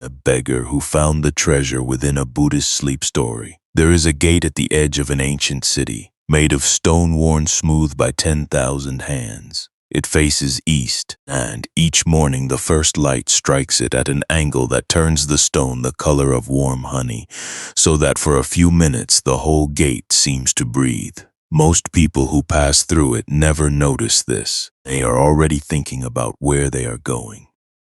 a beggar who found the treasure within a Buddhist sleep story. There is a gate at the edge of an ancient city, made of stone worn smooth by 10,000 hands. It faces east, and each morning the first light strikes it at an angle that turns the stone the color of warm honey, so that for a few minutes the whole gate seems to breathe. Most people who pass through it never notice this. They are already thinking about where they are going.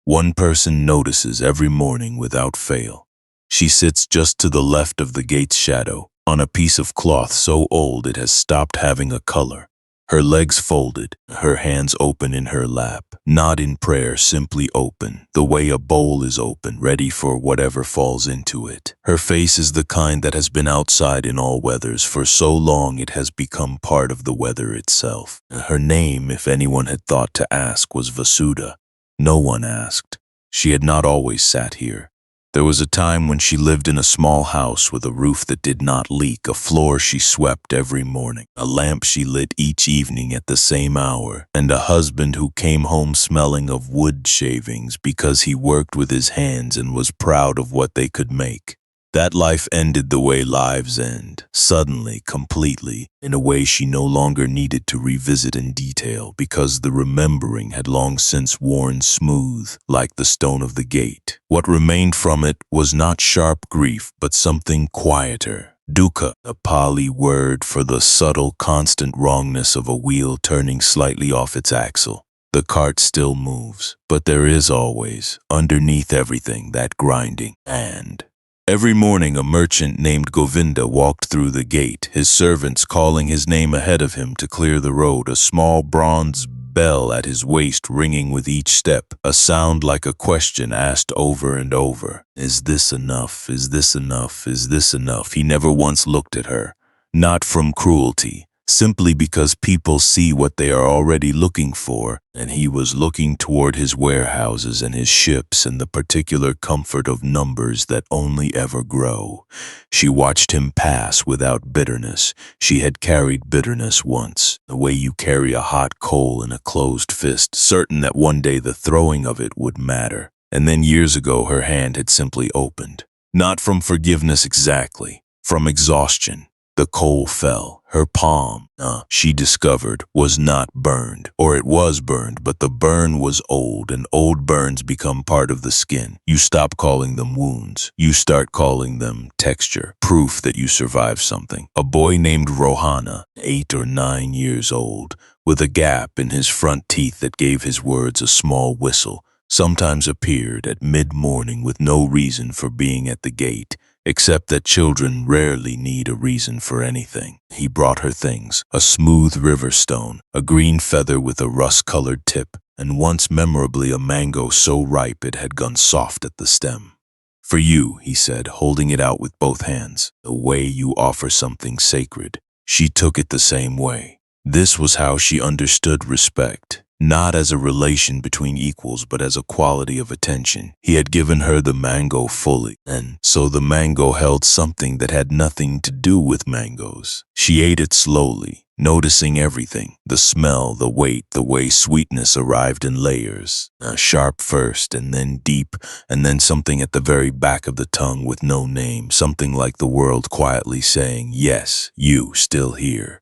One person notices every morning without fail. She sits just to the left of the gate's shadow, on a piece of cloth so old it has stopped having a color. Her legs folded, her hands open in her lap, not in prayer, simply open, the way a bowl is open, ready for whatever falls into it. Her face is the kind that has been outside in all weathers for so long it has become part of the weather itself. Her name, if anyone had thought to ask, was Vasudha. No one asked. She had not always sat here. There was a time when she lived in a small house with a roof that did not leak, a floor she swept every morning, a lamp she lit each evening at the same hour, and a husband who came home smelling of wood shavings because he worked with his hands and was proud of what they could make. That life ended the way lives end, suddenly, completely, in a way she no longer needed to revisit in detail because the remembering had long since worn smooth like the stone of the gate. What remained from it was not sharp grief but something quieter. Dukkha, a Pali word for the subtle, constant wrongness of a wheel turning slightly off its axle. The cart still moves, but there is always, underneath everything, that grinding and... Every morning a merchant named Govinda walked through the gate, his servants calling his name ahead of him to clear the road, a small bronze bell at his waist ringing with each step, a sound like a question asked over and over. Is this enough? Is this enough? Is this enough? He never once looked at her, not from cruelty, simply because people see what they are already looking for, and he was looking toward his warehouses and his ships and the particular comfort of numbers that only ever grow. She watched him pass without bitterness. She had carried bitterness once, the way you carry a hot coal in a closed fist, certain that one day the throwing of it would matter. And then years ago her hand had simply opened. Not from forgiveness exactly, from exhaustion. The coal fell. Her palm, she discovered, was not burned. Or it was burned, but the burn was old, and old burns become part of the skin. You stop calling them wounds. You start calling them texture, proof that you survived something. A boy named Rohana, 8 or 9 years old, with a gap in his front teeth that gave his words a small whistle, sometimes appeared at mid-morning with no reason for being at the gate, except that children rarely need a reason for anything. He brought her things, a smooth river stone, a green feather with a rust-colored tip, and once memorably a mango so ripe it had gone soft at the stem. For you, he said, holding it out with both hands, the way you offer something sacred. She took it the same way. This was how she understood respect. Not as a relation between equals, but as a quality of attention. He had given her the mango fully, and so the mango held something that had nothing to do with mangoes. She ate it slowly, noticing everything, the smell, the weight, the way sweetness arrived in layers. Sharp first, and then deep, and then something at the very back of the tongue with no name, something like the world quietly saying, yes, you still here.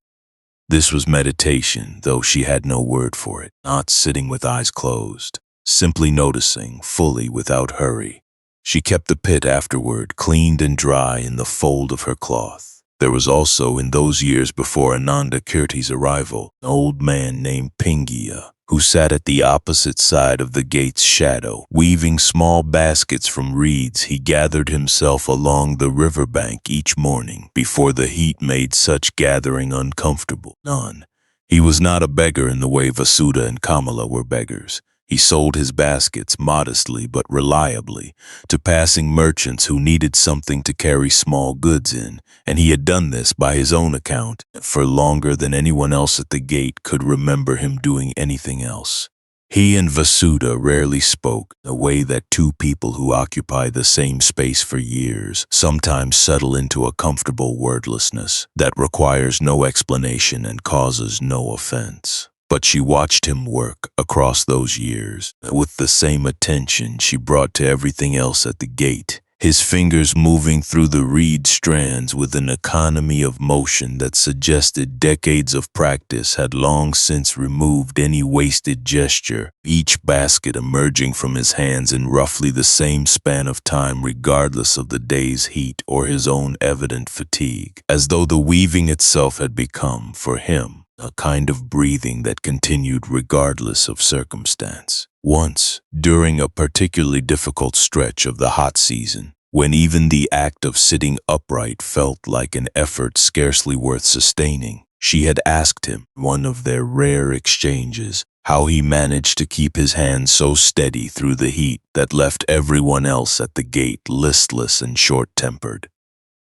This was meditation, though she had no word for it, not sitting with eyes closed, simply noticing, fully, without hurry. She kept the pit afterward, cleaned and dry in the fold of her cloth. There was also, in those years before Ananda Kirti's arrival, an old man named Pingia, who sat at the opposite side of the gate's shadow, weaving small baskets from reeds he gathered himself along the riverbank each morning before the heat made such gathering uncomfortable. None. He was not a beggar in the way Vasudha and Kamala were beggars. He sold his baskets modestly but reliably to passing merchants who needed something to carry small goods in, and he had done this by his own account for longer than anyone else at the gate could remember him doing anything else. He and Vasudha rarely spoke, the way that two people who occupy the same space for years sometimes settle into a comfortable wordlessness that requires no explanation and causes no offense. But she watched him work across those years with the same attention she brought to everything else at the gate, his fingers moving through the reed strands with an economy of motion that suggested decades of practice had long since removed any wasted gesture, each basket emerging from his hands in roughly the same span of time regardless of the day's heat or his own evident fatigue, as though the weaving itself had become, for him, a kind of breathing that continued regardless of circumstance. Once, during a particularly difficult stretch of the hot season, when even the act of sitting upright felt like an effort scarcely worth sustaining, she had asked him, one of their rare exchanges, how he managed to keep his hands so steady through the heat that left everyone else at the gate listless and short-tempered.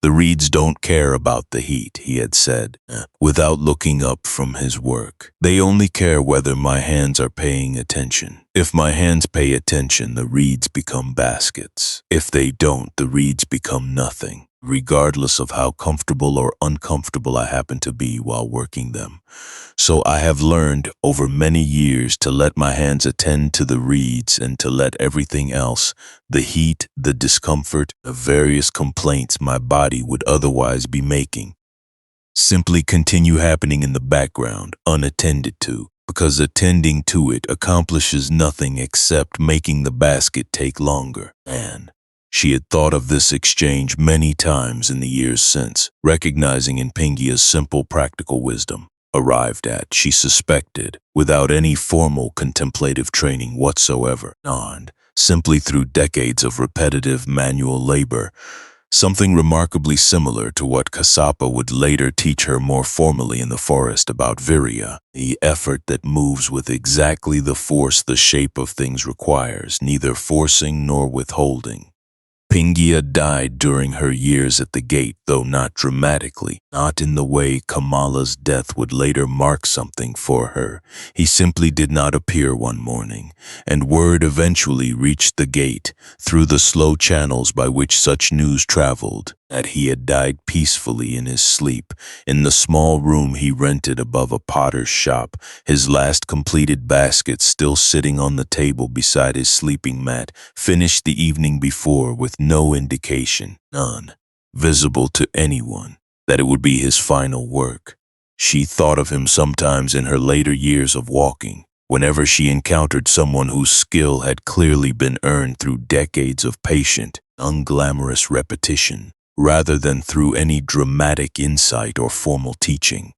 "The reeds don't care about the heat," he had said, without looking up from his work. "They only care whether my hands are paying attention. If my hands pay attention, the reeds become baskets. If they don't, the reeds become nothing, regardless of how comfortable or uncomfortable I happen to be while working them. So I have learned over many years to let my hands attend to the reeds and to let everything else, the heat, the discomfort, the various complaints my body would otherwise be making, simply continue happening in the background, unattended to, because attending to it accomplishes nothing except making the basket take longer." And she had thought of this exchange many times in the years since, recognizing in Pingia's simple practical wisdom, arrived at, she suspected, without any formal contemplative training whatsoever, and simply through decades of repetitive manual labor, something remarkably similar to what Kasapa would later teach her more formally in the forest about virya, the effort that moves with exactly the force the shape of things requires, neither forcing nor withholding. Pingia died during her years at the gate, though not dramatically, not in the way Kamala's death would later mark something for her. He simply did not appear one morning, and word eventually reached the gate, through the slow channels by which such news traveled, that he had died peacefully in his sleep, in the small room he rented above a potter's shop, his last completed basket still sitting on the table beside his sleeping mat, finished the evening before with no indication, none, visible to anyone, that it would be his final work. She thought of him sometimes in her later years of walking, whenever she encountered someone whose skill had clearly been earned through decades of patient, unglamorous repetition, rather than through any dramatic insight or formal teaching.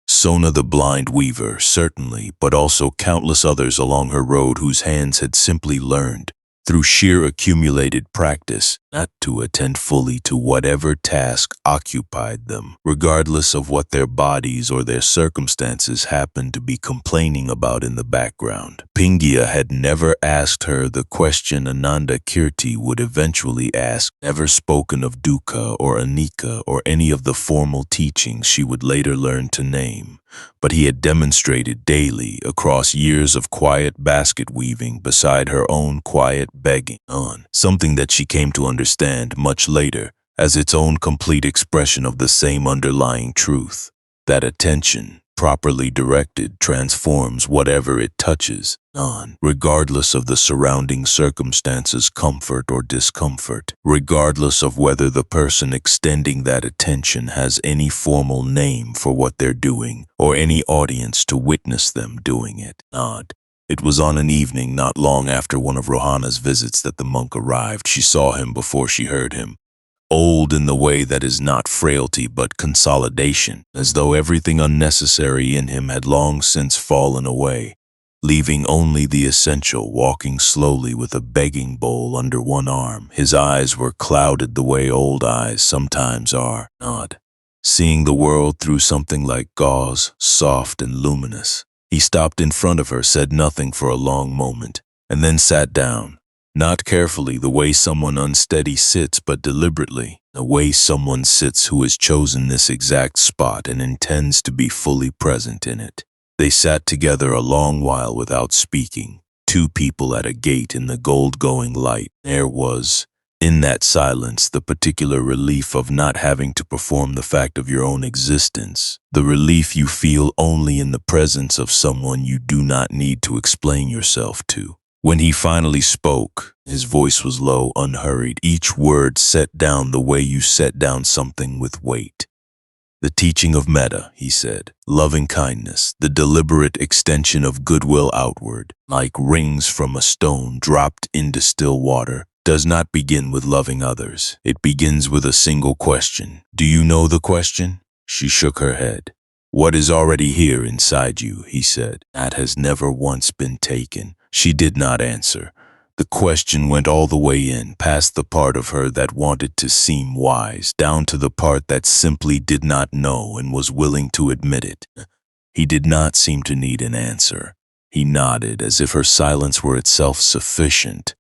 Sona the blind weaver, certainly, but also countless others along her road whose hands had simply learned, through sheer accumulated practice, not to attend fully to whatever task occupied them, regardless of what their bodies or their circumstances happened to be complaining about in the background. Pingia had never asked her the question Ananda Kirti would eventually ask, never spoken of dukkha or anicca or any of the formal teachings she would later learn to name. But he had demonstrated daily, across years of quiet basket weaving beside her own quiet begging on, something that she came to understand much later as its own complete expression of the same underlying truth, that attention, properly directed, transforms whatever it touches on, regardless of the surrounding circumstances, comfort or discomfort, regardless of whether the person extending that attention has any formal name for what they're doing or any audience to witness them doing it. It was on an evening not long after one of Rohana's visits that the monk arrived. She saw him before she heard him. Old in the way that is not frailty but consolidation, as though everything unnecessary in him had long since fallen away, leaving only the essential, walking slowly with a begging bowl under one arm. His eyes were clouded the way old eyes sometimes are, seeing the world through something like gauze, soft and luminous. He stopped in front of her, said nothing for a long moment, and then sat down. Not carefully, the way someone unsteady sits, but deliberately, the way someone sits who has chosen this exact spot and intends to be fully present in it. They sat together a long while without speaking, two people at a gate in the gold-going light. There was In that silence, the particular relief of not having to perform the fact of your own existence, the relief you feel only in the presence of someone you do not need to explain yourself to. When he finally spoke, his voice was low, unhurried, each word set down the way you set down something with weight. The teaching of metta, he said, loving kindness, the deliberate extension of goodwill outward, like rings from a stone dropped into still water, does not begin with loving others. It begins with a single question. Do you know the question? She shook her head. What is already here inside you, he said, that has never once been taken. She did not answer. The question went all the way in, past the part of her that wanted to seem wise, down to the part that simply did not know and was willing to admit it. He did not seem to need an answer. He nodded as if her silence were itself sufficient.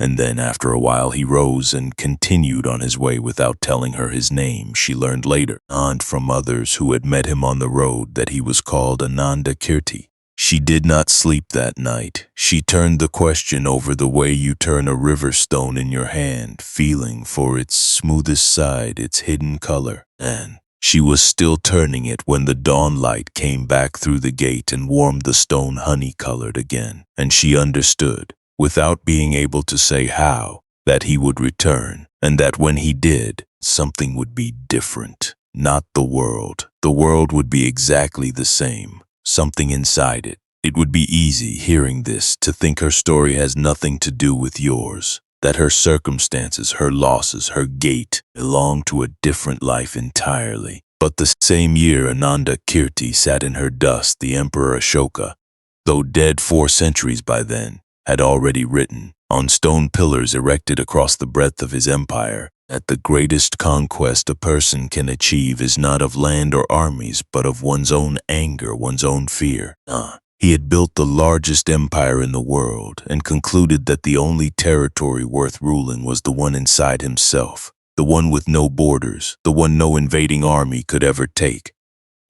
And then, after a while, he rose and continued on his way without telling her his name. She learned later, and from others who had met him on the road, that he was called Ananda Kirti. She did not sleep that night. She turned the question over the way you turn a river stone in your hand, feeling for its smoothest side, its hidden color. And she was still turning it when the dawn light came back through the gate and warmed the stone honey-colored again. And she understood, without being able to say how, that he would return, and that when he did, something would be different. Not the world. The world would be exactly the same. Something inside it. It would be easy, hearing this, to think her story has nothing to do with yours, that her circumstances, her losses, her gate belong to a different life entirely. But the same year Ananda Kirti sat in her dust, the Emperor Ashoka, though dead 4 centuries by then, had already written, on stone pillars erected across the breadth of his empire, that the greatest conquest a person can achieve is not of land or armies, but of one's own anger, one's own fear. He had built the largest empire in the world and concluded that the only territory worth ruling was the one inside himself, the one with no borders, the one no invading army could ever take.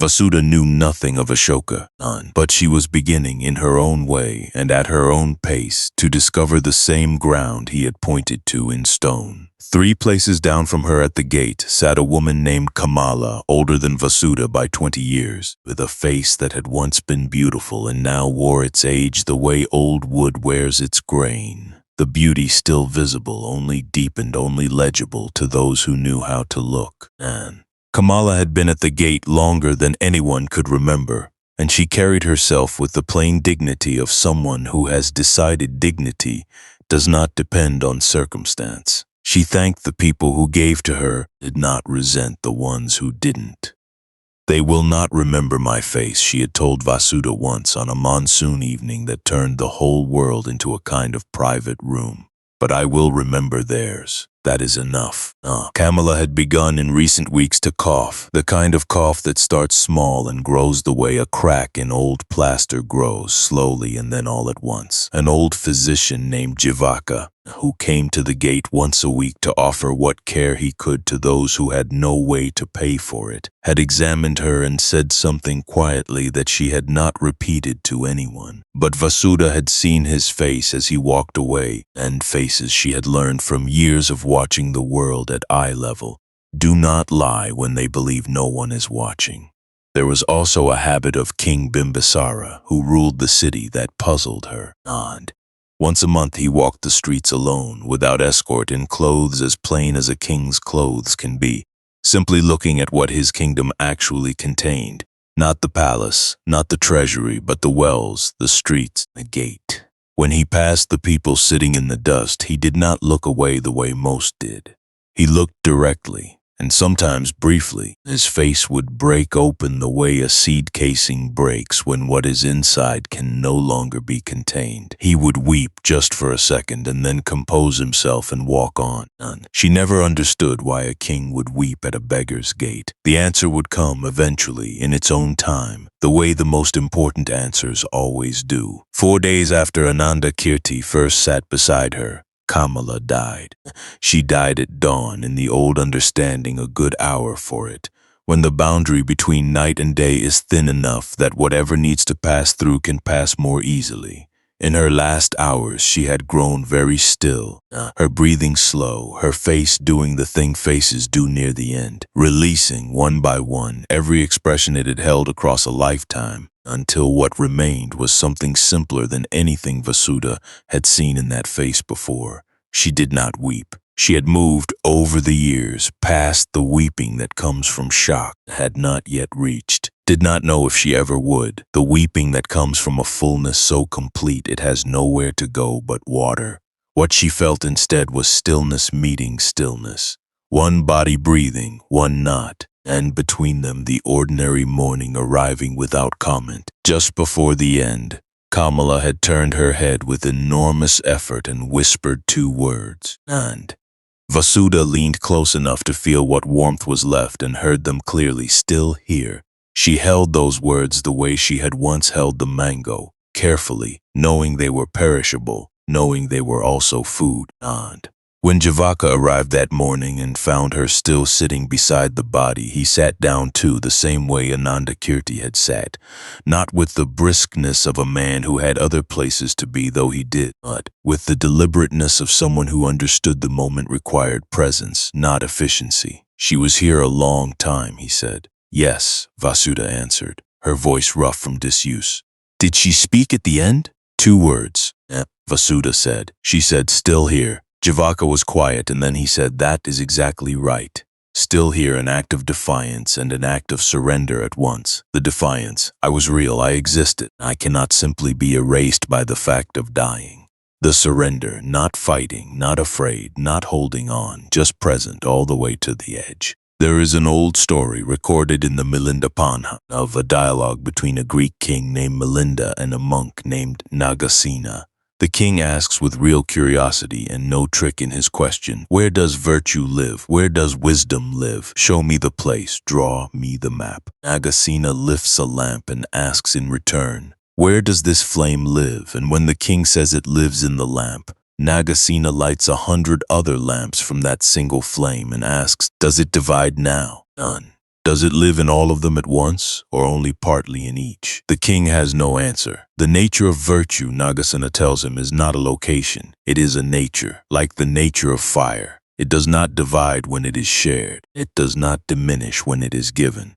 Vasudha knew nothing of Ashoka, but she was beginning in her own way and at her own pace to discover the same ground he had pointed to in stone. 3 places down from her at the gate sat a woman named Kamala, older than Vasudha by 20 years, with a face that had once been beautiful and now wore its age the way old wood wears its grain. The beauty still visible, only deepened, only legible to those who knew how to look. And Kamala had been at the gate longer than anyone could remember, and she carried herself with the plain dignity of someone who has decided dignity does not depend on circumstance. She thanked the people who gave to her, did not resent the ones who didn't. They will not remember my face, she had told Vasudha once on a monsoon evening that turned the whole world into a kind of private room. But I will remember theirs. That is enough. Kamala had begun in recent weeks to cough, the kind of cough that starts small and grows the way a crack in old plaster grows, slowly and then all at once. An old physician named Jivaka, who came to the gate once a week to offer what care he could to those who had no way to pay for it, had examined her and said something quietly that she had not repeated to anyone. But Vasudha had seen his face as he walked away, and faces she had learned from years of watching the world at eye level do not lie when they believe no one is watching. There was also a habit of King Bimbisara, who ruled the city, that puzzled her. And once a month he walked the streets alone, without escort, in clothes as plain as a king's clothes can be, simply looking at what his kingdom actually contained. Not the palace, not the treasury, but the wells, the streets, the gate. When he passed the people sitting in the dust, he did not look away the way most did. He looked directly, and sometimes briefly. His face would break open the way a seed casing breaks when what is inside can no longer be contained. He would weep just for a second and then compose himself and walk on. She never understood why a king would weep at a beggar's gate. The answer would come eventually, in its own time, the way the most important answers always do. 4 days after Ananda Kirti first sat beside her, Kamala died. She died at dawn, in the old understanding, a good hour for it, when the boundary between night and day is thin enough that whatever needs to pass through can pass more easily. In her last hours, she had grown very still, her breathing slow, her face doing the thing faces do near the end, releasing one by one every expression it had held across a lifetime, until what remained was something simpler than anything Vasudha had seen in that face before. She did not weep. She had moved over the years, past the weeping that comes from shock, had not yet reached. Did not know if she ever would. The weeping that comes from a fullness so complete it has nowhere to go but water. What she felt instead was stillness meeting stillness. One body breathing, one not, and between them the ordinary morning arriving without comment. Just before the end, Kamala had turned her head with enormous effort and whispered 2 words, "And." Vasudha leaned close enough to feel what warmth was left and heard them clearly, "Still here." She held those words the way she had once held the mango, carefully, knowing they were perishable, knowing they were also food. And when Javaka arrived that morning and found her still sitting beside the body, he sat down too, the same way Ananda Kirti had sat, not with the briskness of a man who had other places to be, though he did, but with the deliberateness of someone who understood the moment required presence, not efficiency. "She was here a long time," he said. "Yes," Vasudha answered, her voice rough from disuse. "Did she speak at the end?" "2 words, Vasudha said. She said, 'Still here.'" Javaka was quiet, and then he said, "That is exactly right. Still here, an act of defiance and an act of surrender at once. The defiance, I was real, I existed. I cannot simply be erased by the fact of dying. The surrender, not fighting, not afraid, not holding on, just present all the way to the edge." There is an old story recorded in the Milindapanha of a dialogue between a Greek king named Milinda and a monk named Nagasena. The king asks with real curiosity and no trick in his question, "Where does virtue live? Where does wisdom live? Show me the place, draw me the map." Nagasena lifts a lamp and asks in return, "Where does this flame live?" And when the king says it lives in the lamp, Nagasena lights 100 other lamps from that single flame and asks, "Does it divide now?" "None." "Does it live in all of them at once, or only partly in each?" The king has no answer. The nature of virtue, Nagasena tells him, is not a location. It is a nature, like the nature of fire. It does not divide when it is shared. It does not diminish when it is given.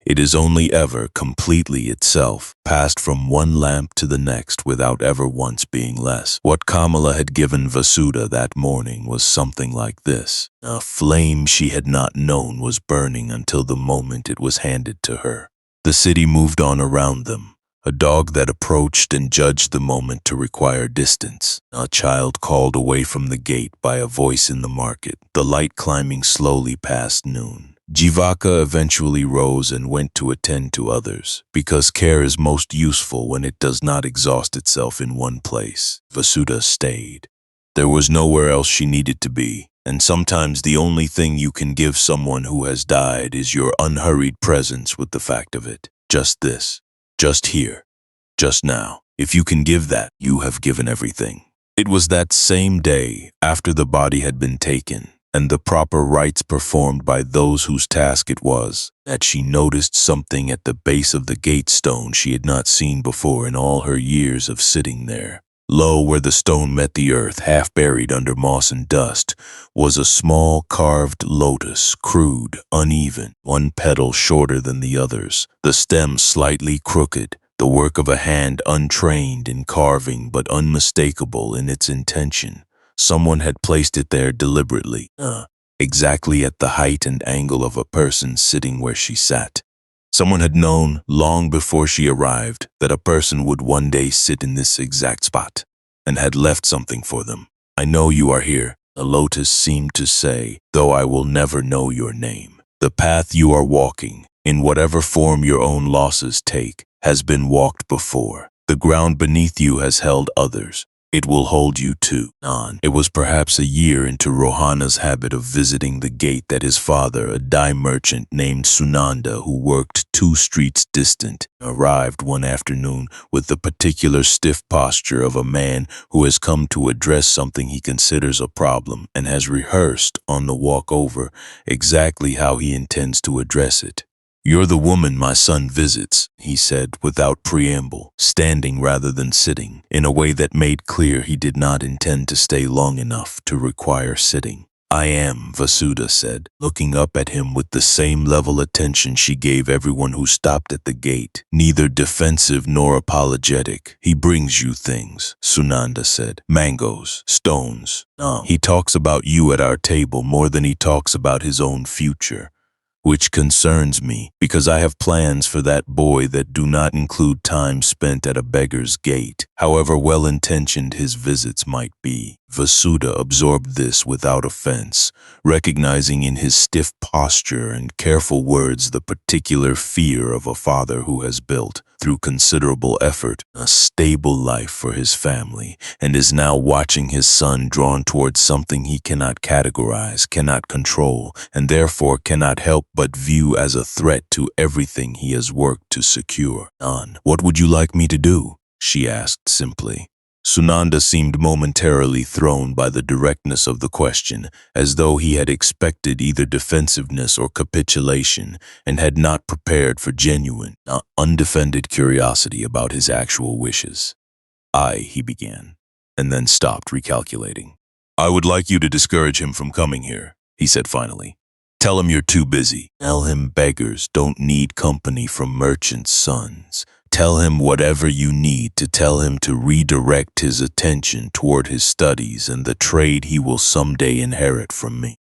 It is only ever completely itself, passed from one lamp to the next without ever once being less. What Kamala had given Vasudha that morning was something like this. A flame she had not known was burning until the moment it was handed to her. The city moved on around them. A dog that approached and judged the moment to require distance. A child called away from the gate by a voice in the market. The light climbing slowly past noon. Jivaka eventually rose and went to attend to others, because care is most useful when it does not exhaust itself in one place. Vasudha stayed. There was nowhere else she needed to be, and sometimes the only thing you can give someone who has died is your unhurried presence with the fact of it. Just this, just here, just now. If you can give that, you have given everything. It was that same day, after the body had been taken, and the proper rites performed by those whose task it was, that she noticed something at the base of the gate stone she had not seen before in all her years of sitting there. Low where the stone met the earth, half buried under moss and dust, was a small carved lotus, crude, uneven, one petal shorter than the others, the stem slightly crooked, the work of a hand untrained in carving but unmistakable in its intention. Someone had placed it there deliberately, exactly at the height and angle of a person sitting where she sat. Someone had known, long before she arrived, that a person would one day sit in this exact spot, and had left something for them. "I know you are here," the lotus seemed to say, "though I will never know your name. The path you are walking, in whatever form your own losses take, has been walked before. The ground beneath you has held others. It will hold you too." It was perhaps a year into Rohana's habit of visiting the gate that his father, a dye merchant named Sunanda, who worked 2 streets distant, arrived one afternoon with the particular stiff posture of a man who has come to address something he considers a problem and has rehearsed on the walk over exactly how he intends to address it. "You're the woman my son visits," he said without preamble, standing rather than sitting, in a way that made clear he did not intend to stay long enough to require sitting. "I am," Vasudha said, looking up at him with the same level attention she gave everyone who stopped at the gate, neither defensive nor apologetic. "He brings you things," Sunanda said. "Mangoes, stones. He talks about you at our table more than he talks about his own future. Which concerns me, because I have plans for that boy that do not include time spent at a beggar's gate, however well-intentioned his visits might be." Vasudha absorbed this without offense, recognizing in his stiff posture and careful words the particular fear of a father who has built, through considerable effort, a stable life for his family, and is now watching his son drawn towards something he cannot categorize, cannot control, and therefore cannot help but view as a threat to everything he has worked to secure. "What would you like me to do?" she asked simply. Sunanda seemed momentarily thrown by the directness of the question, as though he had expected either defensiveness or capitulation, and had not prepared for genuine, undefended curiosity about his actual wishes. He began, and then stopped, recalculating. "I would like you to discourage him from coming here," he said finally. "Tell him you're too busy. Tell him beggars don't need company from merchants' sons. Tell him whatever you need to tell him to redirect his attention toward his studies and the trade he will someday inherit from me."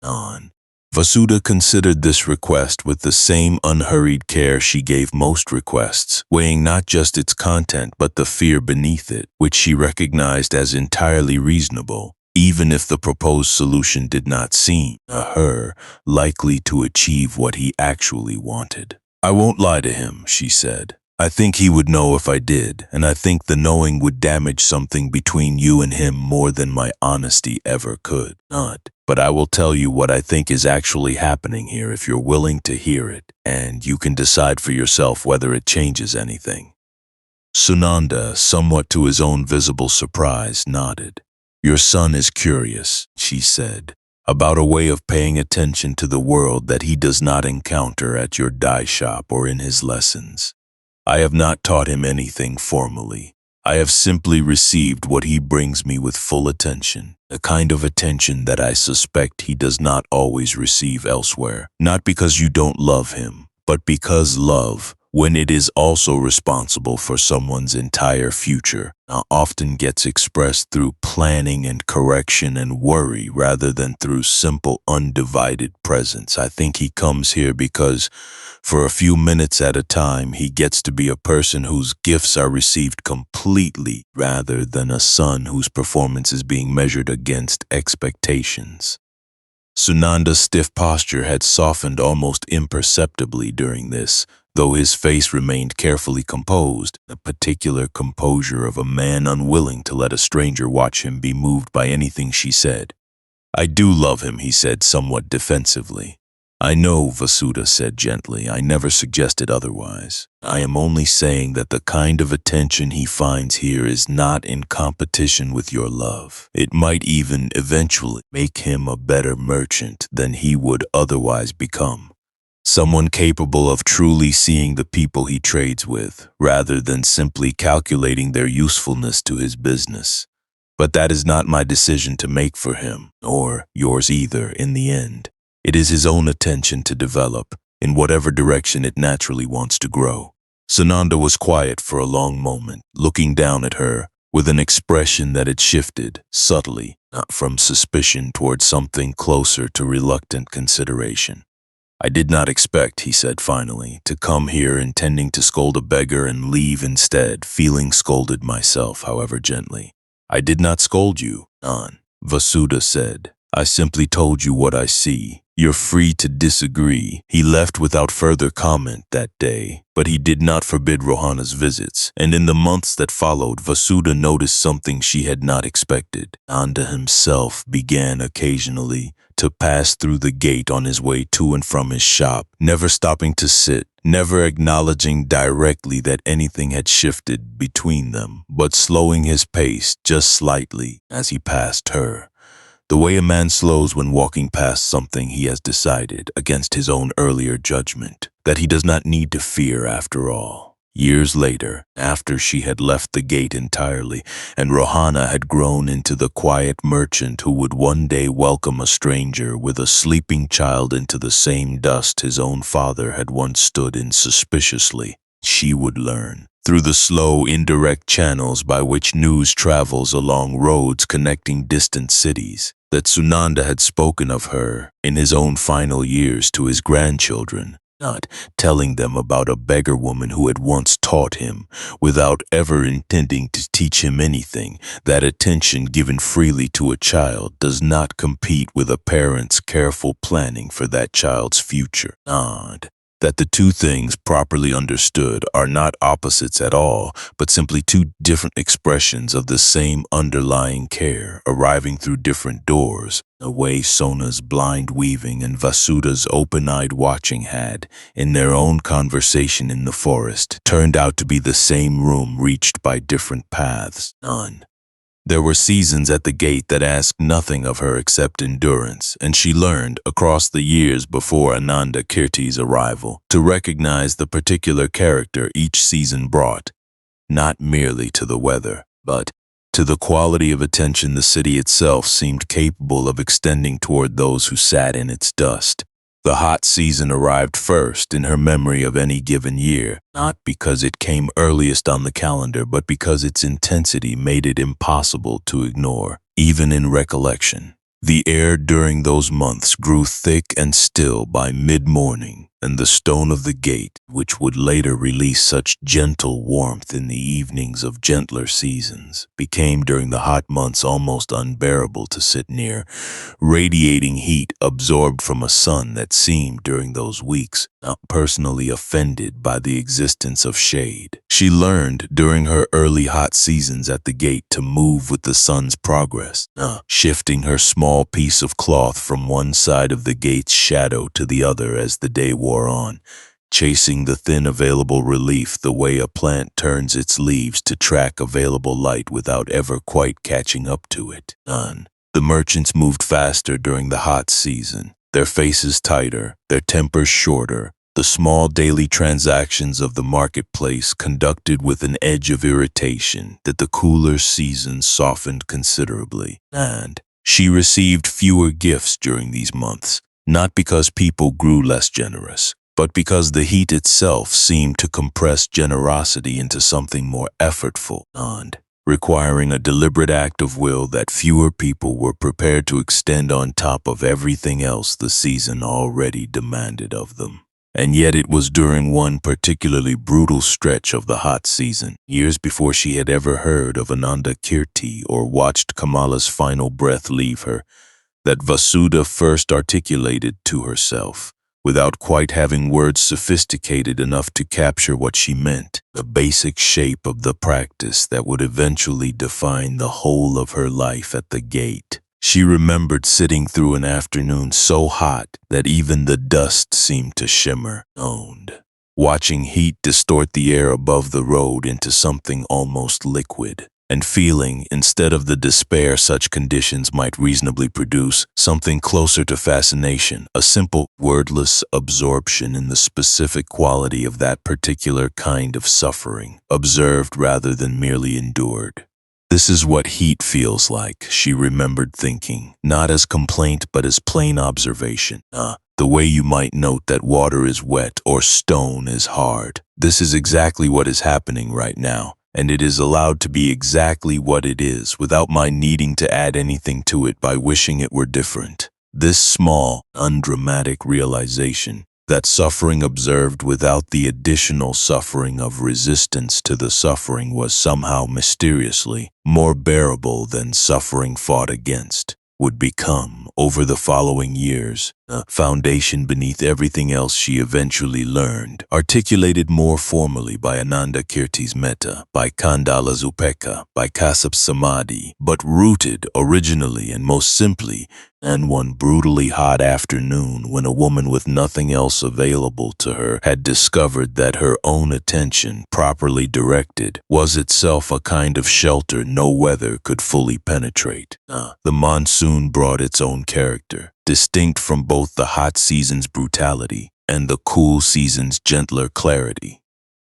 Vasudha considered this request with the same unhurried care she gave most requests, weighing not just its content but the fear beneath it, which she recognized as entirely reasonable, even if the proposed solution did not seem, to her, likely to achieve what he actually wanted. "I won't lie to him," she said. "I think he would know if I did, and I think the knowing would damage something between you and him more than my honesty ever could. But I will tell you what I think is actually happening here if you're willing to hear it, and you can decide for yourself whether it changes anything." Sunanda, somewhat to his own visible surprise, nodded. "Your son is curious," she said, "about a way of paying attention to the world that he does not encounter at your dye shop or in his lessons. I have not taught him anything formally. I have simply received what he brings me with full attention, a kind of attention that I suspect he does not always receive elsewhere, not because you don't love him, but because love, when it is also responsible for someone's entire future, often gets expressed through planning and correction and worry rather than through simple undivided presence. I think he comes here because, for a few minutes at a time, he gets to be a person whose gifts are received completely rather than a son whose performance is being measured against expectations." Sunanda's stiff posture had softened almost imperceptibly during this, though his face remained carefully composed, the particular composure of a man unwilling to let a stranger watch him be moved by anything she said. "I do love him," he said somewhat defensively. "I know," Vasudha said gently. "I never suggested otherwise. I am only saying that the kind of attention he finds here is not in competition with your love. It might even eventually make him a better merchant than he would otherwise become. Someone capable of truly seeing the people he trades with, rather than simply calculating their usefulness to his business. But that is not my decision to make for him, or yours either, in the end. It is his own attention to develop, in whatever direction it naturally wants to grow." Sunanda was quiet for a long moment, looking down at her, with an expression that had shifted, subtly, not from suspicion toward something closer to reluctant consideration. "I did not expect," he said finally, "to come here intending to scold a beggar and leave instead, feeling scolded myself, however gently." "I did not scold you, Vasudha said. "I simply told you what I see. You're free to disagree." He left without further comment that day, but he did not forbid Rohana's visits, and in the months that followed, Vasudha noticed something she had not expected. Nanda himself began occasionally to pass through the gate on his way to and from his shop, never stopping to sit, never acknowledging directly that anything had shifted between them, but slowing his pace just slightly as he passed her. The way a man slows when walking past something he has decided, against his own earlier judgment. that he does not need to fear after all. Years later, after she had left the gate entirely, and Rohana had grown into the quiet merchant who would one day welcome a stranger with a sleeping child into the same dust his own father had once stood in suspiciously, she would learn, through the slow, indirect channels by which news travels along roads connecting distant cities, that Sunanda had spoken of her in his own final years to his grandchildren, not telling them about a beggar woman who had once taught him, without ever intending to teach him anything. That attention given freely to a child does not compete with a parent's careful planning for that child's future. Odd that the two things, properly understood, are not opposites at all, but simply two different expressions of the same underlying care, arriving through different doors. The way Sona's blind weaving and Vasuda's open-eyed watching had, in their own conversation in the forest, turned out to be the same room reached by different paths. None. There were seasons at the gate that asked nothing of her except endurance, and she learned, across the years before Ananda Kirti's arrival, to recognize the particular character each season brought, not merely to the weather, but to the quality of attention the city itself seemed capable of extending toward those who sat in its dust. The hot season arrived first in her memory of any given year, not because it came earliest on the calendar, but because its intensity made it impossible to ignore, even in recollection. The air during those months grew thick and still by mid-morning, and the stone of the gate, which would later release such gentle warmth in the evenings of gentler seasons, became during the hot months almost unbearable to sit near, radiating heat absorbed from a sun that seemed during those weeks not personally offended by the existence of shade. She learned during her early hot seasons at the gate to move with the sun's progress, shifting her small piece of cloth from one side of the gate's shadow to the other as the day wore on, chasing the thin available relief the way a plant turns its leaves to track available light without ever quite catching up to it. The merchants moved faster during the hot season, their faces tighter, their tempers shorter, the small daily transactions of the marketplace conducted with an edge of irritation that the cooler seasons softened considerably. And she received fewer gifts during these months, not because people grew less generous, but because the heat itself seemed to compress generosity into something more effortful and requiring a deliberate act of will that fewer people were prepared to extend on top of everything else the season already demanded of them. And yet it was during one particularly brutal stretch of the hot season, years before she had ever heard of Ananda Kirti or watched Kamala's final breath leave her, that Vasuda first articulated to herself, without quite having words sophisticated enough to capture what she meant, the basic shape of the practice that would eventually define the whole of her life at the gate. She remembered sitting through an afternoon so hot that even the dust seemed to shimmer, watching heat distort the air above the road into something almost liquid, and feeling, instead of the despair such conditions might reasonably produce, something closer to fascination, a simple, wordless absorption in the specific quality of that particular kind of suffering, observed rather than merely endured. This is what heat feels like, she remembered thinking, not as complaint but as plain observation. The way you might note that water is wet or stone is hard. This is exactly what is happening right now, and it is allowed to be exactly what it is without my needing to add anything to it by wishing it were different. This small, undramatic realization that suffering observed without the additional suffering of resistance to the suffering was somehow mysteriously more bearable than suffering fought against, would become, over the following years, a foundation beneath everything else she eventually learned, articulated more formally by Ananda Kirti's Metta, by Kandala's Upekkha, by Kassap's Samadhi, but rooted originally and most simply in one brutally hot afternoon when a woman with nothing else available to her had discovered that her own attention, properly directed, was itself a kind of shelter no weather could fully penetrate. The monsoon brought its own character, distinct from both the hot season's brutality and the cool season's gentler clarity.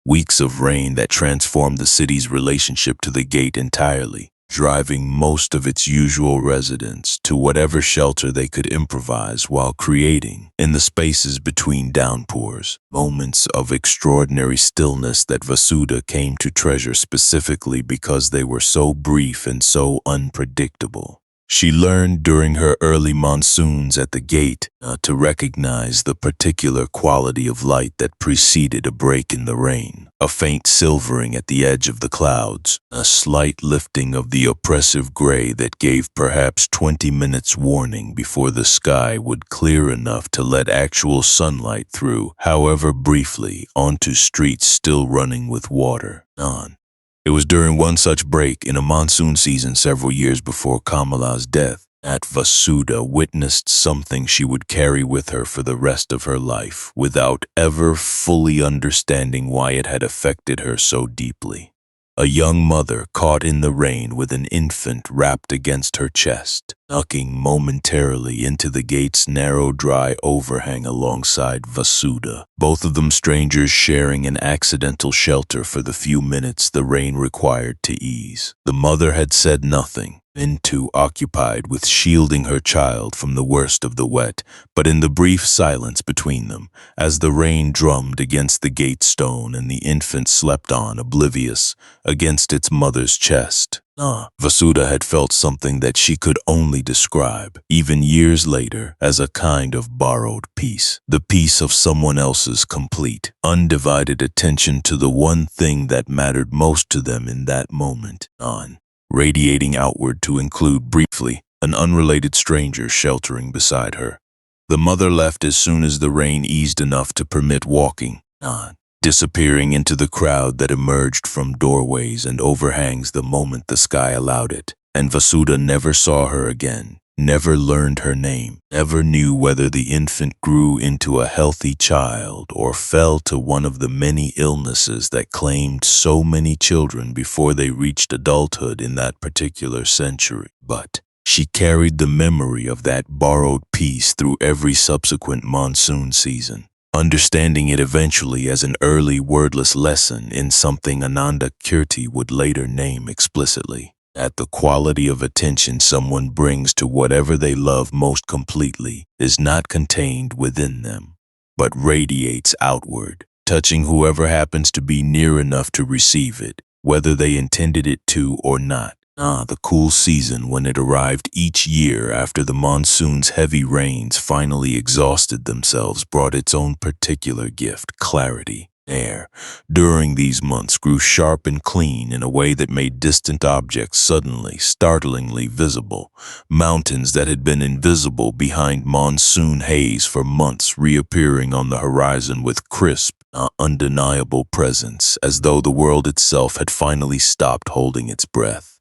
Weeks of rain that transformed the city's relationship to the gate entirely, driving most of its usual residents to whatever shelter they could improvise while creating, in the spaces between downpours, moments of extraordinary stillness that Vasuda came to treasure specifically because they were so brief and so unpredictable. She learned during her early monsoons at the gate to recognize the particular quality of light that preceded a break in the rain, a faint silvering at the edge of the clouds, a slight lifting of the oppressive gray that gave perhaps 20 minutes warning before the sky would clear enough to let actual sunlight through, however briefly, onto streets still running with water. It was during one such break in a monsoon season several years before Kamala's death that Vasuda witnessed something she would carry with her for the rest of her life without ever fully understanding why it had affected her so deeply. A young mother caught in the rain with an infant wrapped against her chest, ducking momentarily into the gate's narrow, dry overhang alongside Vasuda, both of them strangers sharing an accidental shelter for the few minutes the rain required to ease. The mother had said nothing, been too occupied with shielding her child from the worst of the wet, but in the brief silence between them, as the rain drummed against the gate stone and the infant slept on, oblivious, against its mother's chest, Vasuda had felt something that she could only describe, even years later, as a kind of borrowed peace. The peace of someone else's complete, undivided attention to the one thing that mattered most to them in that moment, radiating outward to include briefly an unrelated stranger sheltering beside her. The mother left as soon as the rain eased enough to permit walking, disappearing into the crowd that emerged from doorways and overhangs the moment the sky allowed it. And Vasuda never saw her again, never learned her name, never knew whether the infant grew into a healthy child or fell to one of the many illnesses that claimed so many children before they reached adulthood in that particular century. But she carried the memory of that borrowed peace through every subsequent monsoon season, understanding it eventually as an early wordless lesson in something Ananda Kirti would later name explicitly. That the quality of attention someone brings to whatever they love most completely is not contained within them, but radiates outward, touching whoever happens to be near enough to receive it, whether they intended it to or not. The cool season, when it arrived each year after the monsoon's heavy rains finally exhausted themselves, brought its own particular gift, clarity. Air, during these months, grew sharp and clean in a way that made distant objects suddenly, startlingly visible. Mountains that had been invisible behind monsoon haze for months reappearing on the horizon with crisp, undeniable presence, as though the world itself had finally stopped holding its breath.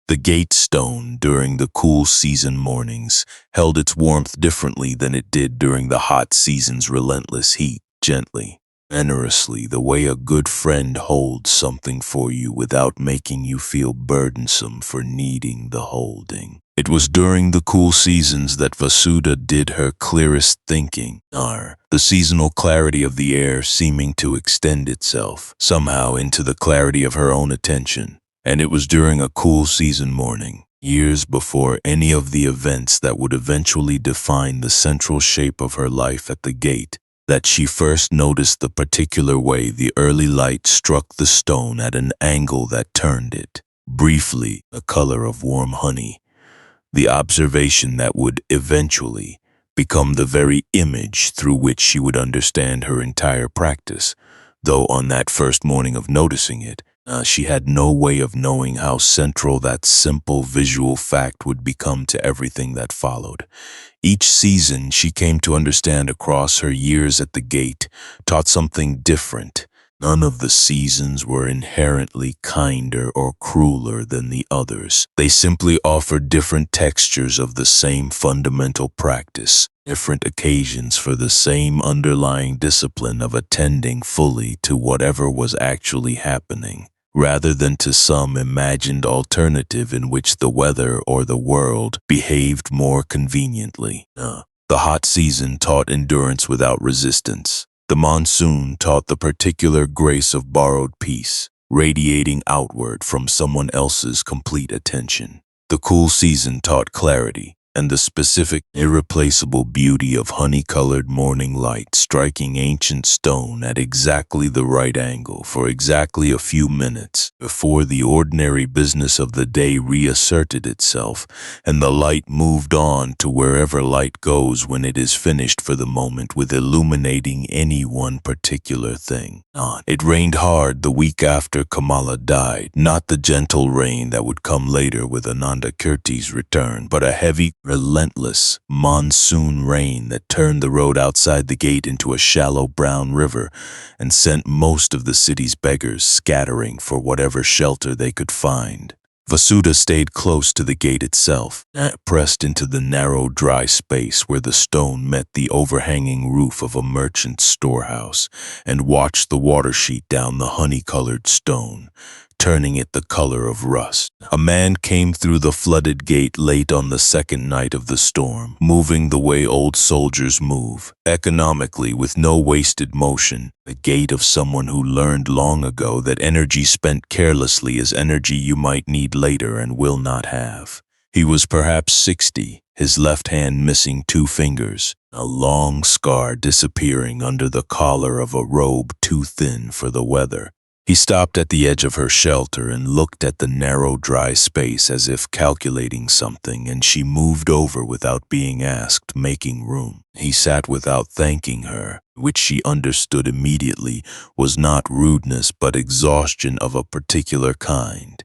The gate stone during the cool season mornings held its warmth differently than it did during the hot season's relentless heat, gently, generously, the way a good friend holds something for you without making you feel burdensome for needing the holding. It was during the cool seasons that Vasuda did her clearest thinking, the seasonal clarity of the air seeming to extend itself, somehow, into the clarity of her own attention. And it was during a cool season morning, years before any of the events that would eventually define the central shape of her life at the gate, that she first noticed the particular way the early light struck the stone at an angle that turned it, briefly the color of warm honey, the observation that would eventually become the very image through which she would understand her entire practice, though on that first morning of noticing it, she had no way of knowing how central that simple visual fact would become to everything that followed. Each season she came to understand across her years at the gate taught something different. None of the seasons were inherently kinder or crueler than the others. They simply offered different textures of the same fundamental practice, different occasions for the same underlying discipline of attending fully to whatever was actually happening, rather than to some imagined alternative in which the weather or the world behaved more conveniently. The hot season taught endurance without resistance, The monsoon taught the particular grace of borrowed peace, radiating outward from someone else's complete attention. The cool season taught clarity, and the specific, irreplaceable beauty of honey-colored morning light striking ancient stone at exactly the right angle for exactly a few minutes before the ordinary business of the day reasserted itself, and the light moved on to wherever light goes when it is finished for the moment with illuminating any one particular thing. It rained hard the week after Kamala died, not the gentle rain that would come later with Ananda Kirti's return, but a heavy, relentless monsoon rain that turned the road outside the gate into a shallow brown river and sent most of the city's beggars scattering for whatever shelter they could find. Vasudha stayed close to the gate itself, pressed into the narrow, dry space where the stone met the overhanging roof of a merchant's storehouse, and watched the water sheet down the honey-colored stone, turning it the color of rust. A man came through the flooded gate late on the second night of the storm, moving the way old soldiers move, economically with no wasted motion, the gait of someone who learned long ago that energy spent carelessly is energy you might need later and will not have. He was perhaps 60, his left hand missing 2 fingers, a long scar disappearing under the collar of a robe too thin for the weather. He stopped at the edge of her shelter and looked at the narrow, dry space as if calculating something, and she moved over without being asked, making room. He sat without thanking her, which she understood immediately was not rudeness but exhaustion of a particular kind.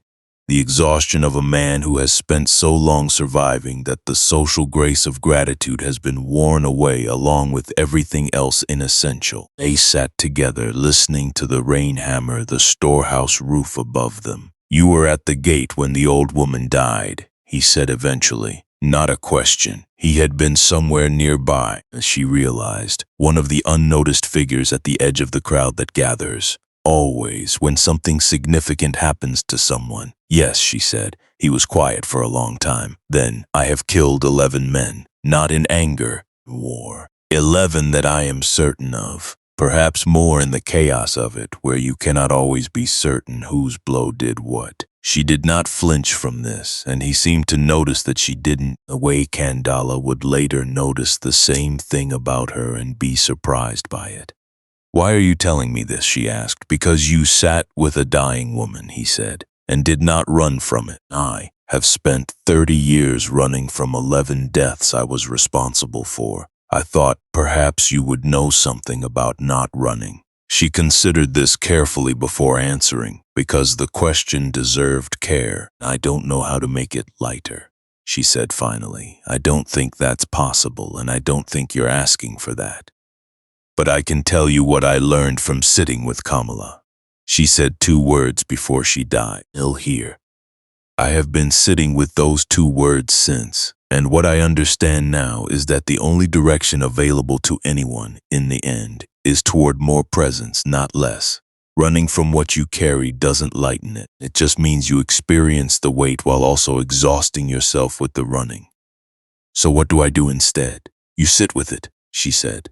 The exhaustion of a man who has spent so long surviving that the social grace of gratitude has been worn away along with everything else inessential. They sat together, listening to the rain hammer the storehouse roof above them. "You were at the gate when the old woman died," he said eventually. Not a question. He had been somewhere nearby, as she realized, one of the unnoticed figures at the edge of the crowd that gathers. Always, when something significant happens to someone. "Yes," she said. He was quiet for a long time. Then, "I have killed 11 men, not in anger, war. 11 that I am certain of. Perhaps more in the chaos of it, where you cannot always be certain whose blow did what." She did not flinch from this, and he seemed to notice that she didn't, the way Kandala would later notice the same thing about her and be surprised by it. "Why are you telling me this?" she asked. "Because you sat with a dying woman," he said, "and did not run from it. I have spent 30 years running from 11 deaths I was responsible for. I thought perhaps you would know something about not running." She considered this carefully before answering, because the question deserved care. "I don't know how to make it lighter," she said finally. "I don't think that's possible, and I don't think you're asking for that. But I can tell you what I learned from sitting with Kamala." She said 2 words before she died. "Ill here." I have been sitting with those 2 words since, and what I understand now is that the only direction available to anyone, in the end, is toward more presence, not less. Running from what you carry doesn't lighten it. It just means you experience the weight while also exhausting yourself with the running. "So what do I do instead?" "You sit with it," she said.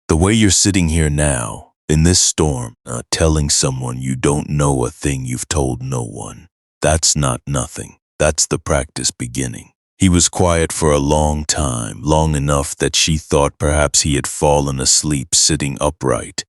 "The way you're sitting here now, in this storm, telling someone you don't know a thing you've told no one. That's not nothing. That's the practice beginning." He was quiet for a long time, long enough that she thought perhaps he had fallen asleep sitting upright,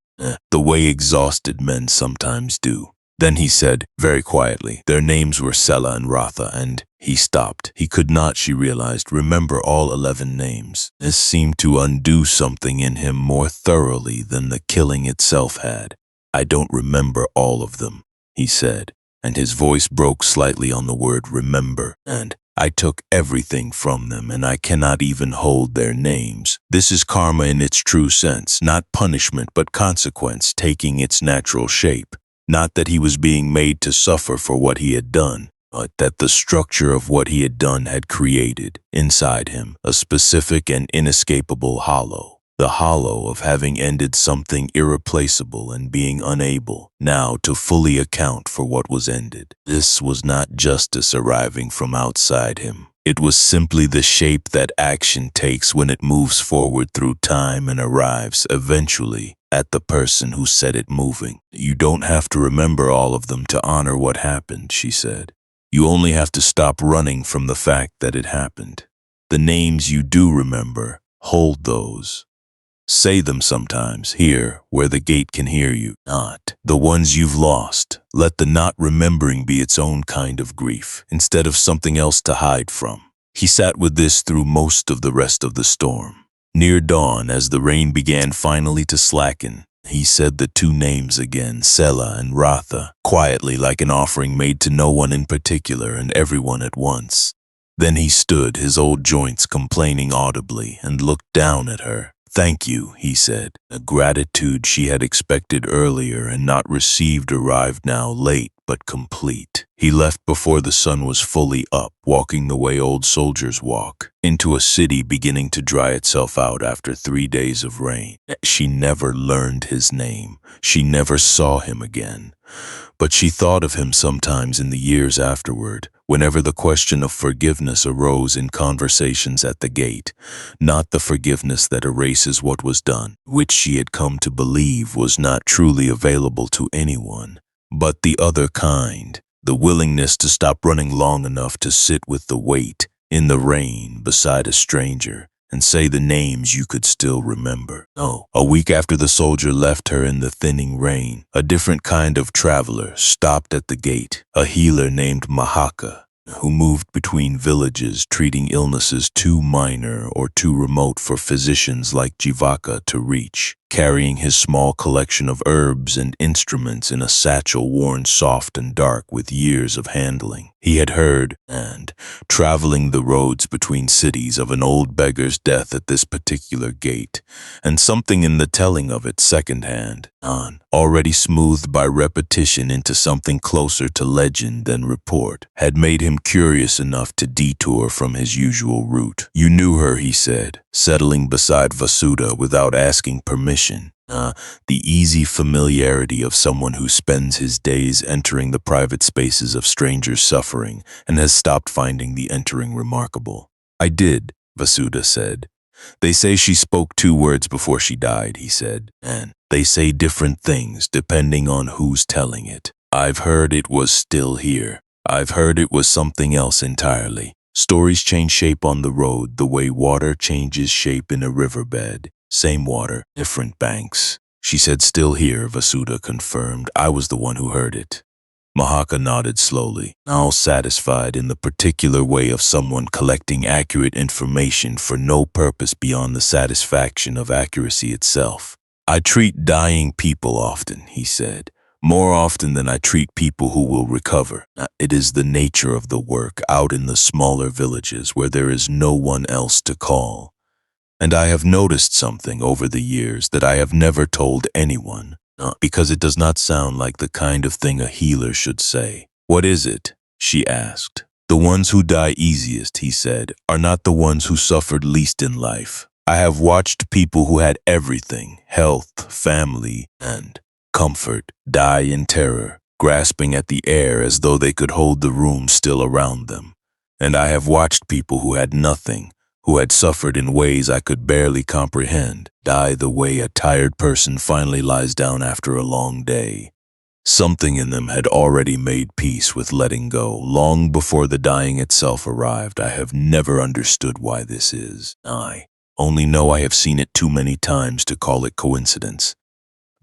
the way exhausted men sometimes do. Then he said, very quietly, their names were Sela and Ratha, and he stopped. He could not, she realized, remember all 11 names. This seemed to undo something in him more thoroughly than the killing itself had. "I don't remember all of them," he said, and his voice broke slightly on the word remember, and I took everything from them, and I cannot even hold their names. This is karma in its true sense, not punishment but consequence taking its natural shape. Not that he was being made to suffer for what he had done, but that the structure of what he had done had created, inside him, a specific and inescapable hollow. The hollow of having ended something irreplaceable and being unable, now, to fully account for what was ended. This was not justice arriving from outside him, It was simply the shape that action takes when it moves forward through time and arrives, eventually, at the person who set it moving. You don't have to remember all of them to honor what happened, she said. You only have to stop running from the fact that it happened. The names you do remember, hold those. Say them sometimes, here, where the gate can hear you. Not the ones you've lost. Let the not remembering be its own kind of grief, instead of something else to hide from. He sat with this through most of the rest of the storm. Near dawn, as the rain began finally to slacken, he said the two names again, Sela and Ratha, quietly like an offering made to no one in particular and everyone at once. Then he stood, his old joints complaining audibly, and looked down at her. Thank you, he said. A gratitude she had expected earlier and not received arrived now late but complete. He left before the sun was fully up, walking the way old soldiers walk, into a city beginning to dry itself out after 3 days of rain. She never learned his name. She never saw him again. But she thought of him sometimes in the years afterward, whenever the question of forgiveness arose in conversations at the gate, not the forgiveness that erases what was done, which she had come to believe was not truly available to anyone, but the other kind, the willingness to stop running long enough to sit with the weight, in the rain, beside a stranger, and say the names you could still remember. Oh, a week after the soldier left her in the thinning rain, a different kind of traveler stopped at the gate, a healer named Mahaka, who moved between villages treating illnesses too minor or too remote for physicians like Jivaka to reach, carrying his small collection of herbs and instruments in a satchel worn soft and dark with years of handling. He had heard, and, traveling the roads between cities, of an old beggar's death at this particular gate, and something in the telling of it secondhand, already smoothed by repetition into something closer to legend than report, had made him curious enough to detour from his usual route. You knew her, he said, settling beside Vasudha without asking permission. The easy familiarity of someone who spends his days entering the private spaces of strangers suffering and has stopped finding the entering remarkable. I did, Vasudha said. They say she spoke 2 words before she died, he said, and they say different things depending on who's telling it. I've heard it was still here. I've heard it was something else entirely. Stories change shape on the road the way water changes shape in a riverbed. Same water, different banks. She said still here, Vasudha confirmed. I was the one who heard it. Mahaka nodded slowly, all satisfied in the particular way of someone collecting accurate information for no purpose beyond the satisfaction of accuracy itself. I treat dying people often, he said. More often than I treat people who will recover. It is the nature of the work out in the smaller villages where there is no one else to call. And I have noticed something over the years that I have never told anyone, because it does not sound like the kind of thing a healer should say. What is it? She asked. The ones who die easiest, he said, are not the ones who suffered least in life. I have watched people who had everything, health, family, and comfort, die in terror, grasping at the air as though they could hold the room still around them. And I have watched people who had nothing, who had suffered in ways I could barely comprehend, die the way a tired person finally lies down after a long day. Something in them had already made peace with letting go, long before the dying itself arrived. I have never understood why this is. I only know I have seen it too many times to call it coincidence.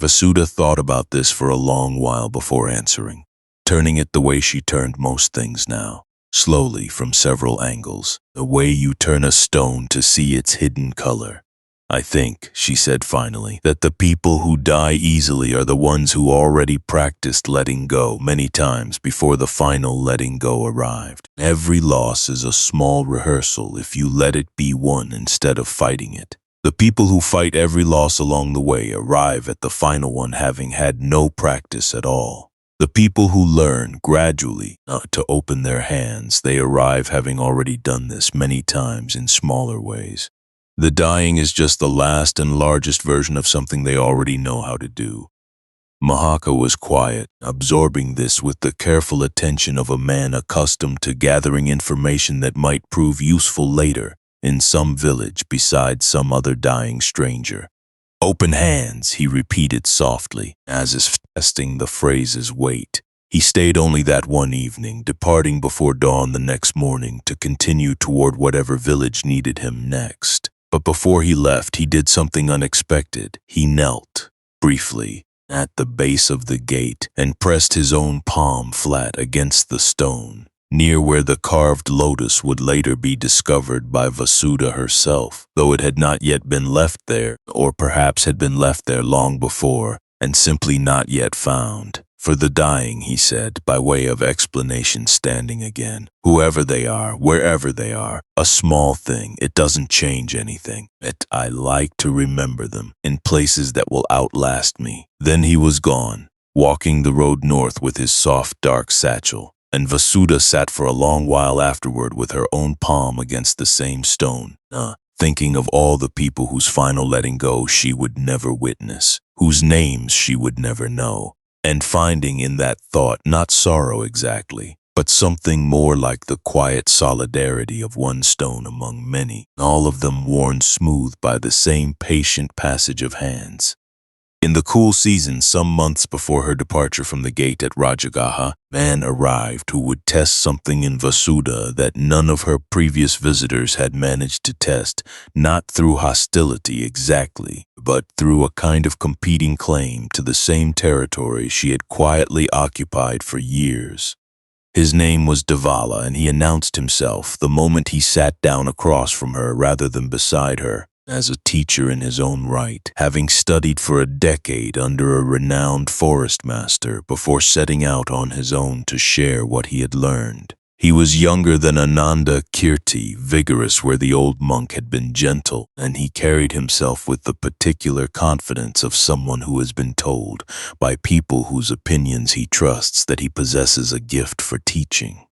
Vasudha thought about this for a long while before answering, turning it the way she turned most things now. Slowly from several angles, the way you turn a stone to see its hidden color. I think, she said finally, that the people who die easily are the ones who already practiced letting go many times before the final letting go arrived. Every loss is a small rehearsal if you let it be one instead of fighting it. The people who fight every loss along the way arrive at the final one having had no practice at all. The people who learn gradually to open their hands, they arrive having already done this many times in smaller ways. The dying is just the last and largest version of something they already know how to do. Mahaka was quiet, absorbing this with the careful attention of a man accustomed to gathering information that might prove useful later in some village beside some other dying stranger. Open hands, he repeated softly, as if testing the phrase's weight. He stayed only that one evening, departing before dawn the next morning to continue toward whatever village needed him next. But before he left, he did something unexpected. He knelt, briefly, at the base of the gate and pressed his own palm flat against the stone, near where the carved lotus would later be discovered by Vasudha herself, though it had not yet been left there, or perhaps had been left there long before and simply not yet found. For the dying, he said, by way of explanation, standing again. Whoever they are, wherever they are, a small thing, it doesn't change anything. I like to remember them in places that will outlast me. Then he was gone, walking the road north with his soft, dark satchel, and Vasudha sat for a long while afterward with her own palm against the same stone, thinking of all the people whose final letting go she would never witness, whose names she would never know, and finding in that thought not sorrow exactly, but something more like the quiet solidarity of one stone among many, all of them worn smooth by the same patient passage of hands. In the cool season, some months before her departure from the gate at Rajagaha, a man arrived who would test something in Vasudha that none of her previous visitors had managed to test, not through hostility exactly, but through a kind of competing claim to the same territory she had quietly occupied for years. His name was Devala, and he announced himself the moment he sat down across from her rather than beside her, as a teacher in his own right, having studied for a decade under a renowned forest master before setting out on his own to share what he had learned. He was younger than Ananda Kirti, vigorous where the old monk had been gentle, and he carried himself with the particular confidence of someone who has been told, by people whose opinions he trusts, that he possesses a gift for teaching.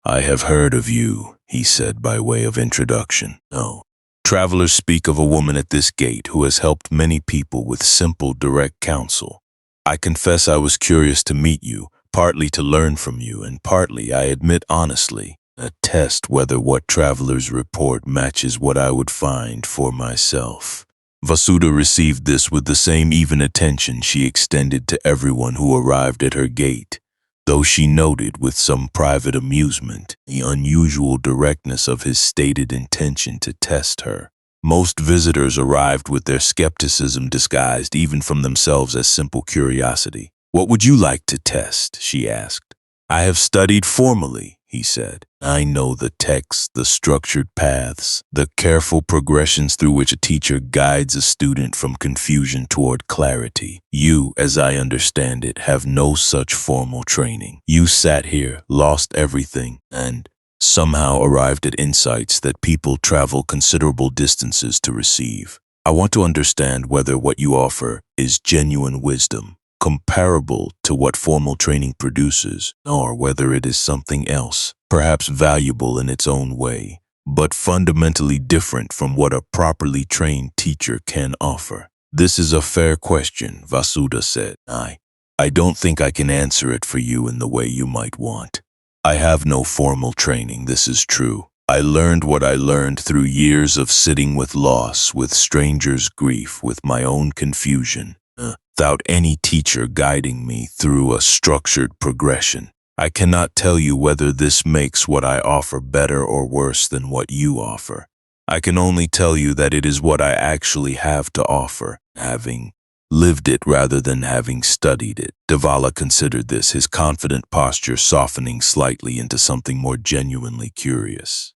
"I have heard of you," he said by way of introduction. "No. Travelers speak of a woman at this gate who has helped many people with simple, direct counsel. I confess I was curious to meet you, partly to learn from you, and partly, I admit honestly, test whether what travelers report matches what I would find for myself." Vasudha received this with the same even attention she extended to everyone who arrived at her gate, though she noted with some private amusement the unusual directness of his stated intention to test her. Most visitors arrived with their skepticism disguised even from themselves as simple curiosity. "What would you like to test?" she asked. "I have studied formally," he said. "I know the texts, the structured paths, the careful progressions through which a teacher guides a student from confusion toward clarity. You, as I understand it, have no such formal training. You sat here, lost everything, and somehow arrived at insights that people travel considerable distances to receive. I want to understand whether what you offer is genuine wisdom, comparable to what formal training produces, or whether it is something else, perhaps valuable in its own way, but fundamentally different from what a properly trained teacher can offer." "This is a fair question," Vasudha said. I don't think I can answer it for you in the way you might want. I have no formal training, this is true. I learned what I learned through years of sitting with loss, with strangers' grief, with my own confusion, without any teacher guiding me through a structured progression. I cannot tell you whether this makes what I offer better or worse than what you offer. I can only tell you that it is what I actually have to offer, having lived it rather than having studied it. Devala considered this, his confident posture softening slightly into something more genuinely curious.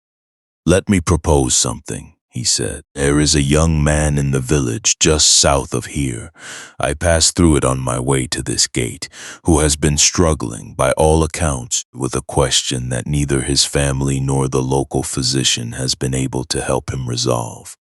"Let me propose something," he said. "There is a young man in the village just south of here. I passed through it on my way to this gate, who has been struggling, by all accounts, with a question that neither his family nor the local physician has been able to help him resolve.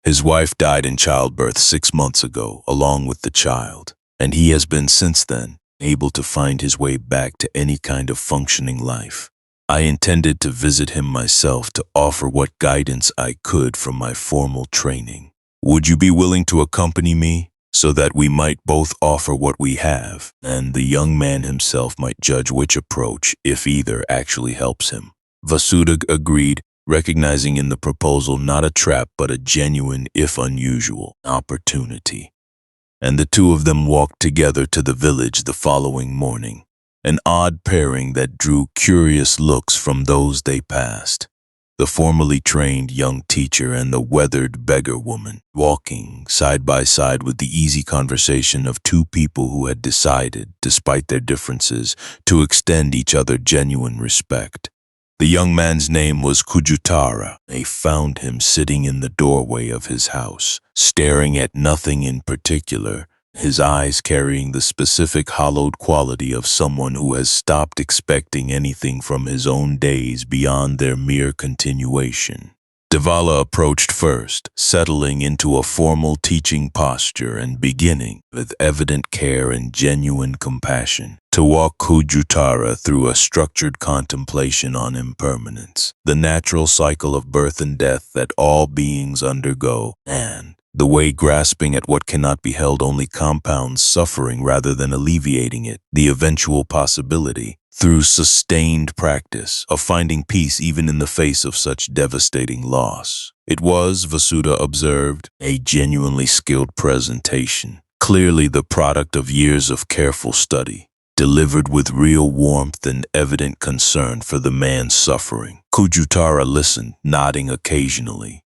His wife died in childbirth 6 months ago, along with the child, and he has been since then able to find his way back to any kind of functioning life. I intended to visit him myself to offer what guidance I could from my formal training. Would you be willing to accompany me?" so that we might both offer what we have, and the young man himself might judge which approach, if either, actually helps him. Vasudha agreed, recognizing in the proposal not a trap but a genuine, if unusual, opportunity. And the two of them walked together to the village the following morning, an odd pairing that drew curious looks from those they passed. The formally trained young teacher and the weathered beggar woman, walking side by side with the easy conversation of two people who had decided, despite their differences, to extend each other genuine respect. The young man's name was Kujutara. They found him sitting in the doorway of his house, staring at nothing in particular, his eyes carrying the specific hollowed quality of someone who has stopped expecting anything from his own days beyond their mere continuation. Devala approached first, settling into a formal teaching posture and beginning, with evident care and genuine compassion, to walk Kujutara through a structured contemplation on impermanence, the natural cycle of birth and death that all beings undergo, and the way grasping at what cannot be held only compounds suffering rather than alleviating it, the eventual possibility, through sustained practice, of finding peace even in the face of such devastating loss. It was, Vasudha observed, a genuinely skilled presentation, clearly the product of years of careful study, delivered with real warmth and evident concern for the man's suffering. Kujutara listened, nodding occasionally,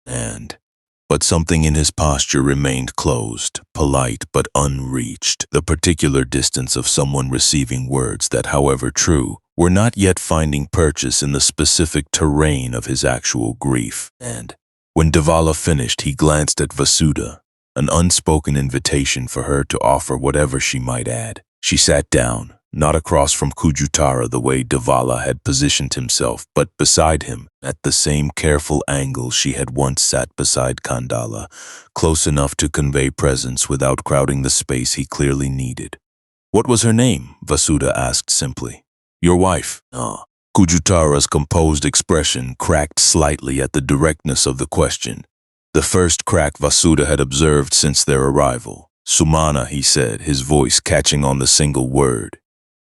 but something in his posture remained closed, polite but unreached, the particular distance of someone receiving words that, however true, were not yet finding purchase in the specific terrain of his actual grief. And when Devala finished, he glanced at Vasudha, an unspoken invitation for her to offer whatever she might add. She sat down, not across from Kujutara the way Devala had positioned himself, but beside him, at the same careful angle she had once sat beside Kandala, close enough to convey presence without crowding the space he clearly needed. "What was her name?" Vasudha asked simply. "Your wife." Kujutara's composed expression cracked slightly at the directness of the question, the first crack Vasudha had observed since their arrival. "Sumana," he said, his voice catching on the single word.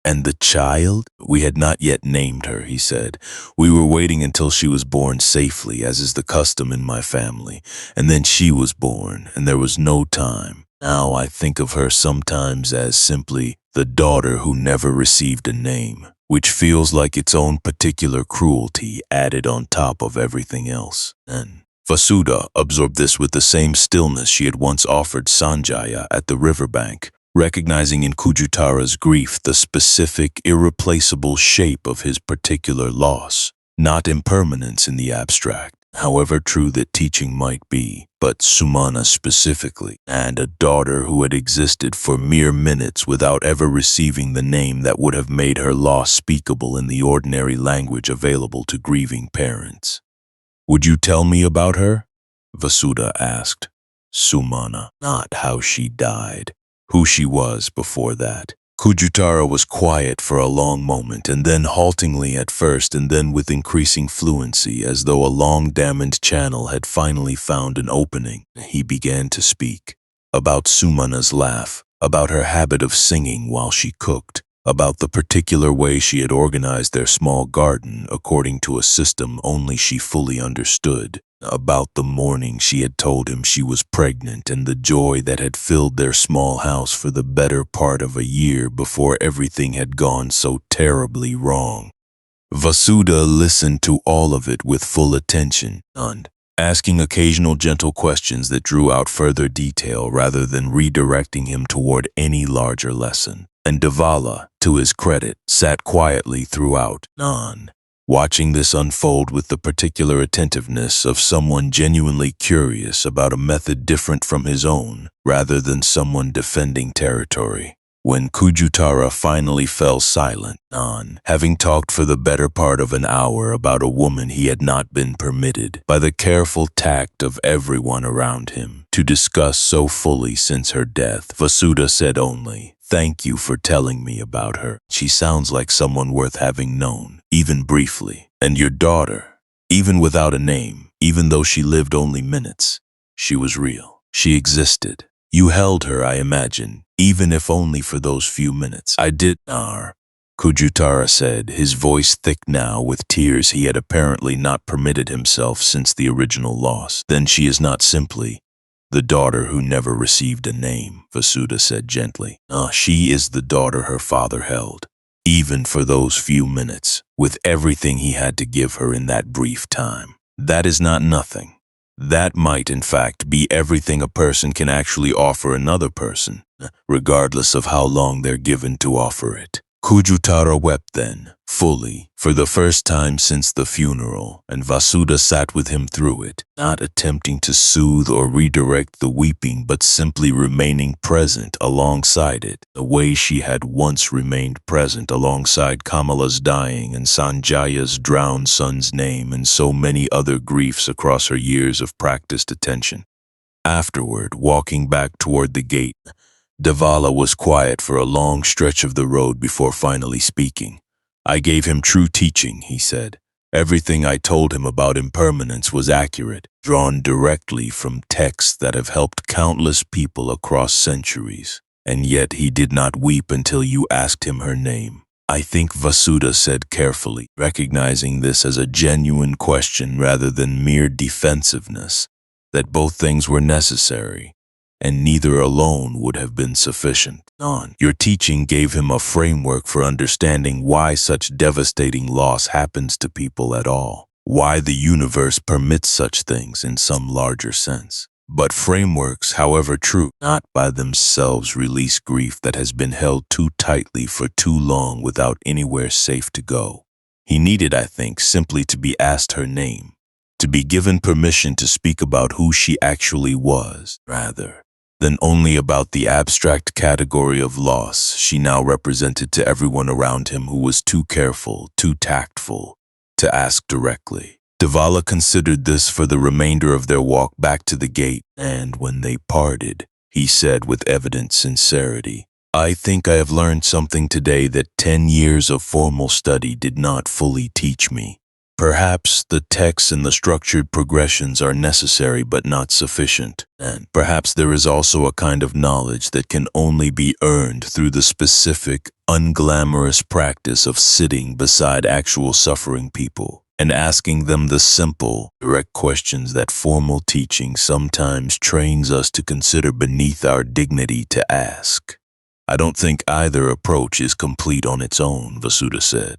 "And the child?" "We had not yet named her," he said. "We were waiting until she was born safely, as is the custom in my family. And then she was born, and there was no time. Now I think of her sometimes as simply the daughter who never received a name, which feels like its own particular cruelty added on top of everything else." And Vasudha absorbed this with the same stillness she had once offered Sanjaya at the riverbank, recognizing in Kujutara's grief the specific, irreplaceable shape of his particular loss, not impermanence in the abstract, however true that teaching might be, but Sumana specifically, and a daughter who had existed for mere minutes without ever receiving the name that would have made her loss speakable in the ordinary language available to grieving parents. "Would you tell me about her?" Vasudha asked. "Sumana, not how she died. Who she was before that." Kujutara was quiet for a long moment, and then haltingly at first, and then with increasing fluency, as though a long-damaged channel had finally found an opening. He began to speak. About Sumana's laugh, about her habit of singing while she cooked, about the particular way she had organized their small garden according to a system only she fully understood, about the morning she had told him she was pregnant and the joy that had filled their small house for the better part of a year before everything had gone so terribly wrong. Vasudha listened to all of it with full attention, asking occasional gentle questions that drew out further detail rather than redirecting him toward any larger lesson. And Devala, to his credit, sat quietly throughout, watching this unfold with the particular attentiveness of someone genuinely curious about a method different from his own, rather than someone defending territory. When Kujutara finally fell silent, having talked for the better part of an hour about a woman he had not been permitted, by the careful tact of everyone around him, to discuss so fully since her death, Vasudha said only, "Thank you for telling me about her. She sounds like someone worth having known, even briefly. And your daughter, even without a name, even though she lived only minutes, she was real. She existed. You held her, I imagine, even if only for those few minutes. I did, Kujutara said, his voice thick now with tears he had apparently not permitted himself since the original loss. Then she is not simply the daughter who never received a name, Vasuda said gently. She is the daughter her father held, even for those few minutes, with everything he had to give her in that brief time. That is not nothing. That might, in fact, be everything a person can actually offer another person, regardless of how long they're given to offer it. Kujutara wept then, fully, for the first time since the funeral, and Vasuda sat with him through it, not attempting to soothe or redirect the weeping but simply remaining present alongside it, the way she had once remained present alongside Kamala's dying and Sanjaya's drowned son's name and so many other griefs across her years of practiced attention. Afterward, walking back toward the gate, Devala was quiet for a long stretch of the road before finally speaking. I gave him true teaching, he said. Everything I told him about impermanence was accurate, drawn directly from texts that have helped countless people across centuries. And yet he did not weep until you asked him her name. I think, Vasuda said carefully, recognizing this as a genuine question rather than mere defensiveness, that both things were necessary, and neither alone would have been sufficient. Your teaching gave him a framework for understanding why such devastating loss happens to people at all, why the universe permits such things in some larger sense. But frameworks, however true, not by themselves release grief that has been held too tightly for too long without anywhere safe to go. He needed, I think, simply to be asked her name, to be given permission to speak about who she actually was, rather than only about the abstract category of loss she now represented to everyone around him who was too careful, too tactful, to ask directly. Devala considered this for the remainder of their walk back to the gate, and when they parted, he said with evident sincerity, I think I have learned something today that 10 years of formal study did not fully teach me. Perhaps the texts and the structured progressions are necessary but not sufficient, and perhaps there is also a kind of knowledge that can only be earned through the specific, unglamorous practice of sitting beside actual suffering people and asking them the simple, direct questions that formal teaching sometimes trains us to consider beneath our dignity to ask. I don't think either approach is complete on its own, Vasuda said.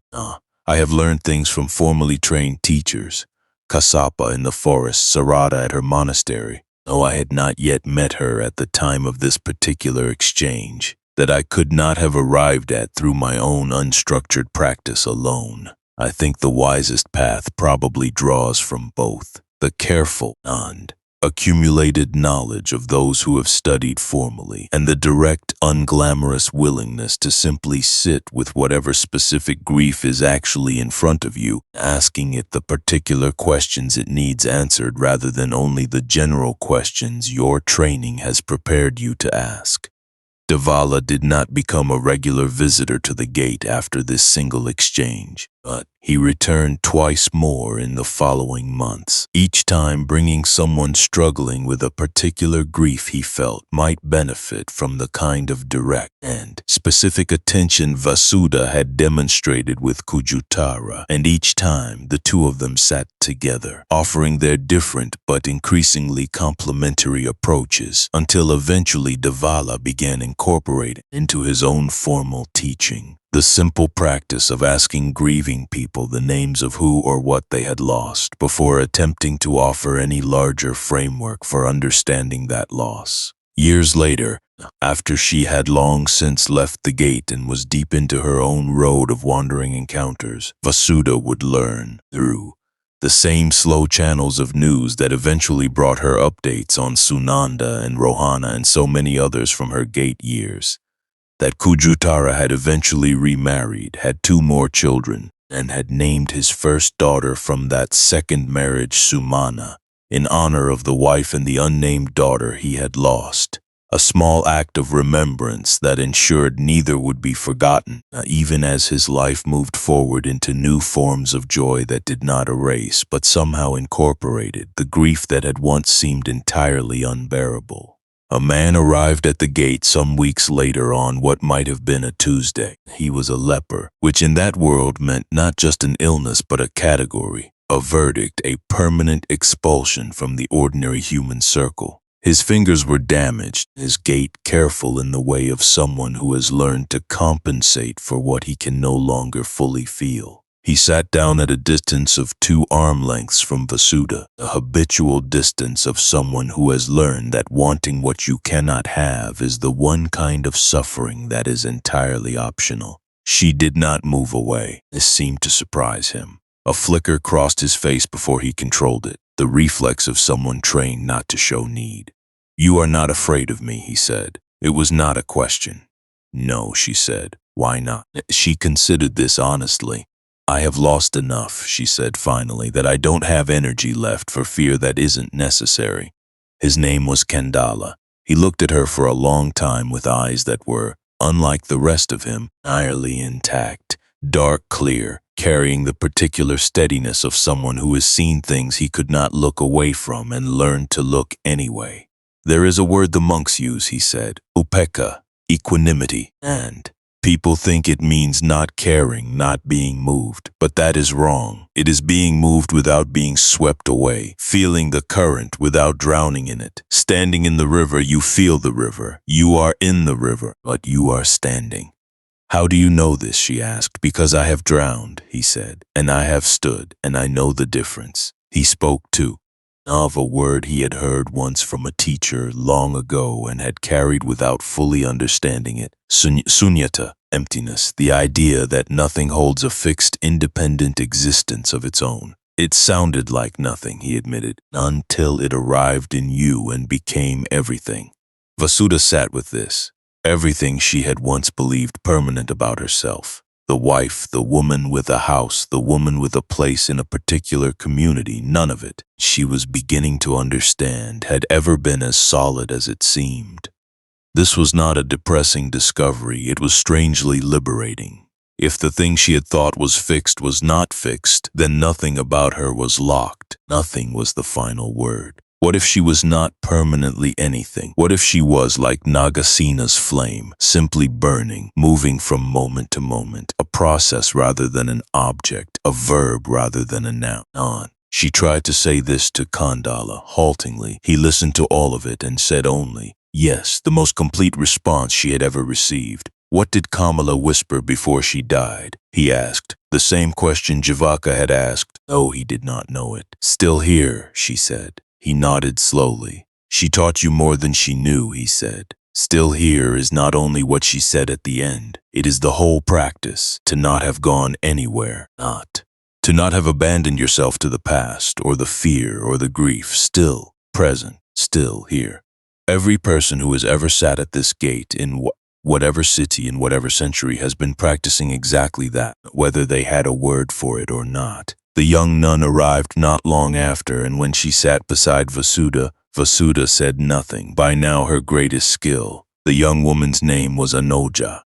I have learned things from formally trained teachers, Kasapa in the forest, Sarada at her monastery, though I had not yet met her at the time of this particular exchange, that I could not have arrived at through my own unstructured practice alone. I think the wisest path probably draws from both the careful and accumulated knowledge of those who have studied formally, and the direct, unglamorous willingness to simply sit with whatever specific grief is actually in front of you, asking it the particular questions it needs answered rather than only the general questions your training has prepared you to ask. Devala did not become a regular visitor to the gate after this single exchange, but he returned twice more in the following months, each time bringing someone struggling with a particular grief he felt might benefit from the kind of direct and specific attention Vasuda had demonstrated with Kujutara, and each time the two of them sat together, offering their different but increasingly complementary approaches, until eventually Devala began incorporating into his own formal teaching the simple practice of asking grieving people the names of who or what they had lost before attempting to offer any larger framework for understanding that loss. Years later, after she had long since left the gate and was deep into her own road of wandering encounters, Vasuda would learn, through the same slow channels of news that eventually brought her updates on Sunanda and Rohana and so many others from her gate years, that Kujutara had eventually remarried, had 2 more children, and had named his first daughter from that second marriage Sumana, in honor of the wife and the unnamed daughter he had lost. A small act of remembrance that ensured neither would be forgotten, even as his life moved forward into new forms of joy that did not erase but somehow incorporated the grief that had once seemed entirely unbearable. A man arrived at the gate some weeks later on what might have been a Tuesday. He was a leper, which in that world meant not just an illness but a category, a verdict, a permanent expulsion from the ordinary human circle. His fingers were damaged, his gait careful in the way of someone who has learned to compensate for what he can no longer fully feel. He sat down at a distance of 2 arm lengths from Vasuda, a habitual distance of someone who has learned that wanting what you cannot have is the one kind of suffering that is entirely optional. She did not move away. This seemed to surprise him. A flicker crossed his face before he controlled it, the reflex of someone trained not to show need. "You are not afraid of me," he said. It was not a question. "No," she said. "Why not?" She considered this honestly. "I have lost enough," she said finally, "that I don't have energy left for fear that isn't necessary." His name was Kandala. He looked at her for a long time with eyes that were, unlike the rest of him, entirely intact, dark clear, carrying the particular steadiness of someone who has seen things he could not look away from and learned to look anyway. "There is a word the monks use," he said, "upekkha, equanimity, and people think it means not caring, not being moved, but that is wrong. It is being moved without being swept away, feeling the current without drowning in it. Standing in the river, you feel the river. You are in the river, but you are standing." "How do you know this?" she asked. "Because I have drowned," he said, "and I have stood, and I know the difference." He spoke too, of a word he had heard once from a teacher long ago and had carried without fully understanding it. Sunyata, emptiness, the idea that nothing holds a fixed, independent existence of its own. "It sounded like nothing," he admitted, "until it arrived in you and became everything." Vasuda sat with this, everything she had once believed permanent about herself. The wife, the woman with a house, the woman with a place in a particular community, none of it, she was beginning to understand, had ever been as solid as it seemed. This was not a depressing discovery, it was strangely liberating. If the thing she had thought was fixed was not fixed, then nothing about her was locked. Nothing was the final word. What if she was not permanently anything? What if she was like Nagasina's flame, simply burning, moving from moment to moment, a process rather than an object, a verb rather than a noun? She tried to say this to Kandala, haltingly. He listened to all of it and said only, yes, the most complete response she had ever received. "What did Kamala whisper before she died?" he asked. The same question Javaka had asked. Oh, he did not know it. "Still here," she said. He nodded slowly. "She taught you more than she knew," he said. "Still here" is not only what she said at the end. It is the whole practice, to not have gone anywhere, to not have abandoned yourself to the past, or the fear, or the grief, still present, still here. Every person who has ever sat at this gate in whatever city in whatever century has been practicing exactly that, whether they had a word for it or not. The young nun arrived not long after, and when she sat beside Vasuda, Vasuda said nothing. By now her greatest skill. The young woman's name was Anoja.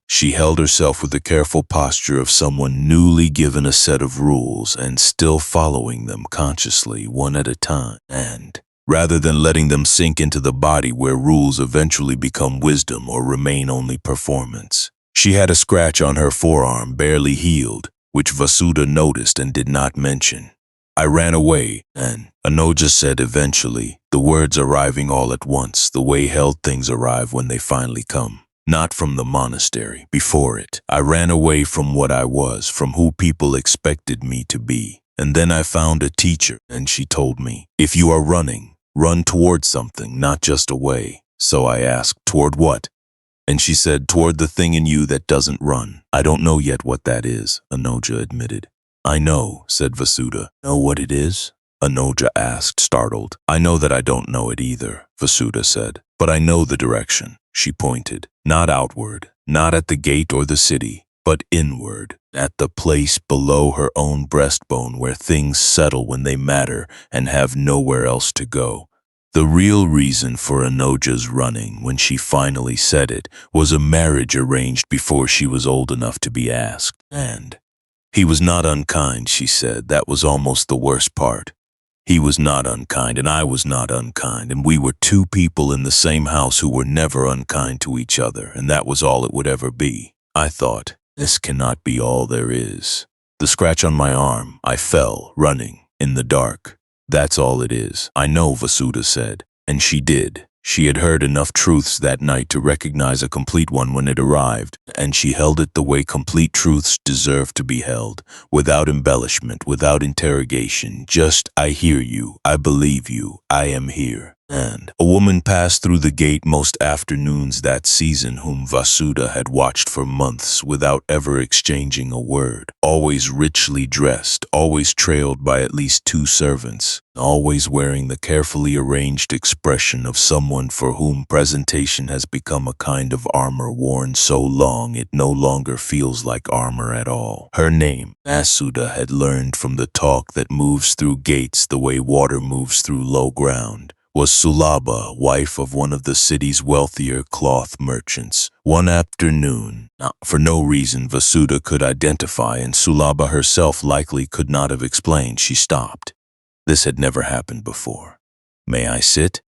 She held herself with the careful posture of someone newly given a set of rules and still following them consciously, one at a time, and rather than letting them sink into the body where rules eventually become wisdom or remain only performance. She had a scratch on her forearm, barely healed, which Vasuda noticed and did not mention. "I ran away," and Anoja said eventually, the words arriving all at once, the way held things arrive when they finally come. "Not from the monastery, before it. I ran away from what I was, from who people expected me to be. And then I found a teacher, and she told me, if you are running, run toward something, not just away." So I asked, "Toward what?" And she said, "Toward the thing in you that doesn't run." "I don't know yet what that is," Anoja admitted. "I know," said Vasuda. "Know what it is?" Anoja asked, startled. "I know that I don't know it either," Vasuda said. "But I know the direction." She pointed, not outward, not at the gate or the city, but inward, at the place below her own breastbone where things settle when they matter and have nowhere else to go. The real reason for Anoja's running, when she finally said it, was a marriage arranged before she was old enough to be asked. And he was not unkind, she said. That was almost the worst part. He was not unkind, and I was not unkind, and we were two people in the same house who were never unkind to each other, and that was all it would ever be. I thought, this cannot be all there is. The scratch on my arm, I fell, running, in the dark. That's all it is. I know, Vasudha said. And she did. She had heard enough truths that night to recognize a complete one when it arrived, and she held it the way complete truths deserve to be held, without embellishment, without interrogation, just, I hear you, I believe you, I am here. And a woman passed through the gate most afternoons that season whom Vasudha had watched for months without ever exchanging a word, always richly dressed, always trailed by at least 2 servants, always wearing the carefully arranged expression of someone for whom presentation has become a kind of armor worn so long it no longer feels like armor at all. Her name, Vasudha, had learned from the talk that moves through gates the way water moves through low ground, was Sulabha, wife of one of the city's wealthier cloth merchants. One afternoon, for no reason Vasudha could identify and Sulabha herself likely could not have explained, she stopped. This had never happened before. May I sit?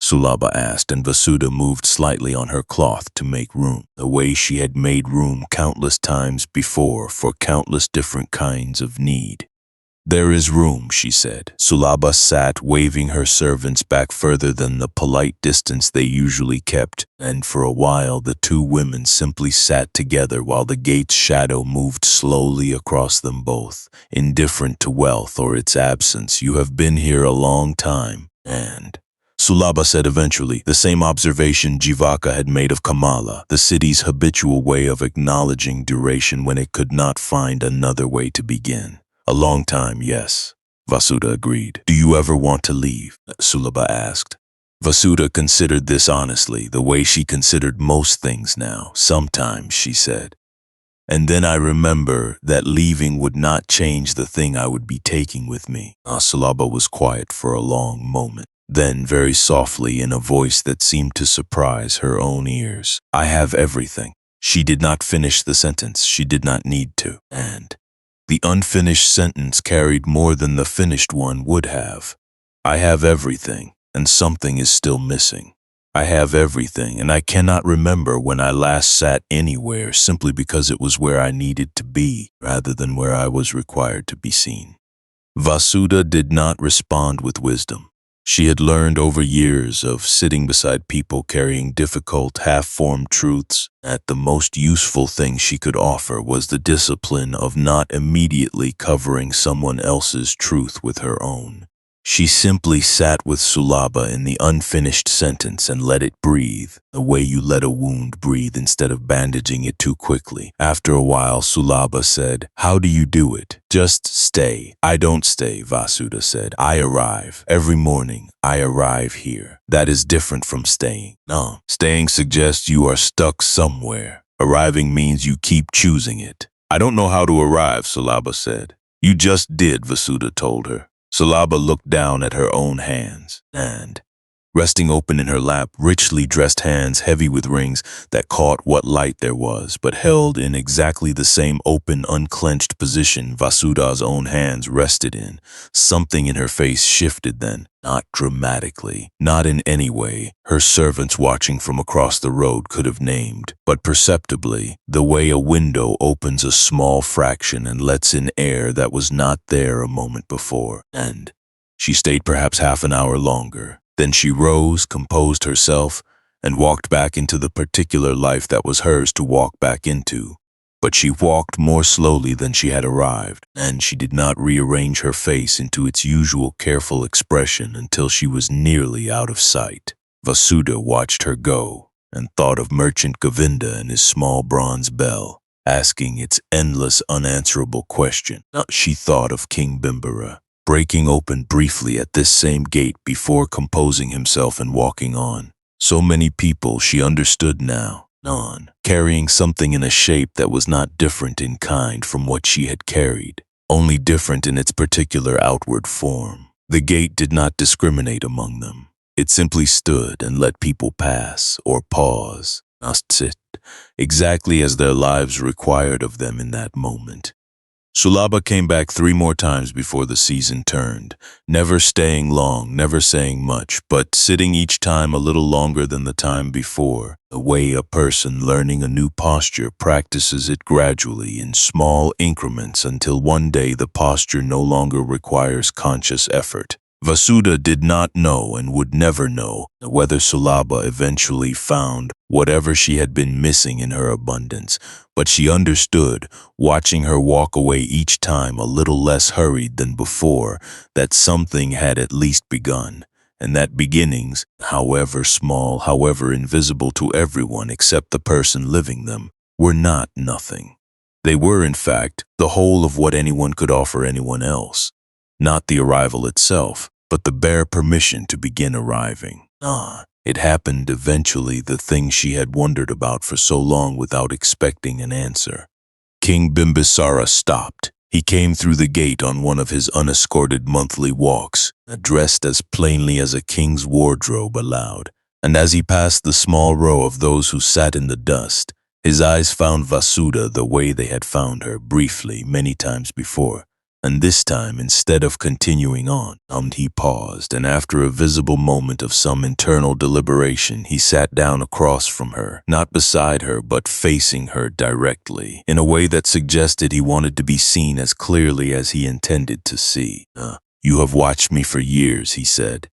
Sulabha asked, and Vasudha moved slightly on her cloth to make room, the way she had made room countless times before for countless different kinds of need. There is room, she said. Sulabha sat, waving her servants back further than the polite distance they usually kept, and for a while the 2 women simply sat together while the gate's shadow moved slowly across them both, indifferent to wealth or its absence. You have been here a long time, and Sulabha said eventually, the same observation Jivaka had made of Kamala, the city's habitual way of acknowledging duration when it could not find another way to begin. A long time, yes, Vasudha agreed. Do you ever want to leave? Sulabha asked. Vasudha considered this honestly, the way she considered most things now. Sometimes, she said. And then I remember that leaving would not change the thing I would be taking with me. Sulabha was quiet for a long moment. Then, very softly, in a voice that seemed to surprise her own ears, I have everything. She did not finish the sentence. She did not need to. And the unfinished sentence carried more than the finished one would have. I have everything, and something is still missing. I have everything, and I cannot remember when I last sat anywhere simply because it was where I needed to be rather than where I was required to be seen. Vasudha did not respond with wisdom. She had learned over years of sitting beside people carrying difficult, half-formed truths that the most useful thing she could offer was the discipline of not immediately covering someone else's truth with her own. She simply sat with Sulabha in the unfinished sentence and let it breathe, the way you let a wound breathe instead of bandaging it too quickly. After a while, Sulabha said, how do you do it? Just stay. I don't stay, Vasudha said. I arrive. Every morning, I arrive here. That is different from staying. No, staying suggests you are stuck somewhere. Arriving means you keep choosing it. I don't know how to arrive, Sulabha said. You just did, Vasudha told her. Sulabha looked down at her own hands, and, resting open in her lap, richly dressed hands heavy with rings that caught what light there was, but held in exactly the same open, unclenched position Vasudha's own hands rested in. Something in her face shifted then, not dramatically, not in any way her servants watching from across the road could have named, but perceptibly, the way a window opens a small fraction and lets in air that was not there a moment before. And she stayed perhaps half an hour longer. Then she rose, composed herself, and walked back into the particular life that was hers to walk back into. But she walked more slowly than she had arrived, and she did not rearrange her face into its usual careful expression until she was nearly out of sight. Vasudha watched her go, and thought of Merchant Govinda and his small bronze bell, asking its endless unanswerable question. She thought of King Bimbara, breaking open briefly at this same gate before composing himself and walking on. So many people she understood now, carrying something in a shape that was not different in kind from what she had carried, only different in its particular outward form. The gate did not discriminate among them. It simply stood and let people pass or pause, sit, exactly as their lives required of them in that moment. Sulaba came back 3 more times before the season turned, never staying long, never saying much, but sitting each time a little longer than the time before, the way a person learning a new posture practices it gradually in small increments until one day the posture no longer requires conscious effort. Vasuda did not know and would never know whether Sulaba eventually found whatever she had been missing in her abundance, but she understood, watching her walk away each time a little less hurried than before, that something had at least begun, and that beginnings, however small, however invisible to everyone except the person living them, were not nothing. They were, in fact, the whole of what anyone could offer anyone else. Not the arrival itself, but the bare permission to begin arriving. It happened eventually, the thing she had wondered about for so long without expecting an answer. King Bimbisara stopped. He came through the gate on one of his unescorted monthly walks, dressed as plainly as a king's wardrobe allowed, and as he passed the small row of those who sat in the dust, his eyes found Vasuda the way they had found her briefly many times before. And this time, instead of continuing on, he paused, and after a visible moment of some internal deliberation, he sat down across from her, not beside her, but facing her directly, in a way that suggested he wanted to be seen as clearly as he intended to see. You have watched me for years, he said.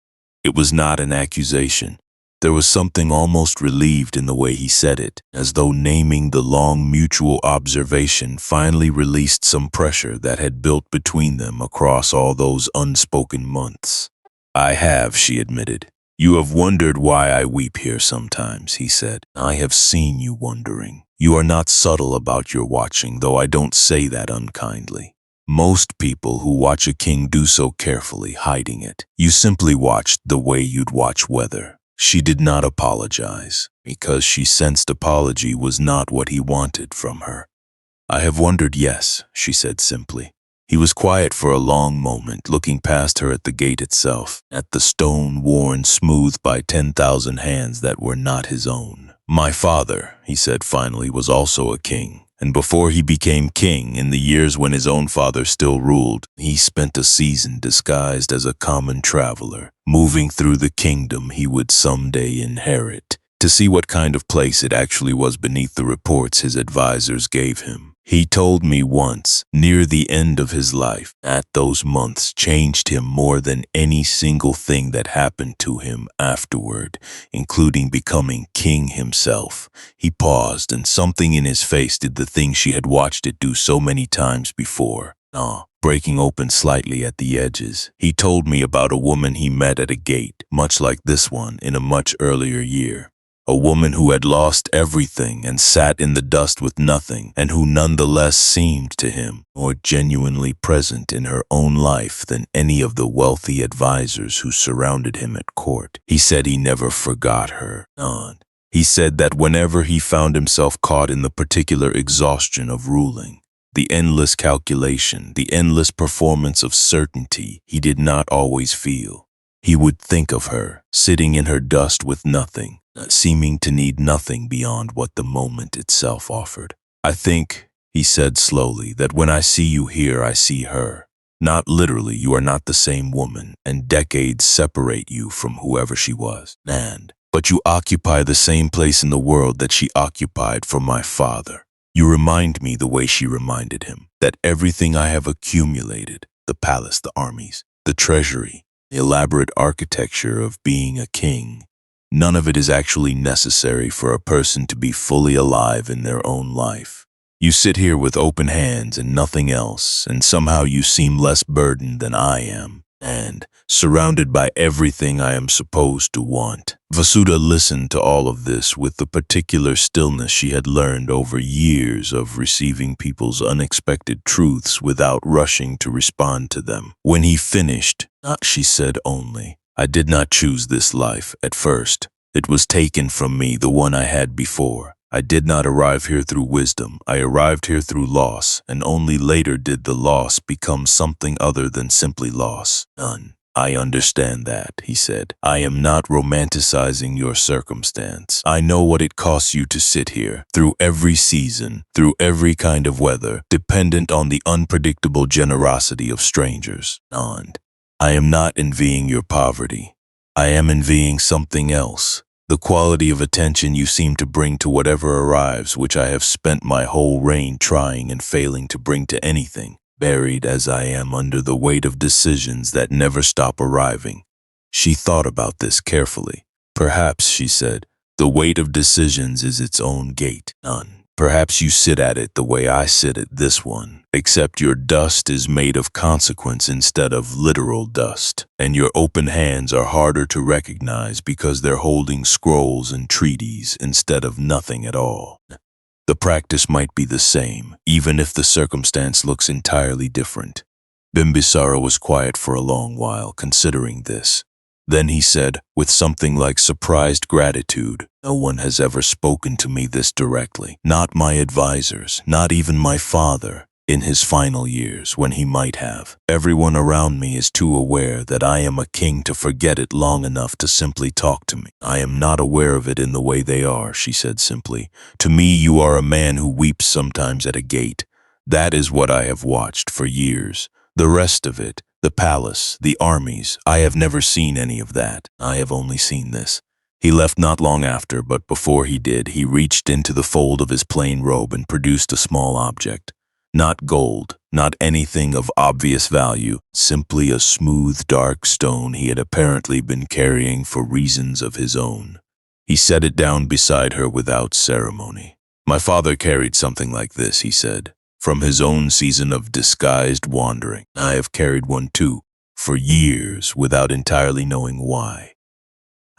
It was not an accusation. There was something almost relieved in the way he said it, as though naming the long mutual observation finally released some pressure that had built between them across all those unspoken months. I have, she admitted. You have wondered why I weep here sometimes, he said. I have seen you wondering. You are not subtle about your watching, though I don't say that unkindly. Most people who watch a king do so carefully, hiding it. You simply watched the way you'd watch weather. She did not apologize, because she sensed apology was not what he wanted from her. I have wondered, yes, she said simply. He was quiet for a long moment, looking past her at the gate itself, at the stone worn smooth by 10,000 hands that were not his own. My father, he said finally, was also a king. And before he became king, in the years when his own father still ruled, he spent a season disguised as a common traveler, moving through the kingdom he would someday inherit, to see what kind of place it actually was beneath the reports his advisors gave him. He told me once, near the end of his life, that those months changed him more than any single thing that happened to him afterward, including becoming king himself. He paused, and something in his face did the thing she had watched it do so many times before. Breaking open slightly at the edges. He told me about a woman he met at a gate, much like this one, in a much earlier year. A woman who had lost everything and sat in the dust with nothing, and who nonetheless seemed to him more genuinely present in her own life than any of the wealthy advisors who surrounded him at court. He said he never forgot her. He said that whenever he found himself caught in the particular exhaustion of ruling, the endless calculation, the endless performance of certainty he did not always feel, he would think of her, sitting in her dust with nothing, seeming to need nothing beyond what the moment itself offered. I think, he said slowly, that when I see you here, I see her. Not literally, you are not the same woman, and decades separate you from whoever she was. But you occupy the same place in the world that she occupied for my father. You remind me the way she reminded him, that everything I have accumulated, the palace, the armies, the treasury, the elaborate architecture of being a king, none of it is actually necessary for a person to be fully alive in their own life. You sit here with open hands and nothing else, and somehow you seem less burdened than I am, and surrounded by everything I am supposed to want. Vasuda listened to all of this with the particular stillness she had learned over years of receiving people's unexpected truths without rushing to respond to them. When he finished, she said only, I did not choose this life at first. It was taken from me, the one I had before. I did not arrive here through wisdom. I arrived here through loss, and only later did the loss become something other than simply loss. I understand that, he said. I am not romanticizing your circumstance. I know what it costs you to sit here, through every season, through every kind of weather, dependent on the unpredictable generosity of strangers. And I am not envying your poverty. I am envying something else. The quality of attention you seem to bring to whatever arrives, which I have spent my whole reign trying and failing to bring to anything, buried as I am under the weight of decisions that never stop arriving. She thought about this carefully. Perhaps, she said, the weight of decisions is its own gate. None. Perhaps you sit at it the way I sit at this one, except your dust is made of consequence instead of literal dust, and your open hands are harder to recognize because they're holding scrolls and treaties instead of nothing at all. The practice might be the same, even if the circumstance looks entirely different. Bimbisara was quiet for a long while, considering this. Then he said, with something like surprised gratitude, "No one has ever spoken to me this directly. Not my advisors, not even my father, in his final years, when he might have. Everyone around me is too aware that I am a king to forget it long enough to simply talk to me. I am not aware of it in the way they are," she said simply. "To me, you are a man who weeps sometimes at a gate. That is what I have watched for years. The rest of it, the palace, the armies, I have never seen any of that. I have only seen this." He left not long after, but before he did, he reached into the fold of his plain robe and produced a small object. Not gold, not anything of obvious value, simply a smooth, dark stone he had apparently been carrying for reasons of his own. He set it down beside her without ceremony. "My father carried something like this," he said, "from his own season of disguised wandering. I have carried one too, for years, without entirely knowing why.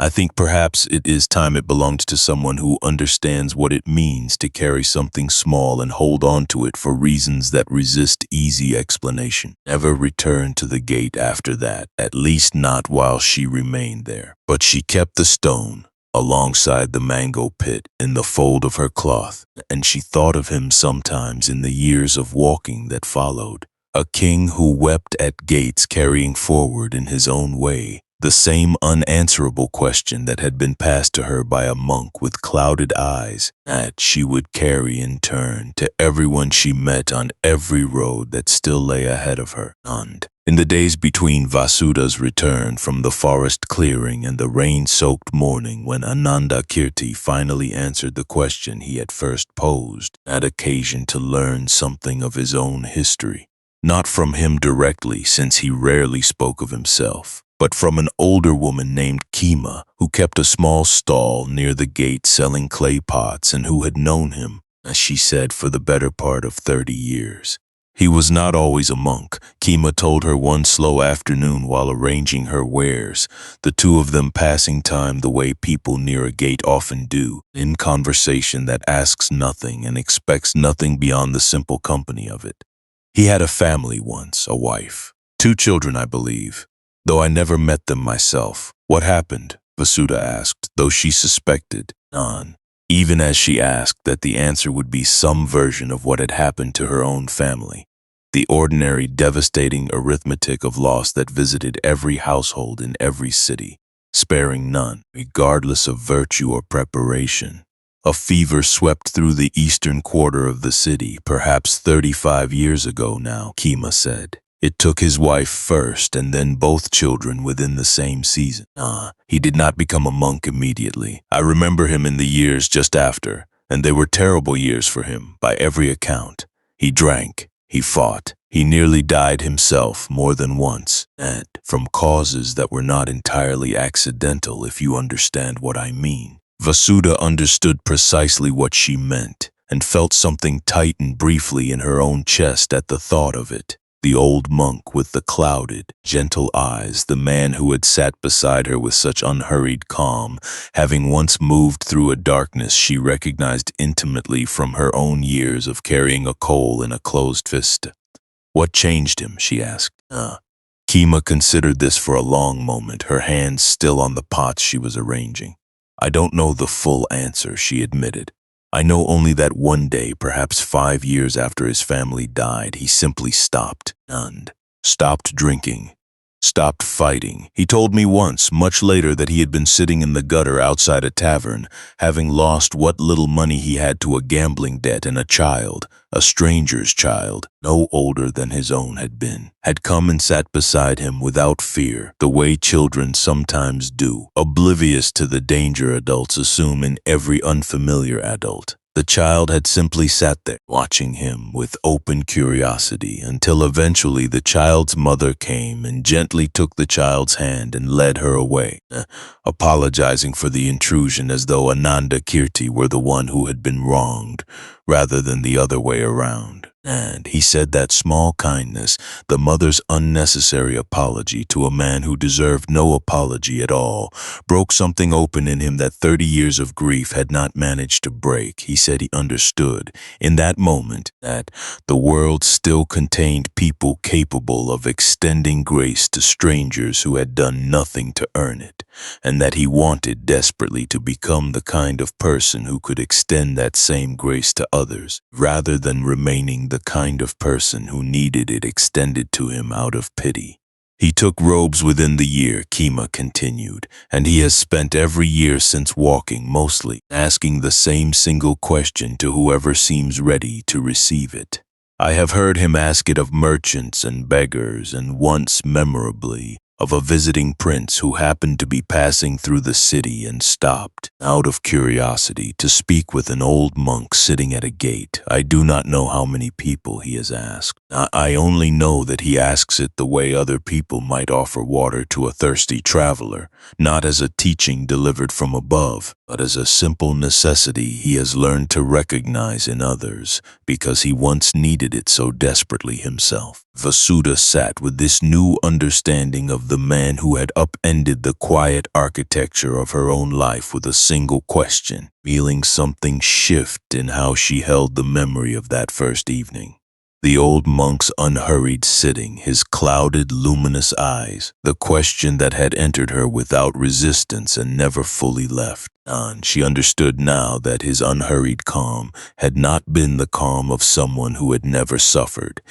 I think perhaps it is time it belonged to someone who understands what it means to carry something small and hold on to it for reasons that resist easy explanation. Never returned to the gate after that, at least not while she remained there. But she kept the stone, alongside the mango pit, in the fold of her cloth, and she thought of him sometimes in the years of walking that followed. A king who wept at gates carrying forward in his own way the same unanswerable question that had been passed to her by a monk with clouded eyes, that she would carry in turn to everyone she met on every road that still lay ahead of her. And in the days between Vasuda's return from the forest clearing and the rain-soaked morning when Ananda Kirti finally answered the question he had first posed, had occasion to learn something of his own history. Not from him directly, since he rarely spoke of himself, but from an older woman named Kima, who kept a small stall near the gate selling clay pots and who had known him, as she said, for the better part of 30 years. He was not always a monk, Kima told her one slow afternoon while arranging her wares, the two of them passing time the way people near a gate often do, in conversation that asks nothing and expects nothing beyond the simple company of it. He had a family once, a wife. 2 children, I believe, though I never met them myself. What happened? Vasuda asked, though she suspected none, even as she asked that the answer would be some version of what had happened to her own family. The ordinary, devastating arithmetic of loss that visited every household in every city, sparing none, regardless of virtue or preparation. A fever swept through the eastern quarter of the city, perhaps 35 years ago now, Kima said. It took his wife first and then both children within the same season. He did not become a monk immediately. I remember him in the years just after, and they were terrible years for him, by every account. He drank, he fought, he nearly died himself more than once, and from causes that were not entirely accidental, if you understand what I mean. Vasuda understood precisely what she meant, and felt something tighten briefly in her own chest at the thought of it. The old monk with the clouded, gentle eyes, the man who had sat beside her with such unhurried calm, having once moved through a darkness she recognized intimately from her own years of carrying a coal in a closed fist. What changed him? She asked. Kima considered this for a long moment, her hands still on the pots she was arranging. I don't know the full answer, she admitted. I know only that one day, perhaps 5 years after his family died, he simply stopped drinking. stopped fighting. He told me once, much later, that he had been sitting in the gutter outside a tavern, having lost what little money he had to a gambling debt, and a child, a stranger's child, no older than his own had come and sat beside him without fear, the way children sometimes do, oblivious to the danger adults assume in every unfamiliar adult. The child had simply sat there, watching him with open curiosity, until eventually the child's mother came and gently took the child's hand and led her away, apologizing for the intrusion as though Ananda Kirti were the one who had been wronged, rather than the other way around. And he said that small kindness, the mother's unnecessary apology to a man who deserved no apology at all, broke something open in him that 30 years of grief had not managed to break. He said he understood, in that moment, that the world still contained people capable of extending grace to strangers who had done nothing to earn it, and that he wanted desperately to become the kind of person who could extend that same grace to others, rather than remaining the kind of person who needed it extended to him out of pity. He took robes within the year, Kima continued, and he has spent every year since walking, mostly asking the same single question to whoever seems ready to receive it. I have heard him ask it of merchants and beggars, and once, memorably, of a visiting prince who happened to be passing through the city and stopped, out of curiosity, to speak with an old monk sitting at a gate. I do not know how many people he has asked. I only know that he asks it the way other people might offer water to a thirsty traveler, not as a teaching delivered from above, but as a simple necessity he has learned to recognize in others, because he once needed it so desperately himself. Vasudha sat with this new understanding of the man who had upended the quiet architecture of her own life with a single question, feeling something shift in how she held the memory of that first evening. The old monk's unhurried sitting, his clouded, luminous eyes, the question that had entered her without resistance and never fully left. And she understood now that his unhurried calm had not been the calm of someone who had never suffered.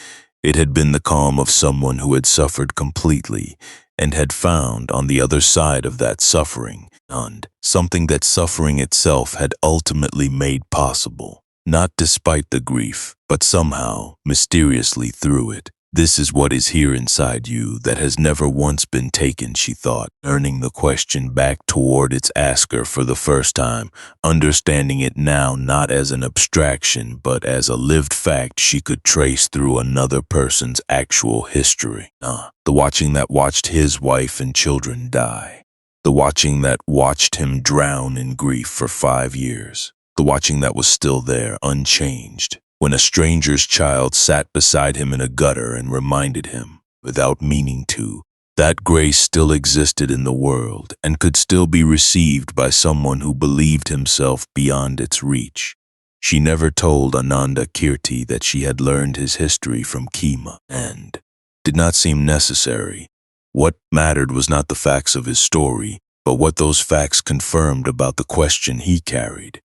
It had been the calm of someone who had suffered completely and had found on the other side of that suffering, and something that suffering itself had ultimately made possible, not despite the grief, but somehow, mysteriously through it. This is what is here inside you that has never once been taken, she thought, turning the question back toward its asker for the first time, understanding it now not as an abstraction but as a lived fact she could trace through another person's actual history. The watching that watched his wife and children die. The watching that watched him drown in grief for 5 years. The watching that was still there, unchanged, when a stranger's child sat beside him in a gutter and reminded him, without meaning to, that grace still existed in the world and could still be received by someone who believed himself beyond its reach. She never told Ananda Kirti that she had learned his history from Kima, and did not seem necessary. What mattered was not the facts of his story, but what those facts confirmed about the question he carried.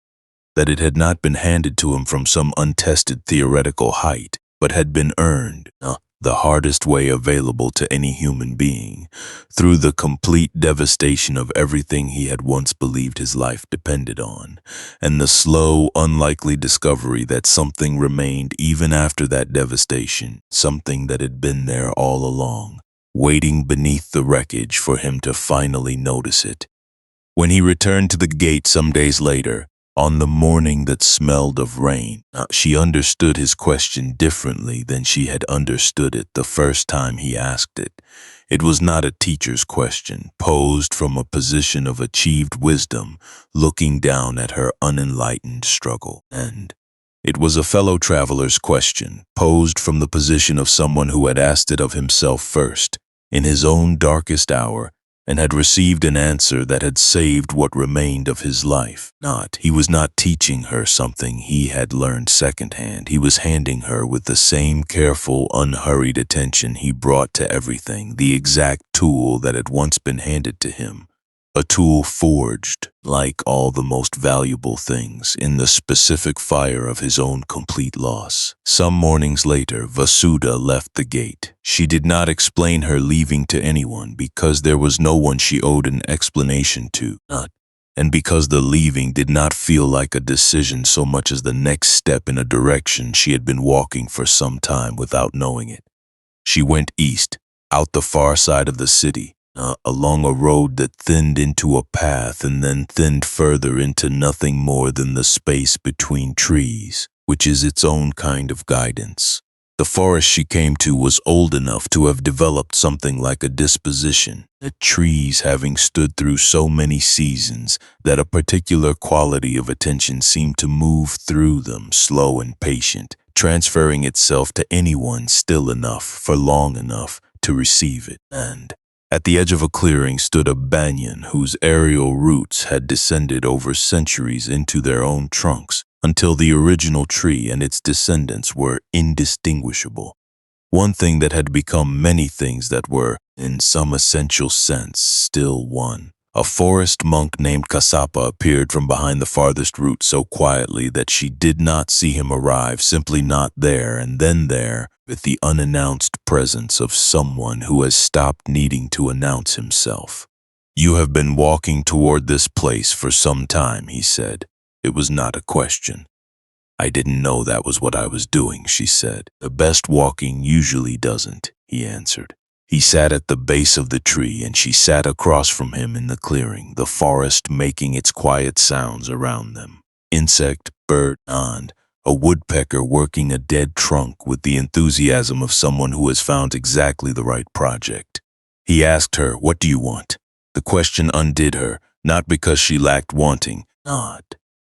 That it had not been handed to him from some untested theoretical height, but had been earned, the hardest way available to any human being, through the complete devastation of everything he had once believed his life depended on, and the slow, unlikely discovery that something remained even after that devastation, something that had been there all along, waiting beneath the wreckage for him to finally notice it. When he returned to the gate some days later, on the morning that smelled of rain, she understood his question differently than she had understood it the first time he asked it. It was not a teacher's question, posed from a position of achieved wisdom, looking down at her unenlightened struggle. And it was a fellow traveler's question, posed from the position of someone who had asked it of himself first, in his own darkest hour, and had received an answer that had saved what remained of his life. He was not teaching her something he had learned secondhand. He was handing her with the same careful, unhurried attention he brought to everything, the exact tool that had once been handed to him, a tool forged, like all the most valuable things, in the specific fire of his own complete loss. Some mornings later, Vasudha left the gate. She did not explain her leaving to anyone because there was no one she owed an explanation to, and because the leaving did not feel like a decision so much as the next step in a direction she had been walking for some time without knowing it. She went east, out the far side of the city, along a road that thinned into a path and then thinned further into nothing more than the space between trees, which is its own kind of guidance. The forest she came to was old enough to have developed something like a disposition, the trees having stood through so many seasons that a particular quality of attention seemed to move through them, slow and patient, transferring itself to anyone still enough for long enough to receive it. And at the edge of a clearing stood a banyan whose aerial roots had descended over centuries into their own trunks until the original tree and its descendants were indistinguishable. One thing that had become many things that were, in some essential sense, still one. A forest monk named Kassapa appeared from behind the farthest root so quietly that she did not see him arrive, simply not there, and then there, with the unannounced presence of someone who has stopped needing to announce himself. "You have been walking toward this place for some time," he said. It was not a question. "I didn't know that was what I was doing," she said. "The best walking usually doesn't," he answered. He sat at the base of the tree and she sat across from him in the clearing, the forest making its quiet sounds around them. Insect, bird, and a woodpecker working a dead trunk with the enthusiasm of someone who has found exactly the right project. He asked her, "What do you want?" The question undid her, not because she lacked wanting,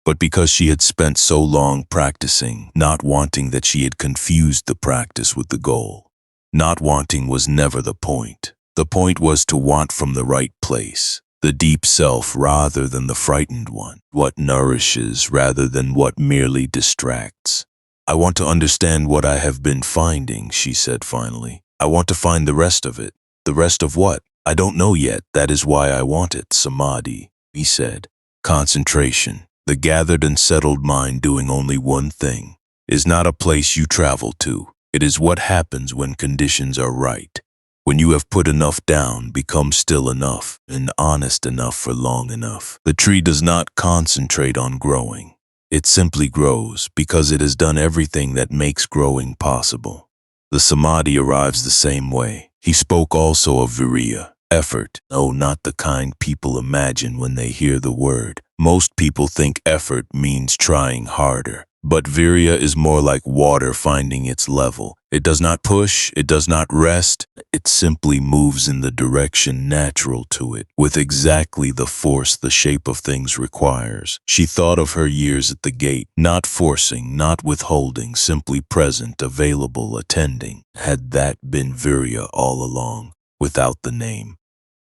but because she had spent so long practicing, not wanting that she had confused the practice with the goal. Not wanting was never the point. The point was to want from the right place, the deep self rather than the frightened one, what nourishes rather than what merely distracts. "I want to understand what I have been finding," she said finally. "I want to find the rest of it." "The rest of what?" "I don't know yet. That is why I want it." "Samadhi," he said. "Concentration, the gathered and settled mind doing only one thing, is not a place you travel to. It is what happens when conditions are right. When you have put enough down, become still enough, and honest enough for long enough. The tree does not concentrate on growing. It simply grows because it has done everything that makes growing possible. The samadhi arrives the same way." He spoke also of virya, effort. Oh, not the kind people imagine when they hear the word. Most people think effort means trying harder. But virya is more like water finding its level. It does not push, it does not rest, it simply moves in the direction natural to it, with exactly the force the shape of things requires. She thought of her years at the gate, not forcing, not withholding, simply present, available, attending. Had that been virya all along, without the name?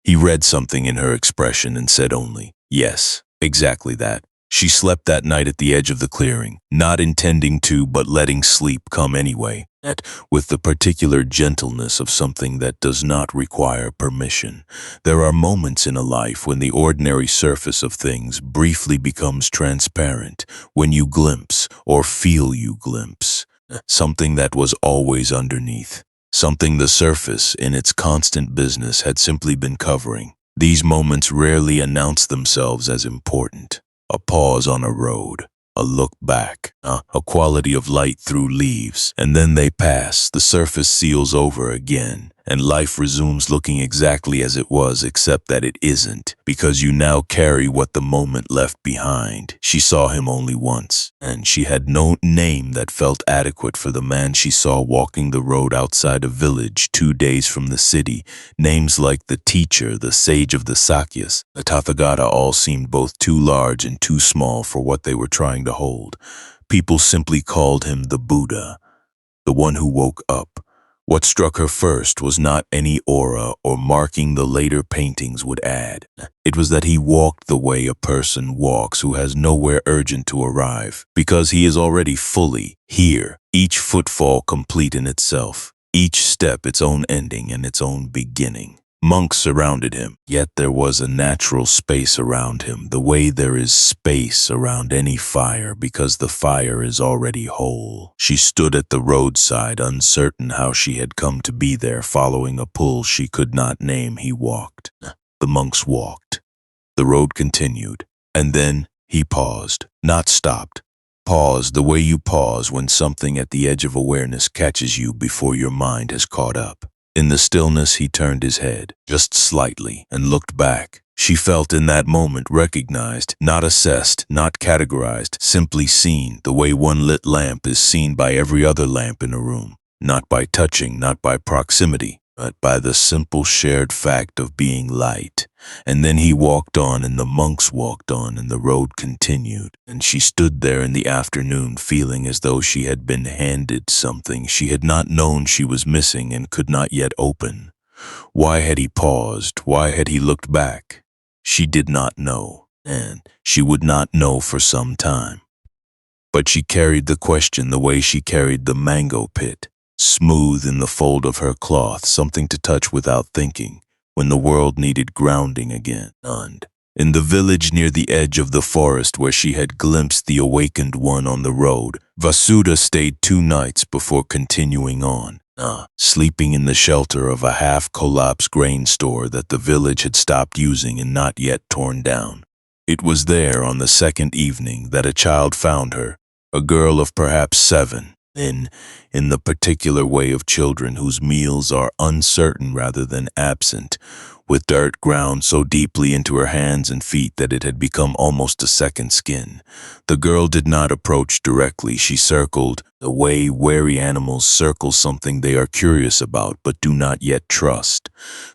He read something in her expression and said only, "Yes, exactly that." She slept that night at the edge of the clearing, not intending to, but letting sleep come anyway, with the particular gentleness of something that does not require permission. There are moments in a life when the ordinary surface of things briefly becomes transparent, when you glimpse, or feel you glimpse, something that was always underneath, something the surface, in its constant business, had simply been covering. These moments rarely announce themselves as important. A pause on a road, a look back, a quality of light through leaves, and then they pass, the surface seals over again, and life resumes looking exactly as it was, except that it isn't, because you now carry what the moment left behind. She saw him only once, and she had no name that felt adequate for the man she saw walking the road outside a village 2 days from the city. Names like the teacher, the sage of the Sakyas, the Tathagata all seemed both too large and too small for what they were trying to hold. People simply called him the Buddha, the one who woke up. What struck her first was not any aura or marking the later paintings would add. It was that he walked the way a person walks who has nowhere urgent to arrive, because he is already fully here, each footfall complete in itself, each step its own ending and its own beginning. Monks surrounded him, yet there was a natural space around him, the way there is space around any fire because the fire is already whole. She stood at the roadside, uncertain how she had come to be there, following a pull she could not name. He walked. The monks walked. The road continued, and then he paused, not stopped. Pause the way you pause when something at the edge of awareness catches you before your mind has caught up. In the stillness, he turned his head, just slightly, and looked back. She felt in that moment recognized, not assessed, not categorized, simply seen, the way one lit lamp is seen by every other lamp in a room. Not by touching, not by proximity, but by the simple shared fact of being light. And then he walked on, and the monks walked on, and the road continued. And she stood there in the afternoon, feeling as though she had been handed something she had not known she was missing and could not yet open. Why had he paused? Why had he looked back? She did not know, and she would not know for some time. But she carried the question the way she carried the mango pit, smooth in the fold of her cloth, something to touch without thinking, when the world needed grounding again. And in the village near the edge of the forest where she had glimpsed the awakened one on the road, Vasudha stayed 2 nights before continuing on, sleeping in the shelter of a half-collapsed grain store that the village had stopped using and not yet torn down. It was there on the second evening that a child found her, a girl of perhaps 7. In the particular way of children whose meals are uncertain rather than absent, with dirt ground so deeply into her hands and feet that it had become almost a second skin. The girl did not approach directly. She circled, the way wary animals circle something they are curious about but do not yet trust,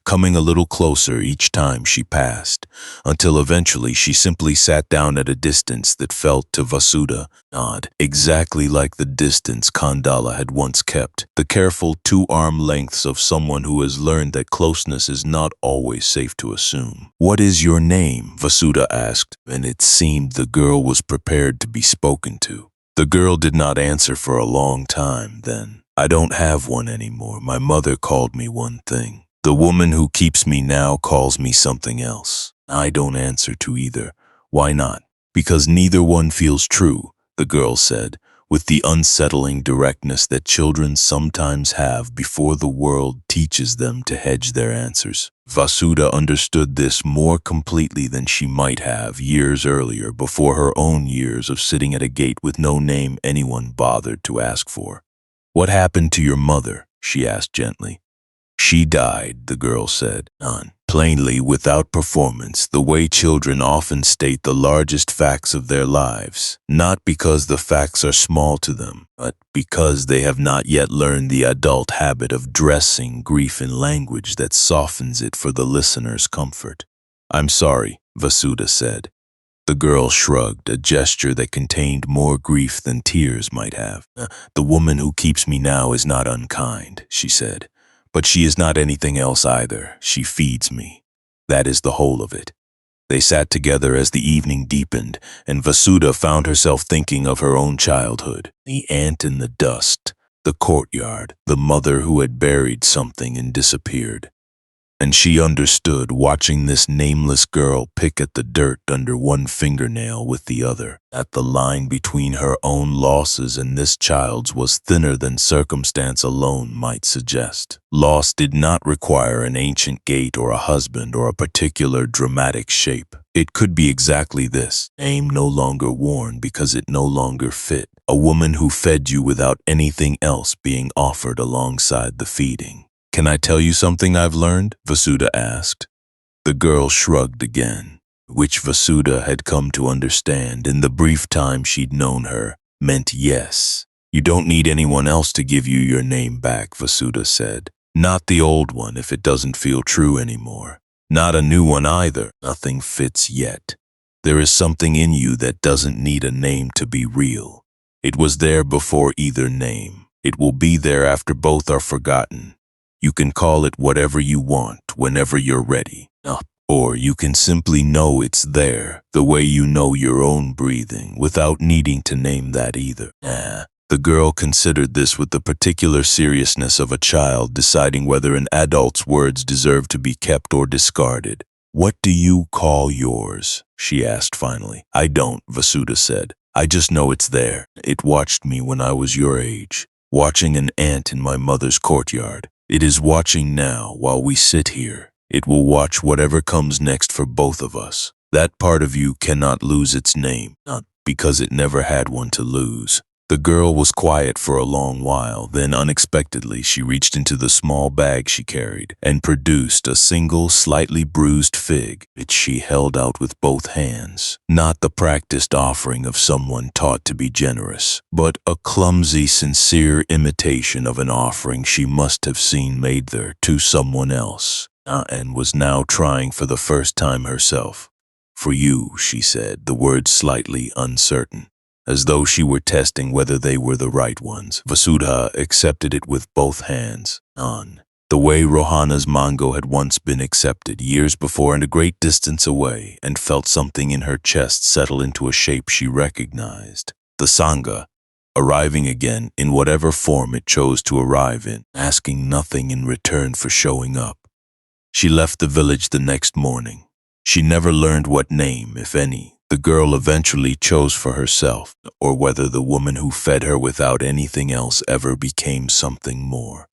coming a little closer each time she passed, until eventually she simply sat down at a distance that felt to Vasudha odd, exactly like the distance Kandala had once kept, the careful 2-arm lengths of someone who has learned that closeness is not always safe to assume. "What is your name?" Vasudha asked, and it seemed the girl was prepared to be spoken to. The girl did not answer for a long time. Then, "I don't have one anymore. My mother called me one thing. The woman who keeps me now calls me something else." I don't answer to either. "Why not?" "Because neither one feels true," the girl said, with the unsettling directness that children sometimes have before the world teaches them to hedge their answers. Vasudha understood this more completely than she might have years earlier, before her own years of sitting at a gate with no name anyone bothered to ask for. "What happened to your mother?" she asked gently. "She died," the girl said, plainly, without performance, the way children often state the largest facts of their lives, not because the facts are small to them, but because they have not yet learned the adult habit of dressing grief in language that softens it for the listener's comfort. "I'm sorry," Vasudha said. The girl shrugged, a gesture that contained more grief than tears might have. "The woman who keeps me now is not unkind," she said. "But she is not anything else either. She feeds me. That is the whole of it." They sat together as the evening deepened, and Vasudha found herself thinking of her own childhood, the ant in the dust, the courtyard, the mother who had buried something and disappeared. And she understood, watching this nameless girl pick at the dirt under one fingernail with the other, that the line between her own losses and this child's was thinner than circumstance alone might suggest. Loss did not require an ancient gate or a husband or a particular dramatic shape. It could be exactly this: aim no longer worn because it no longer fit, a woman who fed you without anything else being offered alongside the feeding. "Can I tell you something I've learned?" Vasudha asked. The girl shrugged again, which Vasudha had come to understand in the brief time she'd known her, meant yes. "You don't need anyone else to give you your name back," Vasudha said. "Not the old one if it doesn't feel true anymore. Not a new one either. Nothing fits yet. There is something in you that doesn't need a name to be real. It was there before either name. It will be there after both are forgotten. You can call it whatever you want whenever you're ready. Or you can simply know it's there, the way you know your own breathing, without needing to name that either." The girl considered this with the particular seriousness of a child deciding whether an adult's words deserve to be kept or discarded. "What do you call yours?" she asked finally. "I don't," Vasuda said. "I just know it's there. It watched me when I was your age, watching an ant in my mother's courtyard. It is watching now while we sit here. It will watch whatever comes next for both of us. That part of you cannot lose its name, not because it never had one to lose." The girl was quiet for a long while, then unexpectedly she reached into the small bag she carried and produced a single, slightly bruised fig, which she held out with both hands. Not the practiced offering of someone taught to be generous, but a clumsy, sincere imitation of an offering she must have seen made there to someone else, and was now trying for the first time herself. "For you," she said, the words slightly uncertain, as though she were testing whether they were the right ones. Vasudha accepted it with both hands, the way Rohana's mango had once been accepted years before and a great distance away, and felt something in her chest settle into a shape she recognized. The Sangha, arriving again in whatever form it chose to arrive in, asking nothing in return for showing up. She left the village the next morning. She never learned what name, if any, the girl eventually chose for herself, or whether the woman who fed her without anything else ever became something more.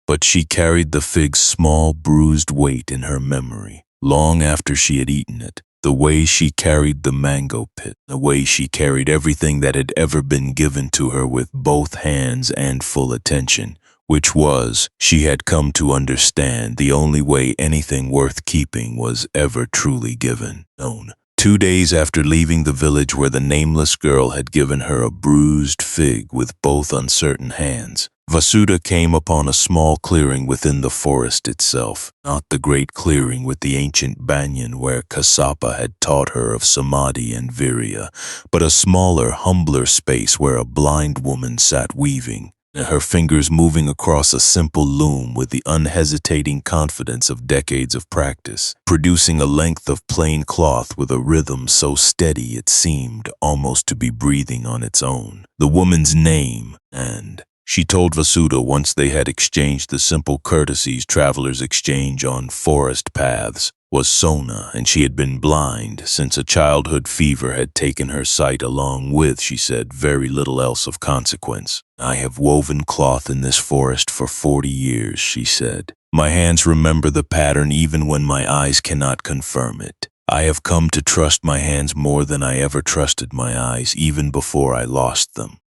But she carried the fig's small, bruised weight in her memory, long after she had eaten it, the way she carried the mango pit, the way she carried everything that had ever been given to her with both hands and full attention, which was, she had come to understand, the only way anything worth keeping was ever truly given, known. 2 days after leaving the village where the nameless girl had given her a bruised fig with both uncertain hands, Vasudha came upon a small clearing within the forest itself, not the great clearing with the ancient banyan where Kassapa had taught her of samadhi and virya, but a smaller, humbler space where a blind woman sat weaving, her fingers moving across a simple loom with the unhesitating confidence of decades of practice, producing a length of plain cloth with a rhythm so steady it seemed almost to be breathing on its own. The woman's name, and she told Vasudha once they had exchanged the simple courtesies travelers exchange on forest paths, was Sona, and she had been blind since a childhood fever had taken her sight along with, she said, very little else of consequence. "I have woven cloth in this forest for 40 years, she said. "My hands remember the pattern even when my eyes cannot confirm it. I have come to trust my hands more than I ever trusted my eyes, even before I lost them."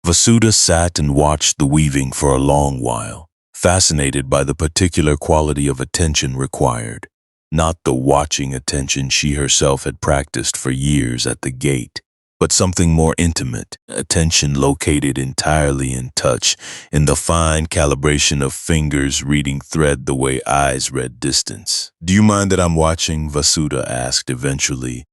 Vasudha sat and watched the weaving for a long while, fascinated by the particular quality of attention required. Not the watching attention she herself had practiced for years at the gate, but something more intimate, attention located entirely in touch, in the fine calibration of fingers reading thread the way eyes read distance. "Do you mind that I'm watching?" Vasudha asked eventually,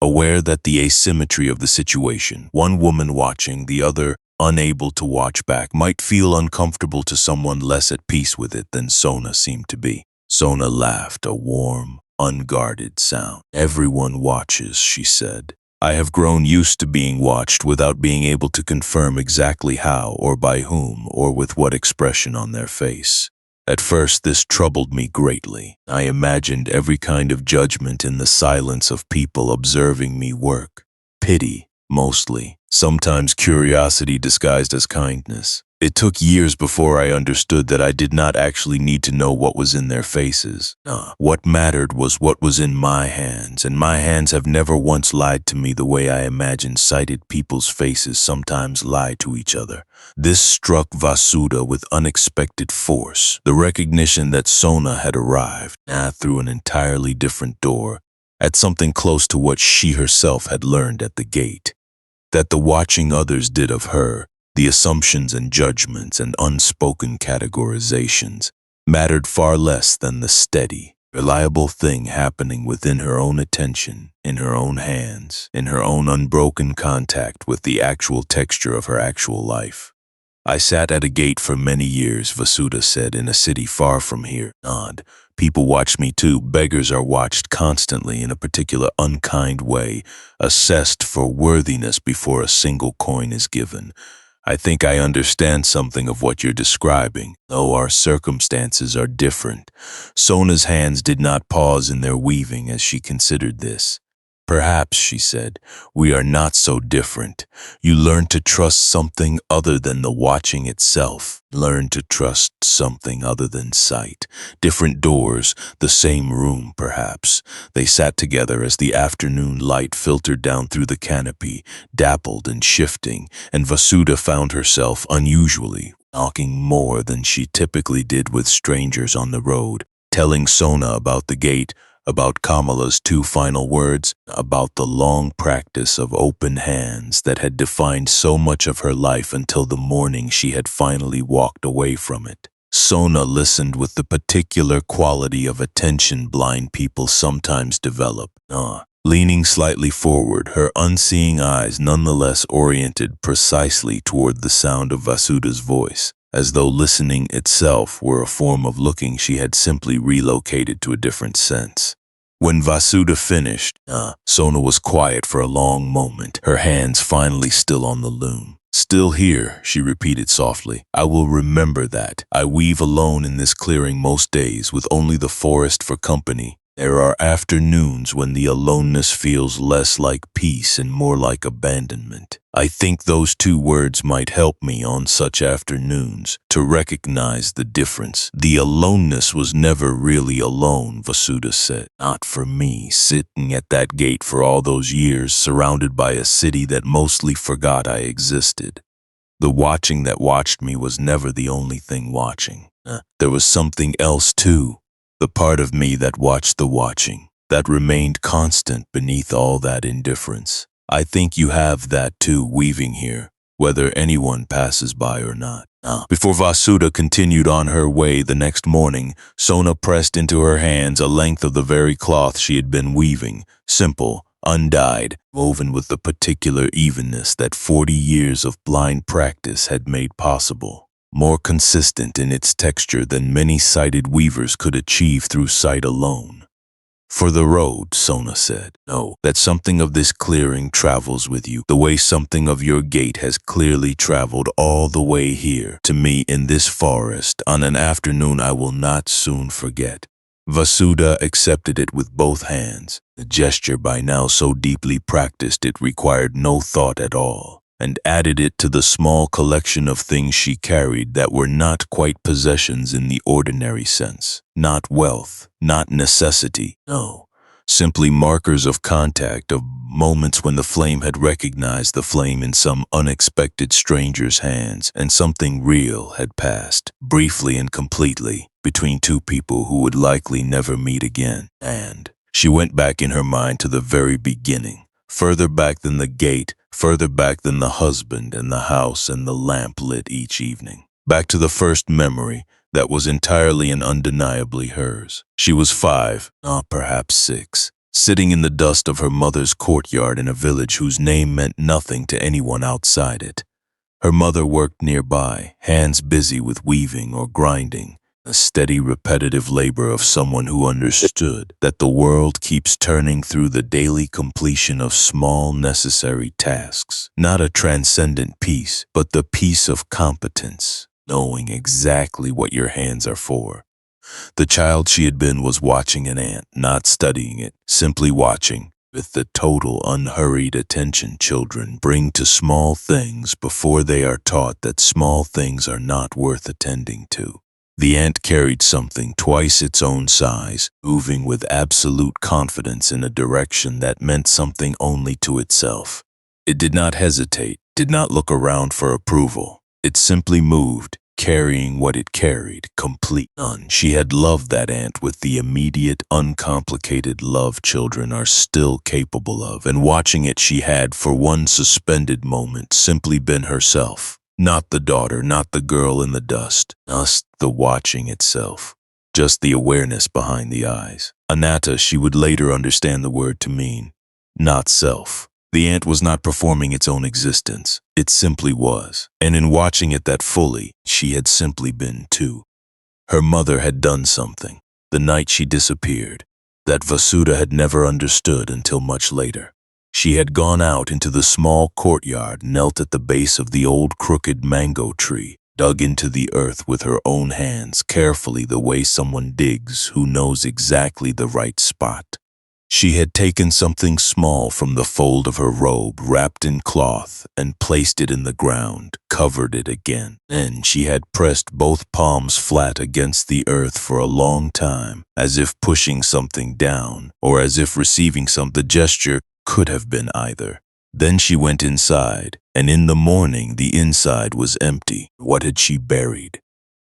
aware that the asymmetry of the situation, one woman watching, the other unable to watch back, might feel uncomfortable to someone less at peace with it than Sona seemed to be. Sona laughed, a warm, unguarded sound. "Everyone watches," she said. "I have grown used to being watched without being able to confirm exactly how or by whom or with what expression on their face. At first this troubled me greatly. I imagined every kind of judgment in the silence of people observing me work. Pity, mostly. Sometimes curiosity disguised as kindness. It took years before I understood that I did not actually need to know what was in their faces. What mattered was what was in my hands, and my hands have never once lied to me the way I imagine sighted people's faces sometimes lie to each other." This struck Vasudha with unexpected force, the recognition that Sona had arrived, through an entirely different door, at something close to what she herself had learned at the gate. That the watching others did of her, the assumptions and judgments and unspoken categorizations, mattered far less than the steady, reliable thing happening within her own attention, in her own hands, in her own unbroken contact with the actual texture of her actual life. "I sat at a gate for many years," Vasudha said, "in a city far from here. People watch me too. Beggars are watched constantly in a particular unkind way, assessed for worthiness before a single coin is given. I think I understand something of what you're describing, though our circumstances are different. Sona's hands did not pause in their weaving as she considered this. Perhaps, she said, we are not so different. You learn to trust something other than the watching itself. Learn to trust something other than sight. Different doors, the same room, perhaps. They sat together as the afternoon light filtered down through the canopy, dappled and shifting, and Vasudha found herself, unusually, talking more than she typically did with strangers on the road, telling Sona about the gate, about Kamala's two final words, about the long practice of open hands that had defined so much of her life until the morning she had finally walked away from it. Sona listened with the particular quality of attention blind people sometimes develop. Leaning slightly forward, her unseeing eyes nonetheless oriented precisely toward the sound of Vasuda's voice, as though listening itself were a form of looking she had simply relocated to a different sense. When Vasuda finished, Sona was quiet for a long moment, her hands finally still on the loom. Still here, she repeated softly. I will remember that. I weave alone in this clearing most days, with only the forest for company. There are afternoons when the aloneness feels less like peace and more like abandonment. I think those two words might help me on such afternoons to recognize the difference. The aloneness was never really alone, Vasuda said. Not for me, sitting at that gate for all those years, surrounded by a city that mostly forgot I existed. The watching that watched me was never the only thing watching. There was something else too. The part of me that watched the watching, that remained constant beneath all that indifference. I think you have that too weaving here, whether anyone passes by or not. Before Vasuda continued on her way the next morning, Sona pressed into her hands a length of the very cloth she had been weaving, simple, undyed, woven with the particular evenness that 40 years of blind practice had made possible. More consistent in its texture than many sighted weavers could achieve through sight alone. For the road, Sona said, know that something of this clearing travels with you, the way something of your gait has clearly traveled all the way here to me in this forest on an afternoon I will not soon forget. Vasuda accepted it with both hands, the gesture by now so deeply practiced it required no thought at all, and added it to the small collection of things she carried that were not quite possessions in the ordinary sense, not wealth, not necessity, no, simply markers of contact, of moments when the flame had recognized the flame in some unexpected stranger's hands, and something real had passed, briefly and completely, between two people who would likely never meet again. And she went back in her mind to the very beginning, further back than the gate, further back than the husband and the house and the lamp lit each evening. Back to the first memory that was entirely and undeniably hers. She was 5, perhaps 6, sitting in the dust of her mother's courtyard in a village whose name meant nothing to anyone outside it. Her mother worked nearby, hands busy with weaving or grinding, a steady, repetitive labor of someone who understood that the world keeps turning through the daily completion of small, necessary tasks. Not a transcendent peace, but the peace of competence, knowing exactly what your hands are for. The child she had been was watching an ant, not studying it, simply watching, with the total unhurried attention children bring to small things before they are taught that small things are not worth attending to. The ant carried something twice its own size, moving with absolute confidence in a direction that meant something only to itself. It did not hesitate, did not look around for approval. It simply moved, carrying what it carried, complete. She had loved that ant with the immediate, uncomplicated love children are still capable of, and watching it she had, for one suspended moment, simply been herself. Not the daughter, not the girl in the dust, just the watching itself, just the awareness behind the eyes. Anatta, she would later understand the word to mean, not self. The ant was not performing its own existence, it simply was, and in watching it that fully, she had simply been too. Her mother had done something, the night she disappeared, that Vasuda had never understood until much later. She had gone out into the small courtyard, knelt at the base of the old crooked mango tree, dug into the earth with her own hands, carefully the way someone digs who knows exactly the right spot. She had taken something small from the fold of her robe, wrapped in cloth, and placed it in the ground, covered it again. Then she had pressed both palms flat against the earth for a long time, as if pushing something down, or as if receiving some. The gesture could have been either. Then she went inside, and in the morning the inside was empty. What had she buried?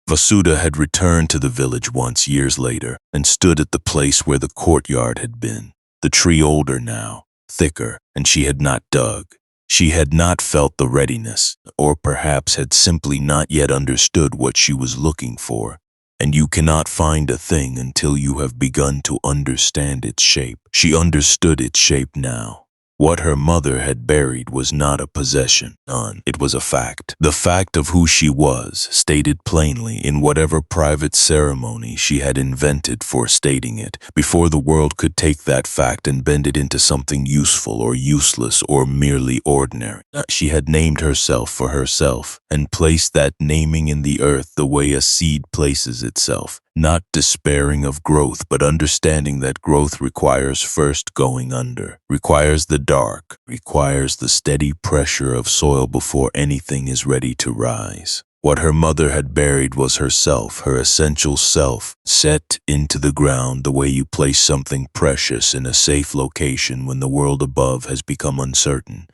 Vasudha had returned to the village once years later and stood at the place where the courtyard had been, the tree older now, thicker, and she had not dug. She had not felt the readiness, or perhaps had simply not yet understood what she was looking for. And you cannot find a thing until you have begun to understand its shape. She understood its shape now. What her mother had buried was not a possession, none. It was a fact. The fact of who she was, stated plainly in whatever private ceremony she had invented for stating it, before the world could take that fact and bend it into something useful or useless or merely ordinary. She had named herself for herself, and placed that naming in the earth the way a seed places itself, not despairing of growth, but understanding that growth requires first going under, requires the dark, requires the steady pressure of soil before anything is ready to rise. What her mother had buried was herself, her essential self, set into the ground the way you place something precious in a safe location when the world above has become uncertain.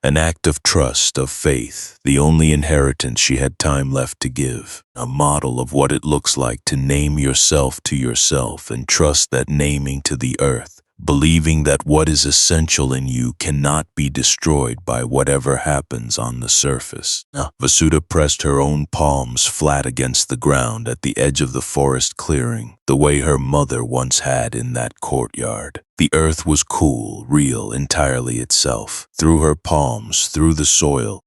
An act of trust, of faith, the only inheritance she had time left to give. A model of what it looks like to name yourself to yourself and trust that naming to the earth, believing that what is essential in you cannot be destroyed by whatever happens on the surface. Vasudha pressed her own palms flat against the ground at the edge of the forest clearing, the way her mother once had in that courtyard. The earth was cool, real, entirely itself. Through her palms, through the soil,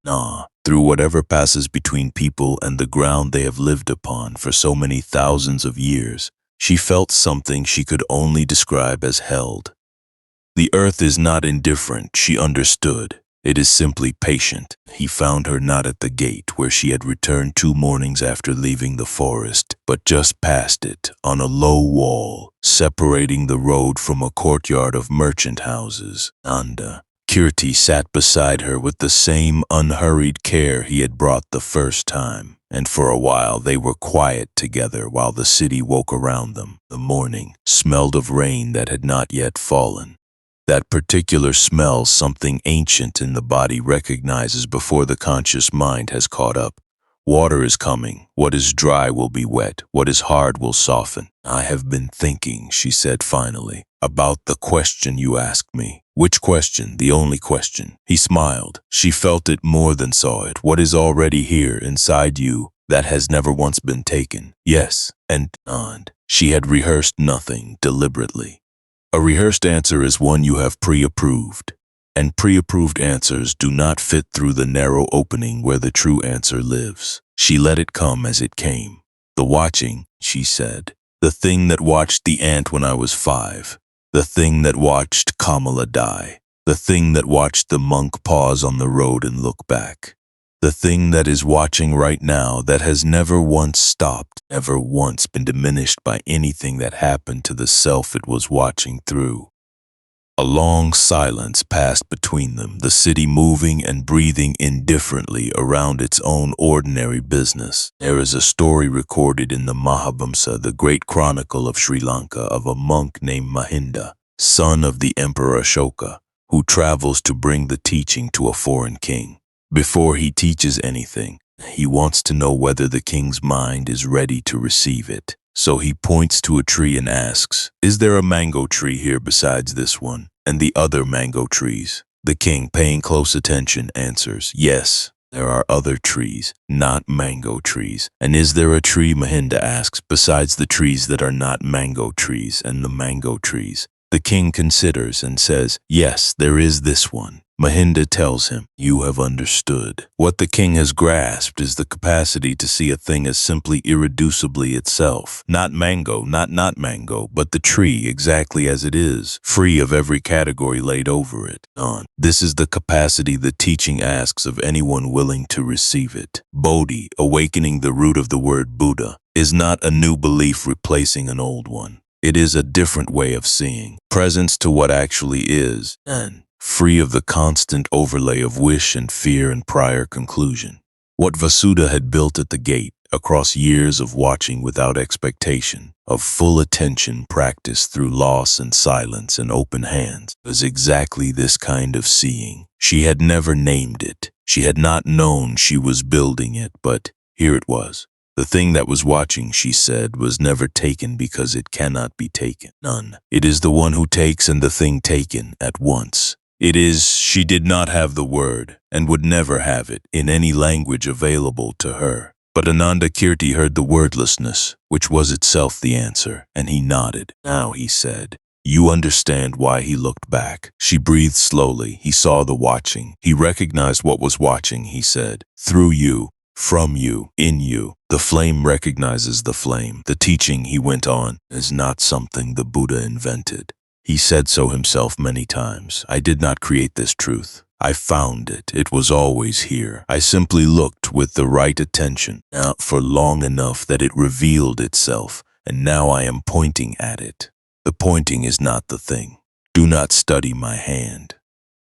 through whatever passes between people and the ground they have lived upon for so many thousands of years, she felt something she could only describe as held. The earth is not indifferent, she understood. It is simply patient. He found her not at the gate where she had returned 2 mornings after leaving the forest, but just past it, on a low wall, separating the road from a courtyard of merchant houses. Nanda. Kirti sat beside her with the same unhurried care he had brought the first time, and for a while they were quiet together while the city woke around them. The morning smelled of rain that had not yet fallen. That particular smell something ancient in the body recognizes before the conscious mind has caught up. Water is coming. What is dry will be wet. What is hard will soften. I have been thinking, she said finally, about the question you asked me. Which question? The only question. He smiled. She felt it more than saw it. What is already here inside you that has never once been taken? Yes, and beyond. She had rehearsed nothing deliberately. A rehearsed answer is one you have pre-approved, and pre-approved answers do not fit through the narrow opening where the true answer lives. She let it come as it came. The watching, she said. The thing that watched the ant when I was 5. The thing that watched Kamala die. The thing that watched the monk pause on the road and look back. The thing that is watching right now that has never once stopped, never once been diminished by anything that happened to the self it was watching through. A long silence passed between them, the city moving and breathing indifferently around its own ordinary business. There is a story recorded in the Mahavamsa, the great chronicle of Sri Lanka, of a monk named Mahinda, son of the Emperor Ashoka, who travels to bring the teaching to a foreign king. Before he teaches anything, he wants to know whether the king's mind is ready to receive it. So he points to a tree and asks, "Is there a mango tree here besides this one and the other mango trees?" The king, paying close attention, answers, "Yes, there are other trees, not mango trees." "And is there a tree," Mahinda asks, "besides the trees that are not mango trees and the mango trees?" The king considers and says, "Yes, there is this one." Mahinda tells him, "You have understood." What the king has grasped is the capacity to see a thing as simply irreducibly itself. Not mango, not mango, but the tree exactly as it is, free of every category laid over it. This is the capacity the teaching asks of anyone willing to receive it. Bodhi, awakening the root of the word Buddha, is not a new belief replacing an old one. It is a different way of seeing, presence to what actually is, and free of the constant overlay of wish and fear and prior conclusion. What Vasudha had built at the gate, across years of watching without expectation, of full attention practiced through loss and silence and open hands, was exactly this kind of seeing. She had never named it. She had not known she was building it, but here it was. The thing that was watching, she said, was never taken because it cannot be taken. None. It is the one who takes and the thing taken at once. It is, she did not have the word, and would never have it, in any language available to her. But Ananda Kirti heard the wordlessness, which was itself the answer, and he nodded. Now, he said, you understand why. He looked back. She breathed slowly. He saw the watching. He recognized what was watching, he said. Through you, from you, in you. The flame recognizes the flame. The teaching, he went on, is not something the Buddha invented. He said so himself many times. I did not create this truth. I found it. It was always here. I simply looked with the right attention for long enough that it revealed itself, and now I am pointing at it. The pointing is not the thing. Do not study my hand.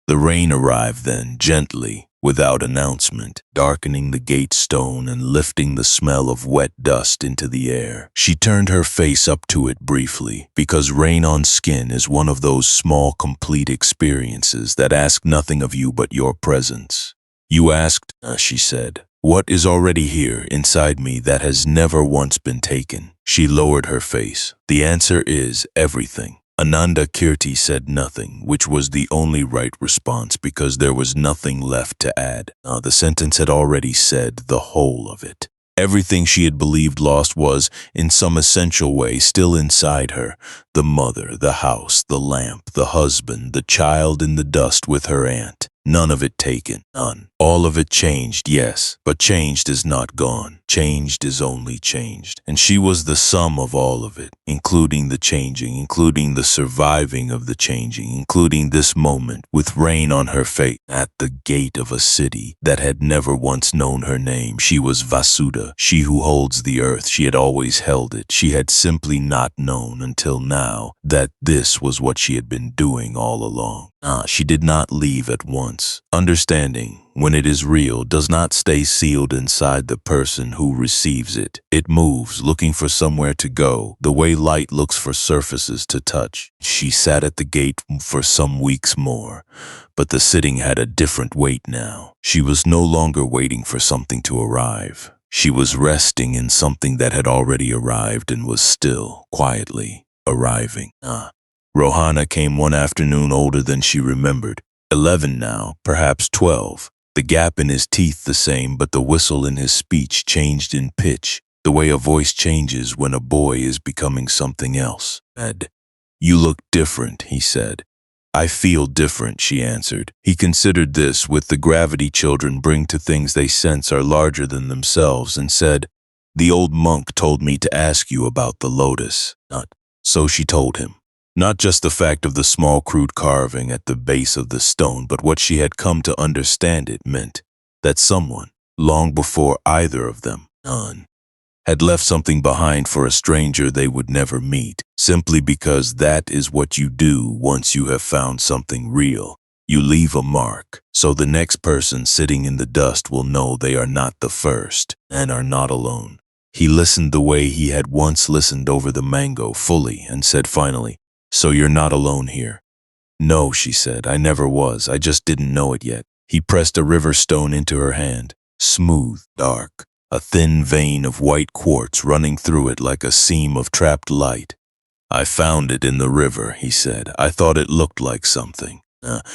The rain arrived then, gently, without announcement, darkening the gate stone and lifting the smell of wet dust into the air. She turned her face up to it briefly, because rain on skin is one of those small, complete experiences that ask nothing of you but your presence. You asked, she said, what is already here inside me that has never once been taken? She lowered her face. The answer is everything. Ananda Kirti said nothing, which was the only right response because there was nothing left to add. The sentence had already said the whole of it. Everything she had believed lost was, in some essential way, still inside her. The mother, the house, the lamp, the husband, the child in the dust with her aunt. None of it taken, none. All of it changed, yes, but changed is not gone. Changed is only changed. And she was the sum of all of it, including the changing, including the surviving of the changing, including this moment with rain on her face at the gate of a city that had never once known her name. She was Vasudha, she who holds the earth. She had always held it. She had simply not known until now that this was what she had been doing all along. She did not leave at once. Understanding, when it is real, does not stay sealed inside the person who receives it. It moves, looking for somewhere to go, the way light looks for surfaces to touch. She sat at the gate for some weeks more, but the sitting had a different weight now. She was no longer waiting for something to arrive. She was resting in something that had already arrived and was still, quietly, arriving. Rohana came one afternoon older than she remembered. 11 now, perhaps 12. The gap in his teeth the same, but the whistle in his speech changed in pitch, the way a voice changes when a boy is becoming something else. Ed, you look different, he said. I feel different, she answered. He considered this with the gravity children bring to things they sense are larger than themselves and said, the old monk told me to ask you about the lotus. So she told him. Not just the fact of the small crude carving at the base of the stone, but what she had come to understand it meant that someone, long before either of them, none, had left something behind for a stranger they would never meet, simply because that is what you do once you have found something real. You leave a mark, so the next person sitting in the dust will know they are not the first and are not alone. He listened the way he had once listened over the mango fully and said finally, so you're not alone here. No, she said, I never was. I just didn't know it yet. He pressed a river stone into her hand, smooth, dark, a thin vein of white quartz running through it like a seam of trapped light. I found it in the river, he said. I thought it looked like something.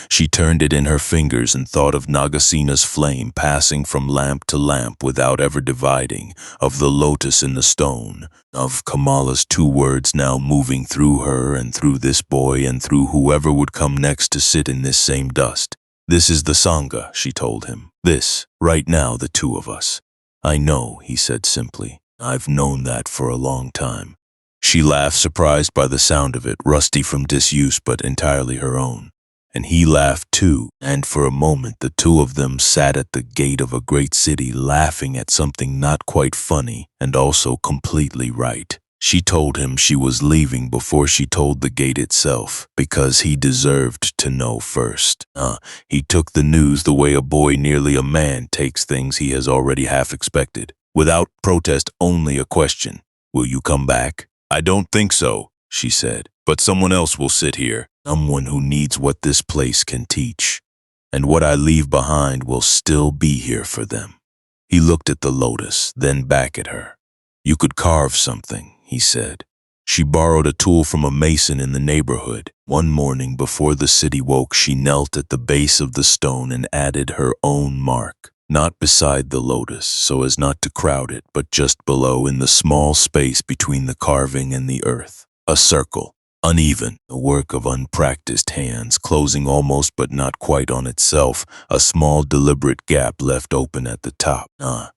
She turned it in her fingers and thought of Nagasina's flame passing from lamp to lamp without ever dividing, of the lotus in the stone, of Kamala's 2 words now moving through her and through this boy and through whoever would come next to sit in this same dust. This is the Sangha, she told him. This, right now, the two of us. I know, he said simply. I've known that for a long time. She laughed, surprised by the sound of it, rusty from disuse but entirely her own. And he laughed too, and for a moment the two of them sat at the gate of a great city laughing at something not quite funny and also completely right. She told him she was leaving before she told the gate itself, because he deserved to know first. He took the news the way a boy, nearly a man, takes things he has already half expected. Without protest, only a question. Will you come back? I don't think so, she said, but someone else will sit here. Someone who needs what this place can teach. And what I leave behind will still be here for them. He looked at the lotus, then back at her. You could carve something, he said. She borrowed a tool from a mason in the neighborhood. One morning before the city woke, she knelt at the base of the stone and added her own mark. Not beside the lotus, so as not to crowd it, but just below in the small space between the carving and the earth. A circle, uneven, the work of unpracticed hands, closing almost but not quite on itself, a small deliberate gap left open at the top.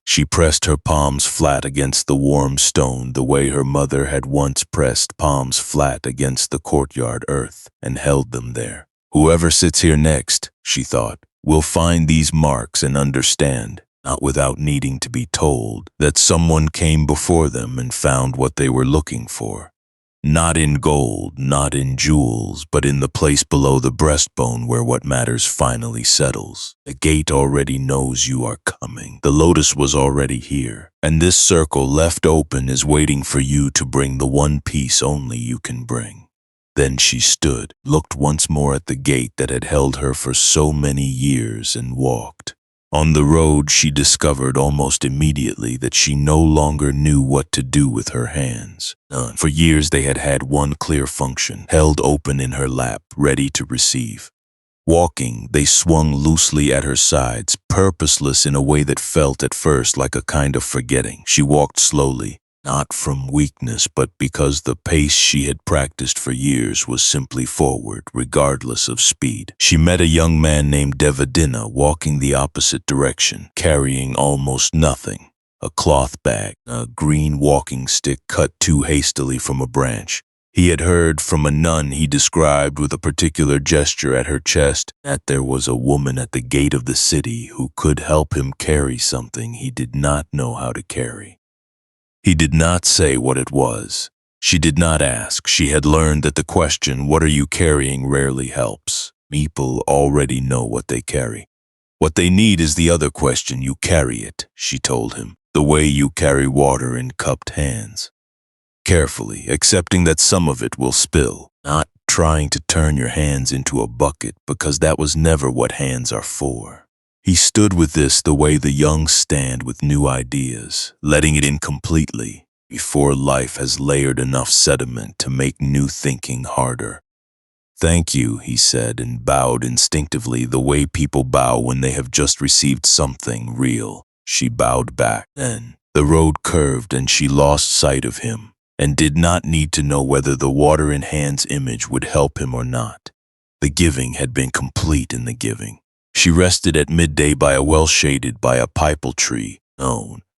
She pressed her palms flat against the warm stone the way her mother had once pressed palms flat against the courtyard earth, and held them there. Whoever sits here next, she thought, will find these marks and understand, not without needing to be told, that someone came before them and found what they were looking for. Not in gold, not in jewels, but in the place below the breastbone where what matters finally settles. The gate already knows you are coming. The lotus was already here, and this circle left open is waiting for you to bring the one piece only you can bring. Then she stood, looked once more at the gate that had held her for so many years, and walked. On the road, she discovered almost immediately that she no longer knew what to do with her hands. For years they had had one clear function, held open in her lap, ready to receive. Walking, they swung loosely at her sides, purposeless in a way that felt at first like a kind of forgetting. She walked slowly, not from weakness, but because the pace she had practiced for years was simply forward, regardless of speed. She met a young man named Devadina walking the opposite direction, carrying almost nothing. A cloth bag, a green walking stick cut too hastily from a branch. He had heard from a nun he described with a particular gesture at her chest that there was a woman at the gate of the city who could help him carry something he did not know how to carry. He did not say what it was. She did not ask. She had learned that the question, "What are you carrying?" rarely helps. People already know what they carry. What they need is the other question. You carry it, she told him, the way you carry water in cupped hands. Carefully, accepting that some of it will spill, not trying to turn your hands into a bucket, because that was never what hands are for. He stood with this the way the young stand with new ideas, letting it in completely before life has layered enough sediment to make new thinking harder. Thank you, he said, and bowed instinctively the way people bow when they have just received something real. She bowed back. Then the road curved and she lost sight of him, and did not need to know whether the water in hand's image would help him or not. The giving had been complete in the giving. She rested at midday by a well shaded by a pipal tree,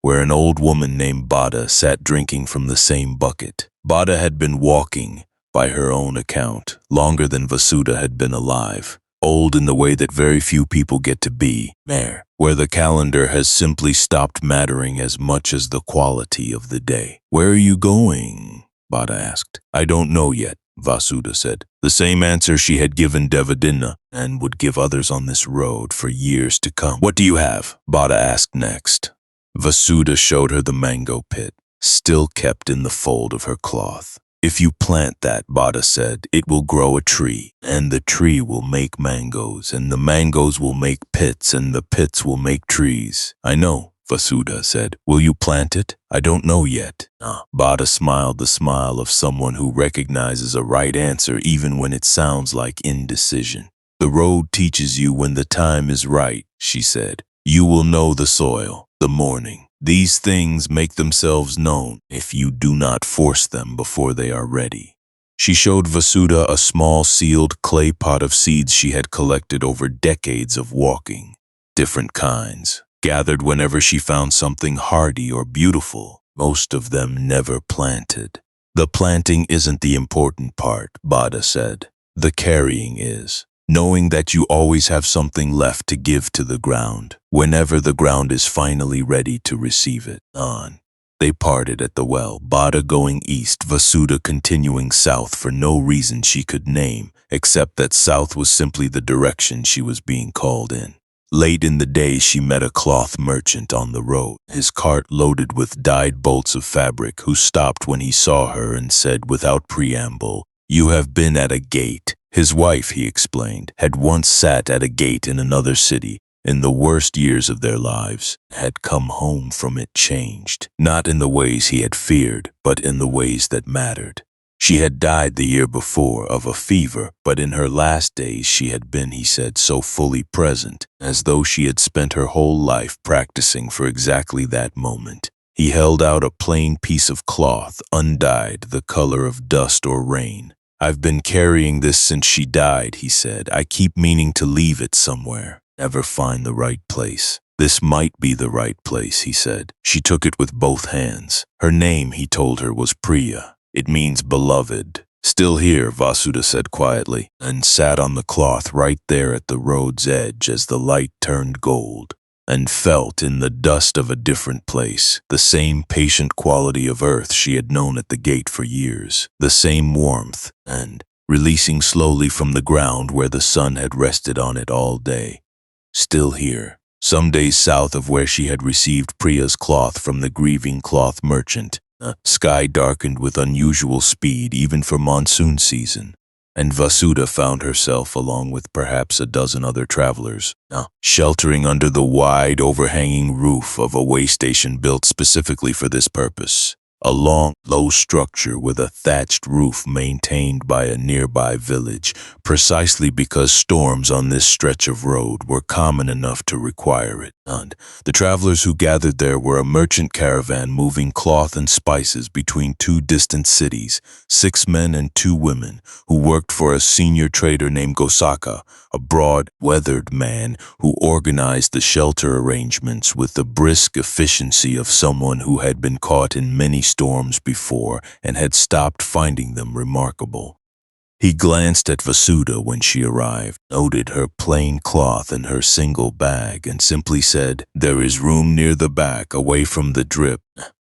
where an old woman named Bada sat drinking from the same bucket. Bada had been walking, by her own account, longer than Vasudha had been alive, old in the way that very few people get to be, where the calendar has simply stopped mattering as much as the quality of the day. Where are you going? Bada asked. I don't know yet, Vasudha said. The same answer she had given Devadina and would give others on this road for years to come. What do you have? Bada asked next. Vasudha showed her the mango pit, still kept in the fold of her cloth. If you plant that, Bada said, it will grow a tree, and the tree will make mangoes, and the mangoes will make pits, and the pits will make trees. I know, Vasudha said. Will you plant it? I don't know yet. Bada smiled the smile of someone who recognizes a right answer even when it sounds like indecision. The road teaches you when the time is right, she said. You will know the soil, the morning. These things make themselves known if you do not force them before they are ready. She showed Vasudha a small sealed clay pot of seeds she had collected over decades of walking. Different kinds, gathered whenever she found something hardy or beautiful, most of them never planted. The planting isn't the important part, Bada said. The carrying is. Knowing that you always have something left to give to the ground, whenever the ground is finally ready to receive it. They parted at the well, Bada going east, Vasudha continuing south for no reason she could name, except that south was simply the direction she was being called in. Late in the day, she met a cloth merchant on the road, his cart loaded with dyed bolts of fabric, who stopped when he saw her and said without preamble, "You have been at a gate." His wife, he explained, had once sat at a gate in another city, in the worst years of their lives, had come home from it changed, not in the ways he had feared, but in the ways that mattered. She had died the year before of a fever, but in her last days she had been, he said, so fully present, as though she had spent her whole life practicing for exactly that moment. He held out a plain piece of cloth, undyed, the color of dust or rain. "I've been carrying this since she died," he said. "I keep meaning to leave it somewhere, never find the right place. This might be the right place," he said. She took it with both hands. Her name, he told her, was Priya. "It means beloved." "Still here," Vasudha said quietly, and sat on the cloth right there at the road's edge as the light turned gold, and felt in the dust of a different place, the same patient quality of earth she had known at the gate for years, the same warmth, and, releasing slowly from the ground where the sun had rested on it all day. Still here, some days south of where she had received Priya's cloth from the grieving cloth merchant. The sky darkened with unusual speed even for monsoon season, and Vasudha found herself, along with perhaps a dozen other travelers, sheltering under the wide, overhanging roof of a way station built specifically for this purpose. A long, low structure with a thatched roof maintained by a nearby village, precisely because storms on this stretch of road were common enough to require it. And the travelers who gathered there were a merchant caravan moving cloth and spices between two distant cities, 6 men and 2 women, who worked for a senior trader named Gosaka, a broad, weathered man who organized the shelter arrangements with the brisk efficiency of someone who had been caught in many storms before and had stopped finding them remarkable. He glanced at Vasudha when she arrived, noted her plain cloth and her single bag, and simply said, "There is room near the back, away from the drip,"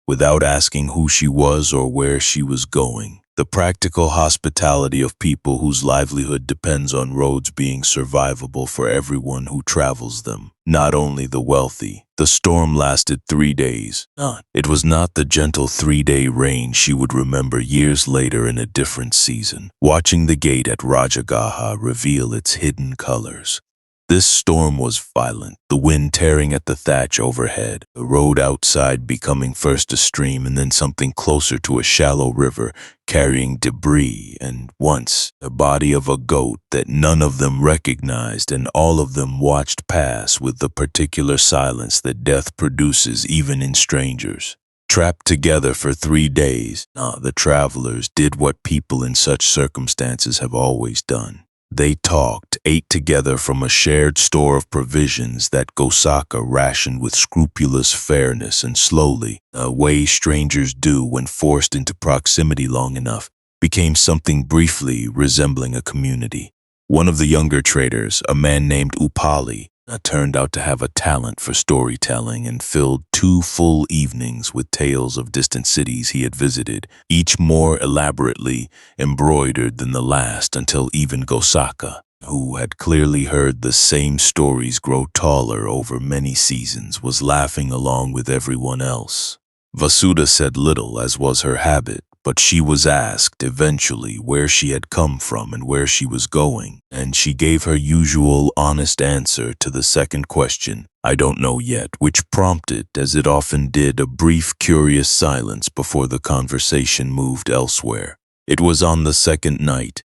without asking who she was or where she was going. The practical hospitality of people whose livelihood depends on roads being survivable for everyone who travels them, not only the wealthy. The storm lasted 3 days. It was not the gentle 3-day rain she would remember years later in a different season, watching the gate at Rajagaha reveal its hidden colors. This storm was violent, the wind tearing at the thatch overhead, the road outside becoming first a stream and then something closer to a shallow river, carrying debris and, once, the body of a goat that none of them recognized and all of them watched pass with the particular silence that death produces even in strangers. Trapped together for 3 days, the travelers did what people in such circumstances have always done. They talked, ate together from a shared store of provisions that Gosaka rationed with scrupulous fairness, and slowly, a way strangers do when forced into proximity long enough, became something briefly resembling a community. One of the younger traders, a man named Upali, turned out to have a talent for storytelling and filled 2 full evenings with tales of distant cities he had visited, each more elaborately embroidered than the last, until even Gosaka, who had clearly heard the same stories grow taller over many seasons, was laughing along with everyone else. Vasudha said little, as was her habit, but she was asked eventually where she had come from and where she was going, and she gave her usual honest answer to the second question, "I don't know yet," which prompted, as it often did, a brief, curious silence before the conversation moved elsewhere. It was on the second night,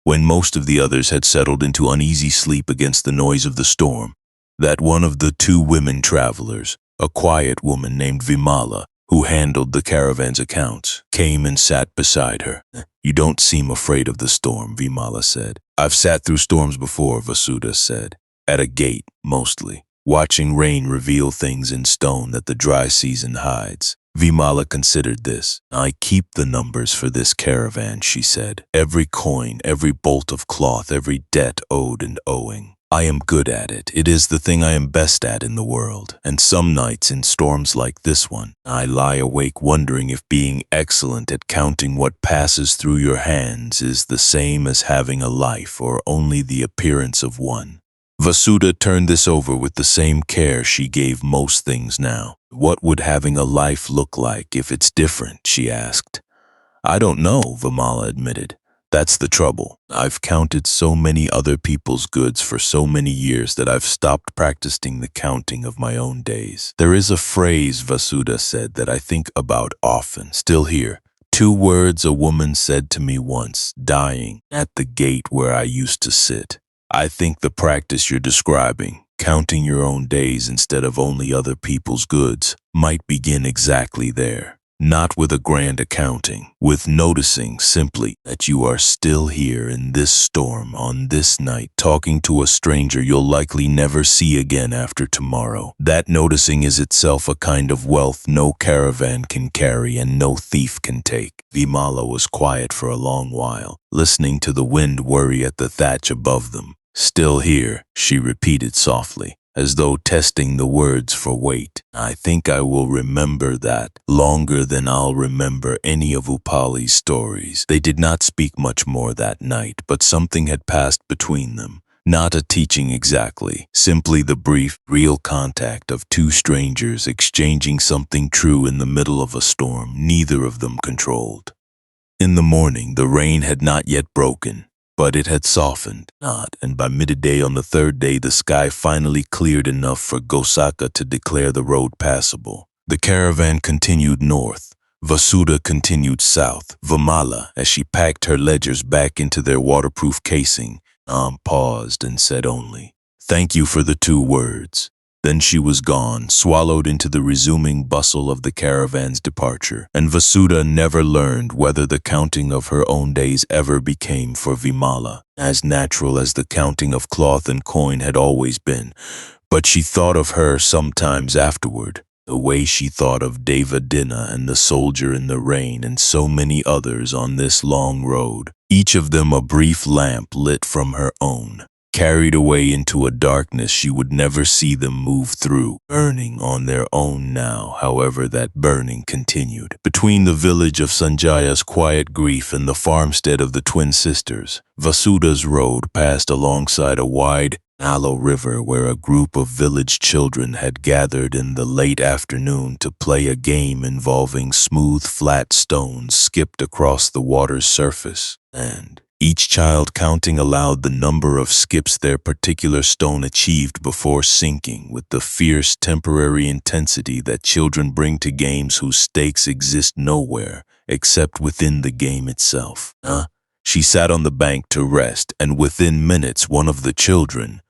when most of the others had settled into uneasy sleep against the noise of the storm, that one of the 2 women travelers, a quiet woman named Vimala, who handled the caravan's accounts, came and sat beside her. You don't seem afraid of the storm, Vimala said. I've sat through storms before, Vasudha said. At a gate, mostly, watching rain reveal things in stone that the dry season hides. Vimala considered this. I keep the numbers for this caravan, she said. Every coin, every bolt of cloth, every debt owed and owing. I am good at it. It is the thing I am best at in the world. And some nights in storms like this one, I lie awake wondering if being excellent at counting what passes through your hands is the same as having a life or only the appearance of one. Vasudha turned this over with the same care she gave most things now. What would having a life look like if it's different, she asked. I don't know, Vimala admitted. That's the trouble. I've counted so many other people's goods for so many years that I've stopped practicing the counting of my own days. There is a phrase, Vasudha said, that I think about often, still here. 2 words a woman said to me once, dying, at the gate where I used to sit. I think the practice you're describing, counting your own days instead of only other people's goods, might begin exactly there. Not with a grand accounting, with noticing simply that you are still here in this storm on this night, talking to a stranger you'll likely never see again after tomorrow. That noticing is itself a kind of wealth no caravan can carry and no thief can take. Vimala was quiet for a long while, listening to the wind worry at the thatch above them. Still here, she repeated softly, as though testing the words for weight. I think I will remember that longer than I'll remember any of Upali's stories. They did not speak much more that night, but something had passed between them. Not a teaching exactly, simply the brief, real contact of 2 strangers exchanging something true in the middle of a storm neither of them controlled. In the morning, the rain had not yet broken, but it had softened, and by midday on the 3rd day the sky finally cleared enough for Gosaka to declare the road passable. The caravan continued north. Vasudha continued south. Vimala, as she packed her ledgers back into their waterproof casing, paused and said only, "Thank you for the 2 words." Then she was gone, swallowed into the resuming bustle of the caravan's departure, and Vasudha never learned whether the counting of her own days ever became for Vimala as natural as the counting of cloth and coin had always been. But she thought of her sometimes afterward, the way she thought of Devadina and the soldier in the rain and so many others on this long road, each of them a brief lamp lit from her own. Carried away into a darkness she would never see them move through, burning on their own now, however that burning continued. Between the village of Sanjaya's quiet grief and the farmstead of the twin sisters, Vasudha's road passed alongside a wide, shallow river where a group of village children had gathered in the late afternoon to play a game involving smooth, flat stones skipped across the water's surface, and each child counting aloud the number of skips their particular stone achieved before sinking with the fierce temporary intensity that children bring to games whose stakes exist nowhere except within the game itself. She sat on the bank to rest, and within minutes one of the children,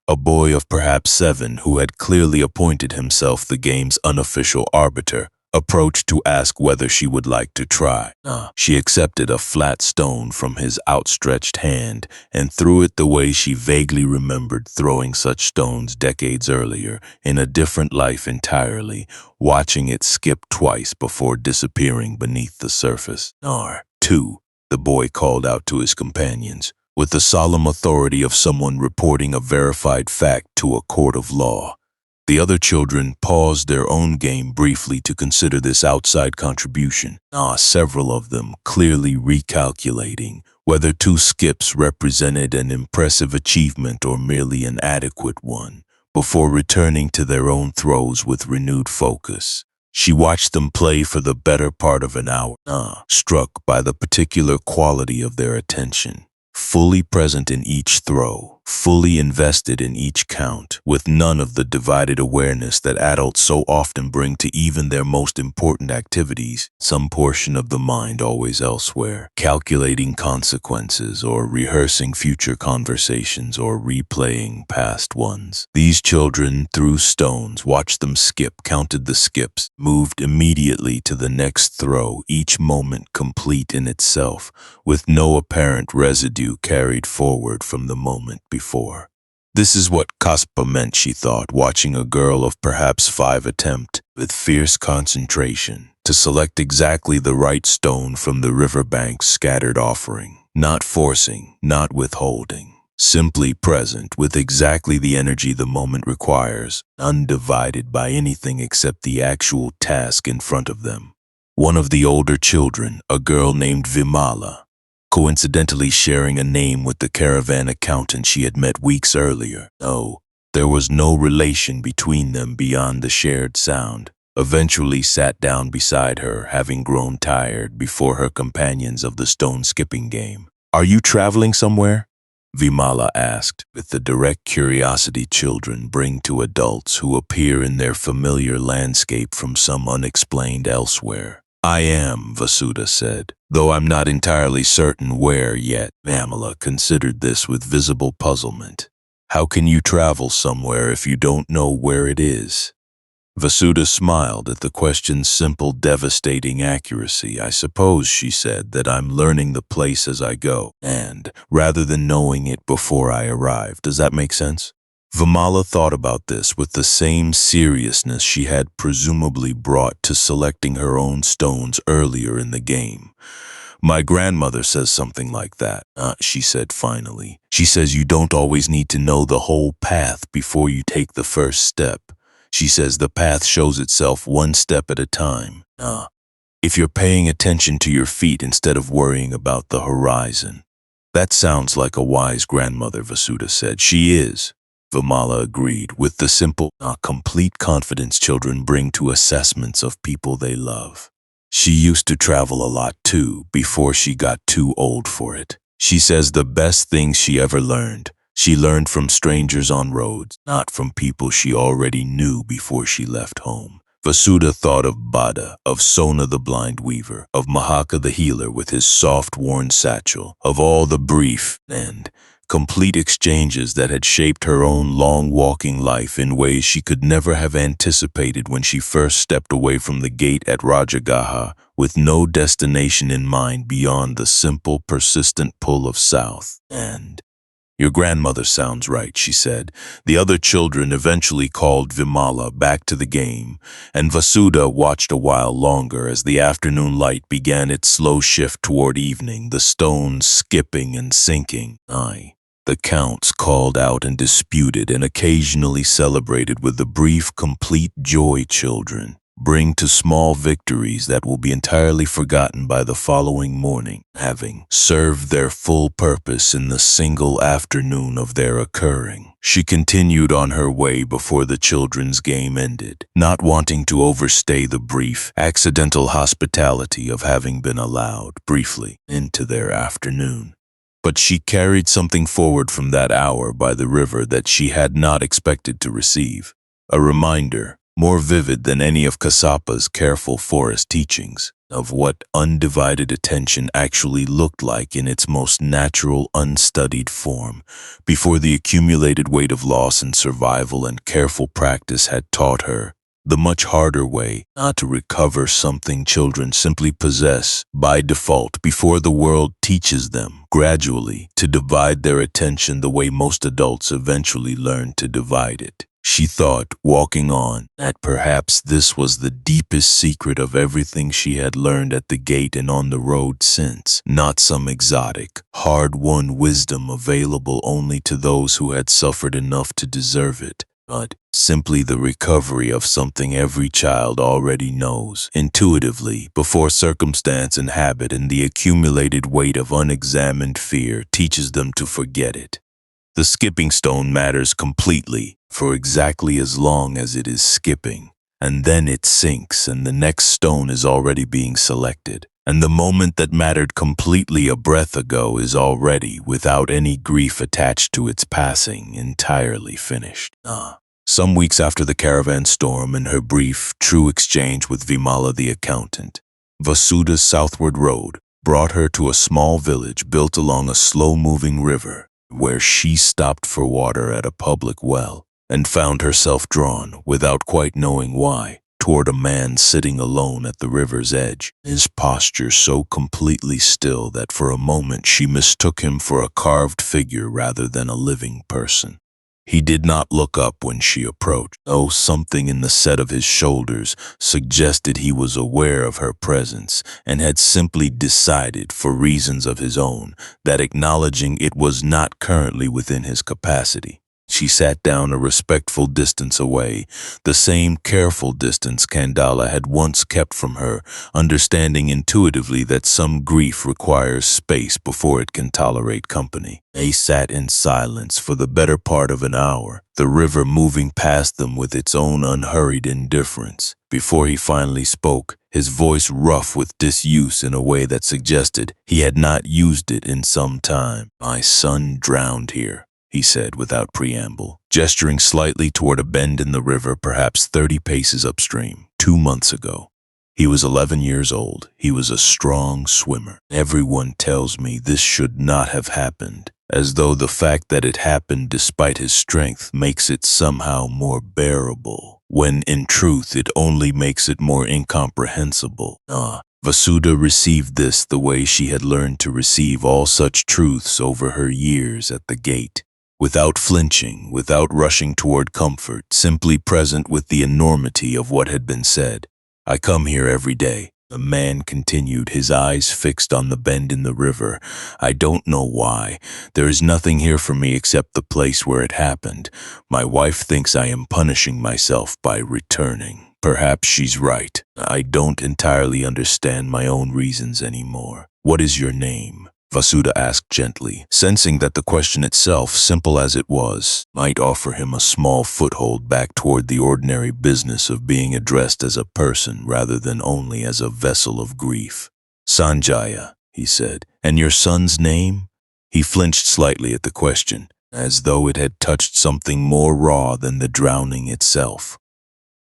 a boy of perhaps 7 who had clearly appointed himself the game's unofficial arbiter, approached to ask whether she would like to try. She accepted a flat stone from his outstretched hand and threw it the way she vaguely remembered throwing such stones decades earlier, in a different life entirely, watching it skip twice before disappearing beneath the surface. "2," the boy called out to his companions, with the solemn authority of someone reporting a verified fact to a court of law. The other children paused their own game briefly to consider this outside contribution, several of them clearly recalculating whether 2 skips represented an impressive achievement or merely an adequate one, before returning to their own throws with renewed focus. She watched them play for the better part of an hour, struck by the particular quality of their attention. Fully present in each throw, fully invested in each count, with none of the divided awareness that adults so often bring to even their most important activities, some portion of the mind always elsewhere, calculating consequences or rehearsing future conversations or replaying past ones. These children threw stones, watched them skip, counted the skips, moved immediately to the next throw, each moment complete in itself, with no apparent residue carried forward from the moment before. This is what Kaspa meant, she thought, watching a girl of perhaps 5 attempt, with fierce concentration, to select exactly the right stone from the riverbank's scattered offering, not forcing, not withholding, simply present with exactly the energy the moment requires, undivided by anything except the actual task in front of them. One of the older children, a girl named Vimala, coincidentally sharing a name with the caravan accountant she had met weeks earlier. No, there was no relation between them beyond the shared sound, eventually sat down beside her, having grown tired before her companions of the stone-skipping game. "Are you traveling somewhere?" Vimala asked, with the direct curiosity children bring to adults who appear in their familiar landscape from some unexplained elsewhere. "I am," Vasudha said, "though I'm not entirely certain where yet." Vimala considered this with visible puzzlement. "How can you travel somewhere if you don't know where it is?" Vasudha smiled at the question's simple, devastating accuracy. "I suppose," she said, "that I'm learning the place as I go, and rather than knowing it before I arrive. Does that make sense?" Vimala thought about this with the same seriousness she had presumably brought to selecting her own stones earlier in the game. "My grandmother says something like that," she said finally. "She says you don't always need to know the whole path before you take the first step. She says the path shows itself one step at a time. If you're paying attention to your feet instead of worrying about the horizon." "That sounds like a wise grandmother," Vasudha said. "She is," Vimala agreed, with the simple, complete confidence children bring to assessments of people they love. "She used to travel a lot too, before she got too old for it. She says the best things she ever learned, she learned from strangers on roads, not from people she already knew before she left home." Vasudha thought of Bada, of Sona the blind weaver, of Mahaka the healer with his soft worn satchel, of all the brief and complete exchanges that had shaped her own long walking life in ways she could never have anticipated when she first stepped away from the gate at Rajagaha with no destination in mind beyond the simple, persistent pull of south. "And your grandmother sounds right," she said. The other children eventually called Vimala back to the game, and Vasudha watched a while longer as the afternoon light began its slow shift toward evening, the stones skipping and sinking. The counts called out and disputed and occasionally celebrated with the brief, complete joy children bring to small victories that will be entirely forgotten by the following morning, having served their full purpose in the single afternoon of their occurring. She continued on her way before the children's game ended, not wanting to overstay the brief, accidental hospitality of having been allowed, briefly, into their afternoon. But she carried something forward from that hour by the river that she had not expected to receive. A reminder, more vivid than any of Kasapa's careful forest teachings, of what undivided attention actually looked like in its most natural, unstudied form, before the accumulated weight of loss and survival and careful practice had taught her the much harder way, not to recover something children simply possess by default before the world teaches them, gradually, to divide their attention the way most adults eventually learn to divide it. She thought, walking on, that perhaps this was the deepest secret of everything she had learned at the gate and on the road since, not some exotic, hard-won wisdom available only to those who had suffered enough to deserve it, but simply the recovery of something every child already knows, intuitively, before circumstance and habit and the accumulated weight of unexamined fear teaches them to forget it. The skipping stone matters completely for exactly as long as it is skipping, and then it sinks and the next stone is already being selected, And the moment that mattered completely a breath ago is already, without any grief attached to its passing, entirely finished. Some weeks after the caravan storm and her brief, true exchange with Vimala the accountant, Vasuda's southward road brought her to a small village built along a slow-moving river, where she stopped for water at a public well and found herself drawn, without quite knowing why, toward a man sitting alone at the river's edge, his posture so completely still that for a moment she mistook him for a carved figure rather than a living person. He did not look up when she approached, though something in the set of his shoulders suggested he was aware of her presence and had simply decided, for reasons of his own, that acknowledging it was not currently within his capacity. She sat down a respectful distance away, the same careful distance Kandala had once kept from her, understanding intuitively that some grief requires space before it can tolerate company. They sat in silence for the better part of an hour, the river moving past them with its own unhurried indifference. Before he finally spoke, his voice rough with disuse in a way that suggested he had not used it in some time. "My son drowned here," he said without preamble, gesturing slightly toward a bend in the river perhaps 30 paces upstream. 2 months ago. He was 11 years old. He was a strong swimmer. Everyone tells me this should not have happened, as though the fact that it happened despite his strength makes it somehow more bearable, when in truth it only makes it more incomprehensible. Vasuda received this the way she had learned to receive all such truths over her years at the gate. Without flinching, without rushing toward comfort, simply present with the enormity of what had been said. "I come here every day," the man continued, his eyes fixed on the bend in the river. "I don't know why. There is nothing here for me except the place where it happened. My wife thinks I am punishing myself by returning. Perhaps she's right. I don't entirely understand my own reasons anymore. What is your name?" Vasuda asked gently, sensing that the question itself, simple as it was, might offer him a small foothold back toward the ordinary business of being addressed as a person rather than only as a vessel of grief. "Sanjaya," he said. "And your son's name?" He flinched slightly at the question, as though it had touched something more raw than the drowning itself.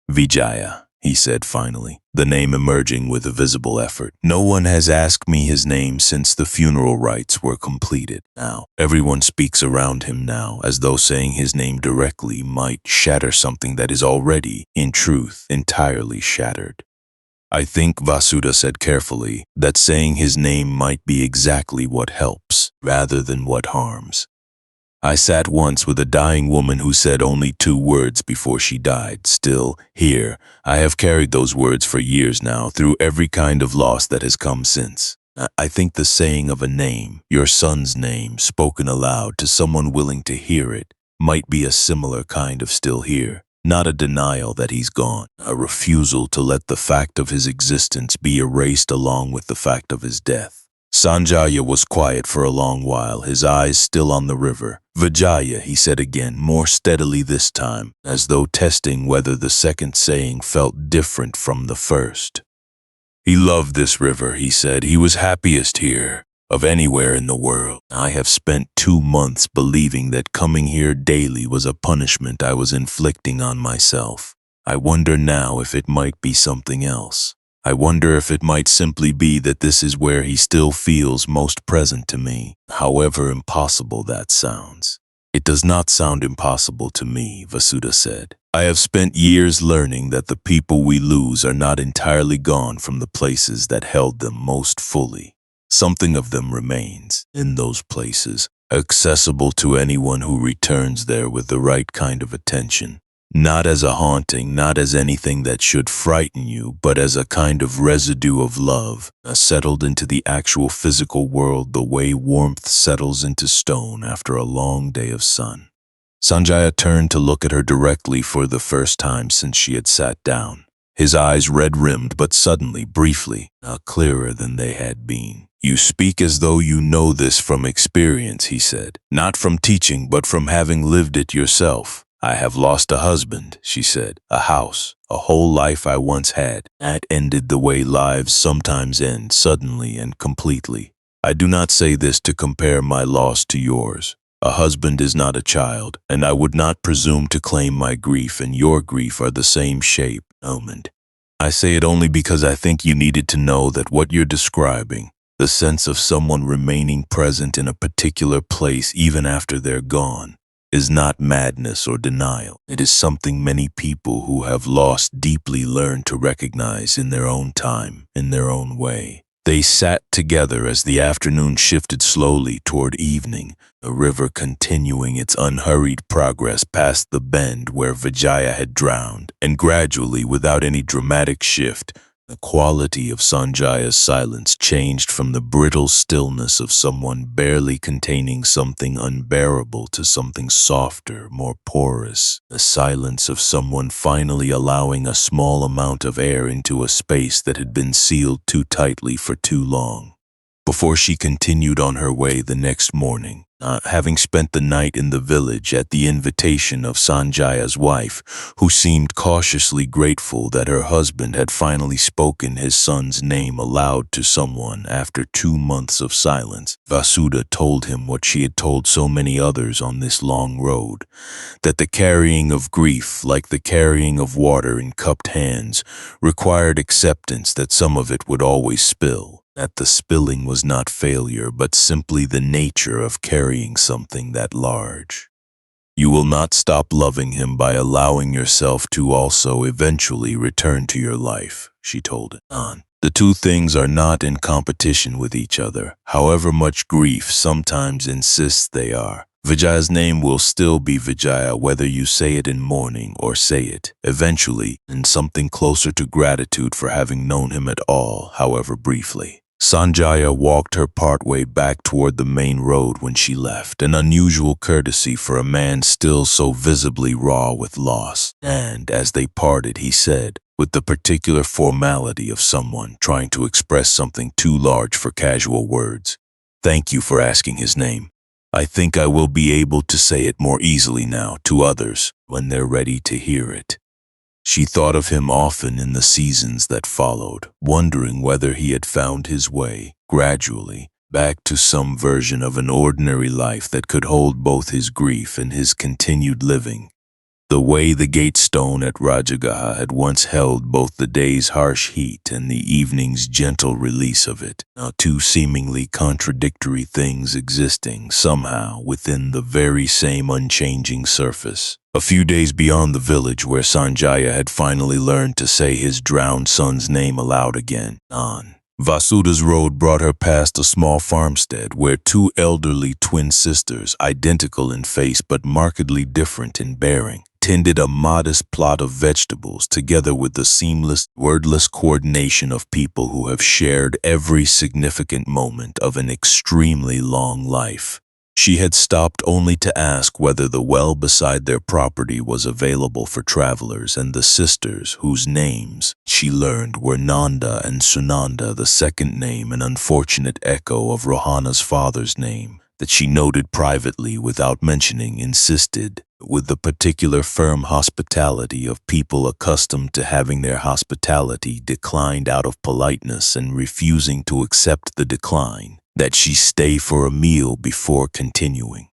"Vijaya," he said finally, the name emerging with a visible effort. "No one has asked me his name since the funeral rites were completed. Now, everyone speaks around him now, as though saying his name directly might shatter something that is already, in truth, entirely shattered. I think," Vasuda said carefully, "that saying his name might be exactly what helps, rather than what harms. I sat once with a dying woman who said only 2 words before she died. Still, here, I have carried those words for years now, through every kind of loss that has come since. I think the saying of a name, your son's name, spoken aloud to someone willing to hear it, might be a similar kind of still here. Not a denial that he's gone, a refusal to let the fact of his existence be erased along with the fact of his death." Sanjaya was quiet for a long while, his eyes still on the river. "Vijaya," he said again, more steadily this time, as though testing whether the second saying felt different from the first. "He loved this river," he said. "He was happiest here, of anywhere in the world. I have spent 2 months believing that coming here daily was a punishment I was inflicting on myself. I wonder now if it might be something else. I wonder if it might simply be that this is where he still feels most present to me, however impossible that sounds." "It does not sound impossible to me," Vasuda said. "I have spent years learning that the people we lose are not entirely gone from the places that held them most fully. Something of them remains in those places, accessible to anyone who returns there with the right kind of attention. Not as a haunting, not as anything that should frighten you, but as a kind of residue of love, settled into the actual physical world the way warmth settles into stone after a long day of sun." Sanjaya turned to look at her directly for the first time since she had sat down. His eyes red-rimmed, but suddenly, briefly, clearer than they had been. "You speak as though you know this from experience," he said. "Not from teaching, but from having lived it yourself." "I have lost a husband," she said, "a house, A whole life I once had. That ended the way lives sometimes end, suddenly and completely. I do not say this to compare my loss to yours. A husband is not a child, and I would not presume to claim my grief and your grief are the same shape, Almond. I say it only because I think you needed to know that what you're describing, the sense of someone remaining present in a particular place even after they're gone, is not madness or denial. It is something many people who have lost deeply learn to recognize in their own time, in their own way. They sat together as the afternoon shifted slowly toward evening, the river continuing its unhurried progress past the bend where Vijaya had drowned, and gradually, without any dramatic shift, the quality of Sanjaya's silence changed from the brittle stillness of someone barely containing something unbearable to something softer, more porous, the silence of someone finally allowing a small amount of air into a space that had been sealed too tightly for too long. Before she continued on her way the next morning, having spent the night in the village at the invitation of Sanjaya's wife, who seemed cautiously grateful that her husband had finally spoken his son's name aloud to someone after 2 months of silence, Vasudha told him what she had told so many others on this long road, that the carrying of grief, like the carrying of water in cupped hands, required acceptance that some of it would always spill. That the spilling was not failure, but simply the nature of carrying something that large. You will not stop loving him by allowing yourself to also eventually return to your life, she told Anand. The two things are not in competition with each other, however much grief sometimes insists they are. Vijaya's name will still be Vijaya whether you say it in mourning or say it, eventually, in something closer to gratitude for having known him at all, however briefly. Sanjaya walked her partway back toward the main road when she left, an unusual courtesy for a man still so visibly raw with loss. And as they parted, he said, with the particular formality of someone trying to express something too large for casual words, "Thank you for asking his name. I think I will be able to say it more easily now to others when they're ready to hear it." She thought of him often in the seasons that followed, wondering whether he had found his way, gradually, back to some version of an ordinary life that could hold both his grief and his continued living. The way the gate stone at Rajagaha had once held both the day's harsh heat and the evening's gentle release of it, now two seemingly contradictory things existing somehow within the very same unchanging surface. A few days beyond the village where Sanjaya had finally learned to say his drowned son's name aloud again, Vasudha's road brought her past a small farmstead where two elderly twin sisters, identical in face but markedly different in bearing, tended a modest plot of vegetables together with the seamless, wordless coordination of people who have shared every significant moment of an extremely long life. She had stopped only to ask whether the well beside their property was available for travelers, and the sisters, whose names, she learned, were Nanda and Sunanda, the second name an unfortunate echo of Rohana's father's name, that she noted privately without mentioning, insisted, with the particular firm hospitality of people accustomed to having their hospitality declined out of politeness and refusing to accept the decline, that she stay for a meal before continuing.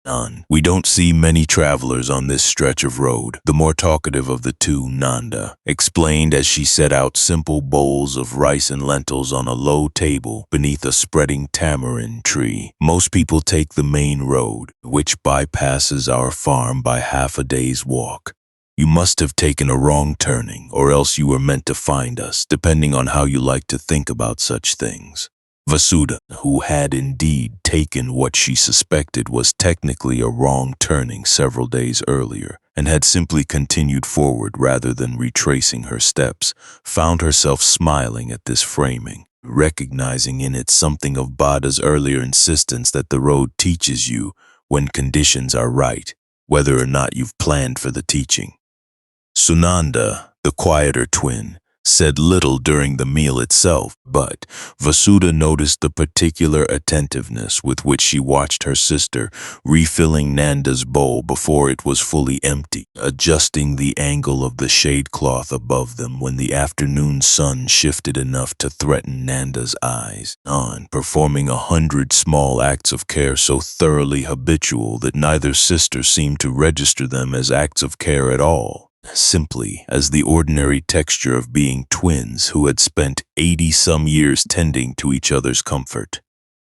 We don't see many travelers on this stretch of road, the more talkative of the two, Nanda, explained as she set out simple bowls of rice and lentils on a low table beneath a spreading tamarind tree. Most people take the main road, which bypasses our farm by half a day's walk. You must have taken a wrong turning, or else you were meant to find us, depending on how you like to think about such things. Vasudha, who had indeed taken what she suspected was technically a wrong turning several days earlier, and had simply continued forward rather than retracing her steps, found herself smiling at this framing, recognizing in it something of Bada's earlier insistence that the road teaches you when conditions are right, whether or not you've planned for the teaching. Sunanda, the quieter twin, said little during the meal itself, but Vasudha noticed the particular attentiveness with which she watched her sister refilling Nanda's bowl before it was fully empty, adjusting the angle of the shade cloth above them when the afternoon sun shifted enough to threaten Nanda's eyes, performing 100 small acts of care so thoroughly habitual that neither sister seemed to register them as acts of care at all, simply as the ordinary texture of being twins who had spent 80-some years tending to each other's comfort.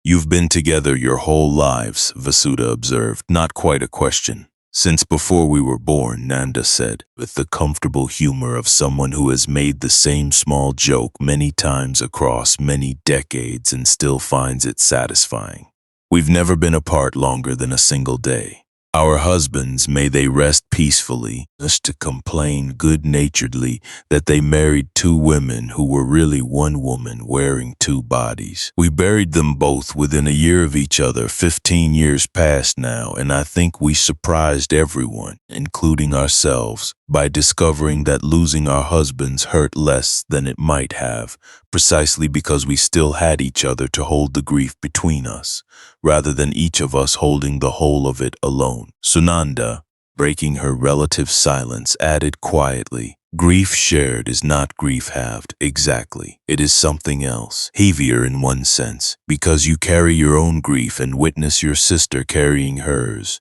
"You've been together your whole lives," Vasudha observed, not quite a question. "Since before we were born," Nanda said, with the comfortable humor of someone who has made the same small joke many times across many decades and still finds it satisfying. "We've never been apart longer than a single day. Our husbands, may they rest peacefully, used to complain good-naturedly that they married two women who were really one woman wearing two bodies. We buried them both within a year of each other, 15 years past now, and I think we surprised everyone, including ourselves, by discovering that losing our husbands hurt less than it might have, precisely because we still had each other to hold the grief between us, rather than each of us holding the whole of it alone." Sunanda, breaking her relative's silence, added quietly, "Grief shared is not grief halved, exactly. It is something else, heavier in one sense, because you carry your own grief and witness your sister carrying hers,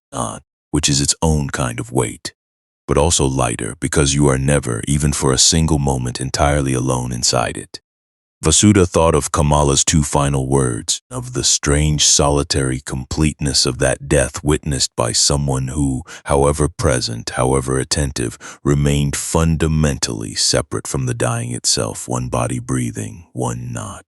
which is its own kind of weight, but also lighter because you are never, even for a single moment, entirely alone inside it." Vasudha thought of Kamala's two final words, of the strange solitary completeness of that death witnessed by someone who, however present, however attentive, remained fundamentally separate from the dying itself, one body breathing, one not.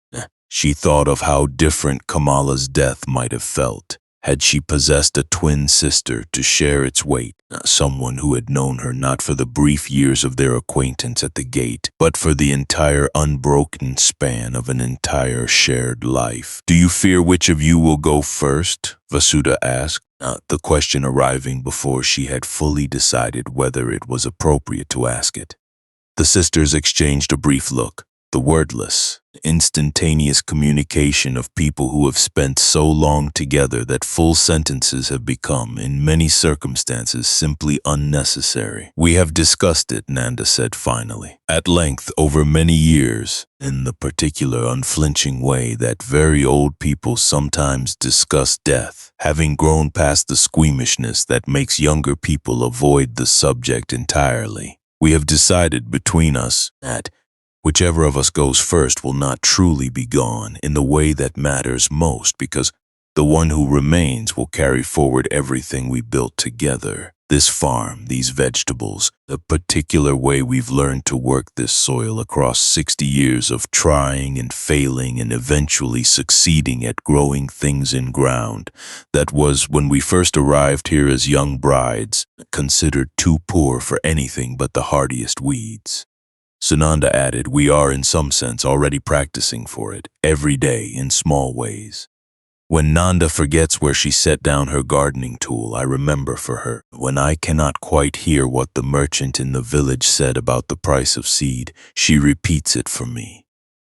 She thought of how different Kamala's death might have felt had she possessed a twin sister to share its weight, someone who had known her not for the brief years of their acquaintance at the gate, but for the entire unbroken span of an entire shared life. "Do you fear which of you will go first?" Vasudha asked, the question arriving before she had fully decided whether it was appropriate to ask it. The sisters exchanged a brief look. The wordless, instantaneous communication of people who have spent so long together that full sentences have become, in many circumstances, simply unnecessary. "We have discussed it," Nanda said finally, "at length over many years, in the particular unflinching way that very old people sometimes discuss death, having grown past the squeamishness that makes younger people avoid the subject entirely. We have decided between us that whichever of us goes first will not truly be gone in the way that matters most, because the one who remains will carry forward everything we built together. This farm, these vegetables, the particular way we've learned to work this soil across 60 years of trying and failing and eventually succeeding at growing things in ground that was, when we first arrived here as young brides, considered too poor for anything but the hardiest weeds." Sunanda added, "We are in some sense already practicing for it, every day in small ways. When Nanda forgets where she set down her gardening tool, I remember for her. When I cannot quite hear what the merchant in the village said about the price of seed, she repeats it for me.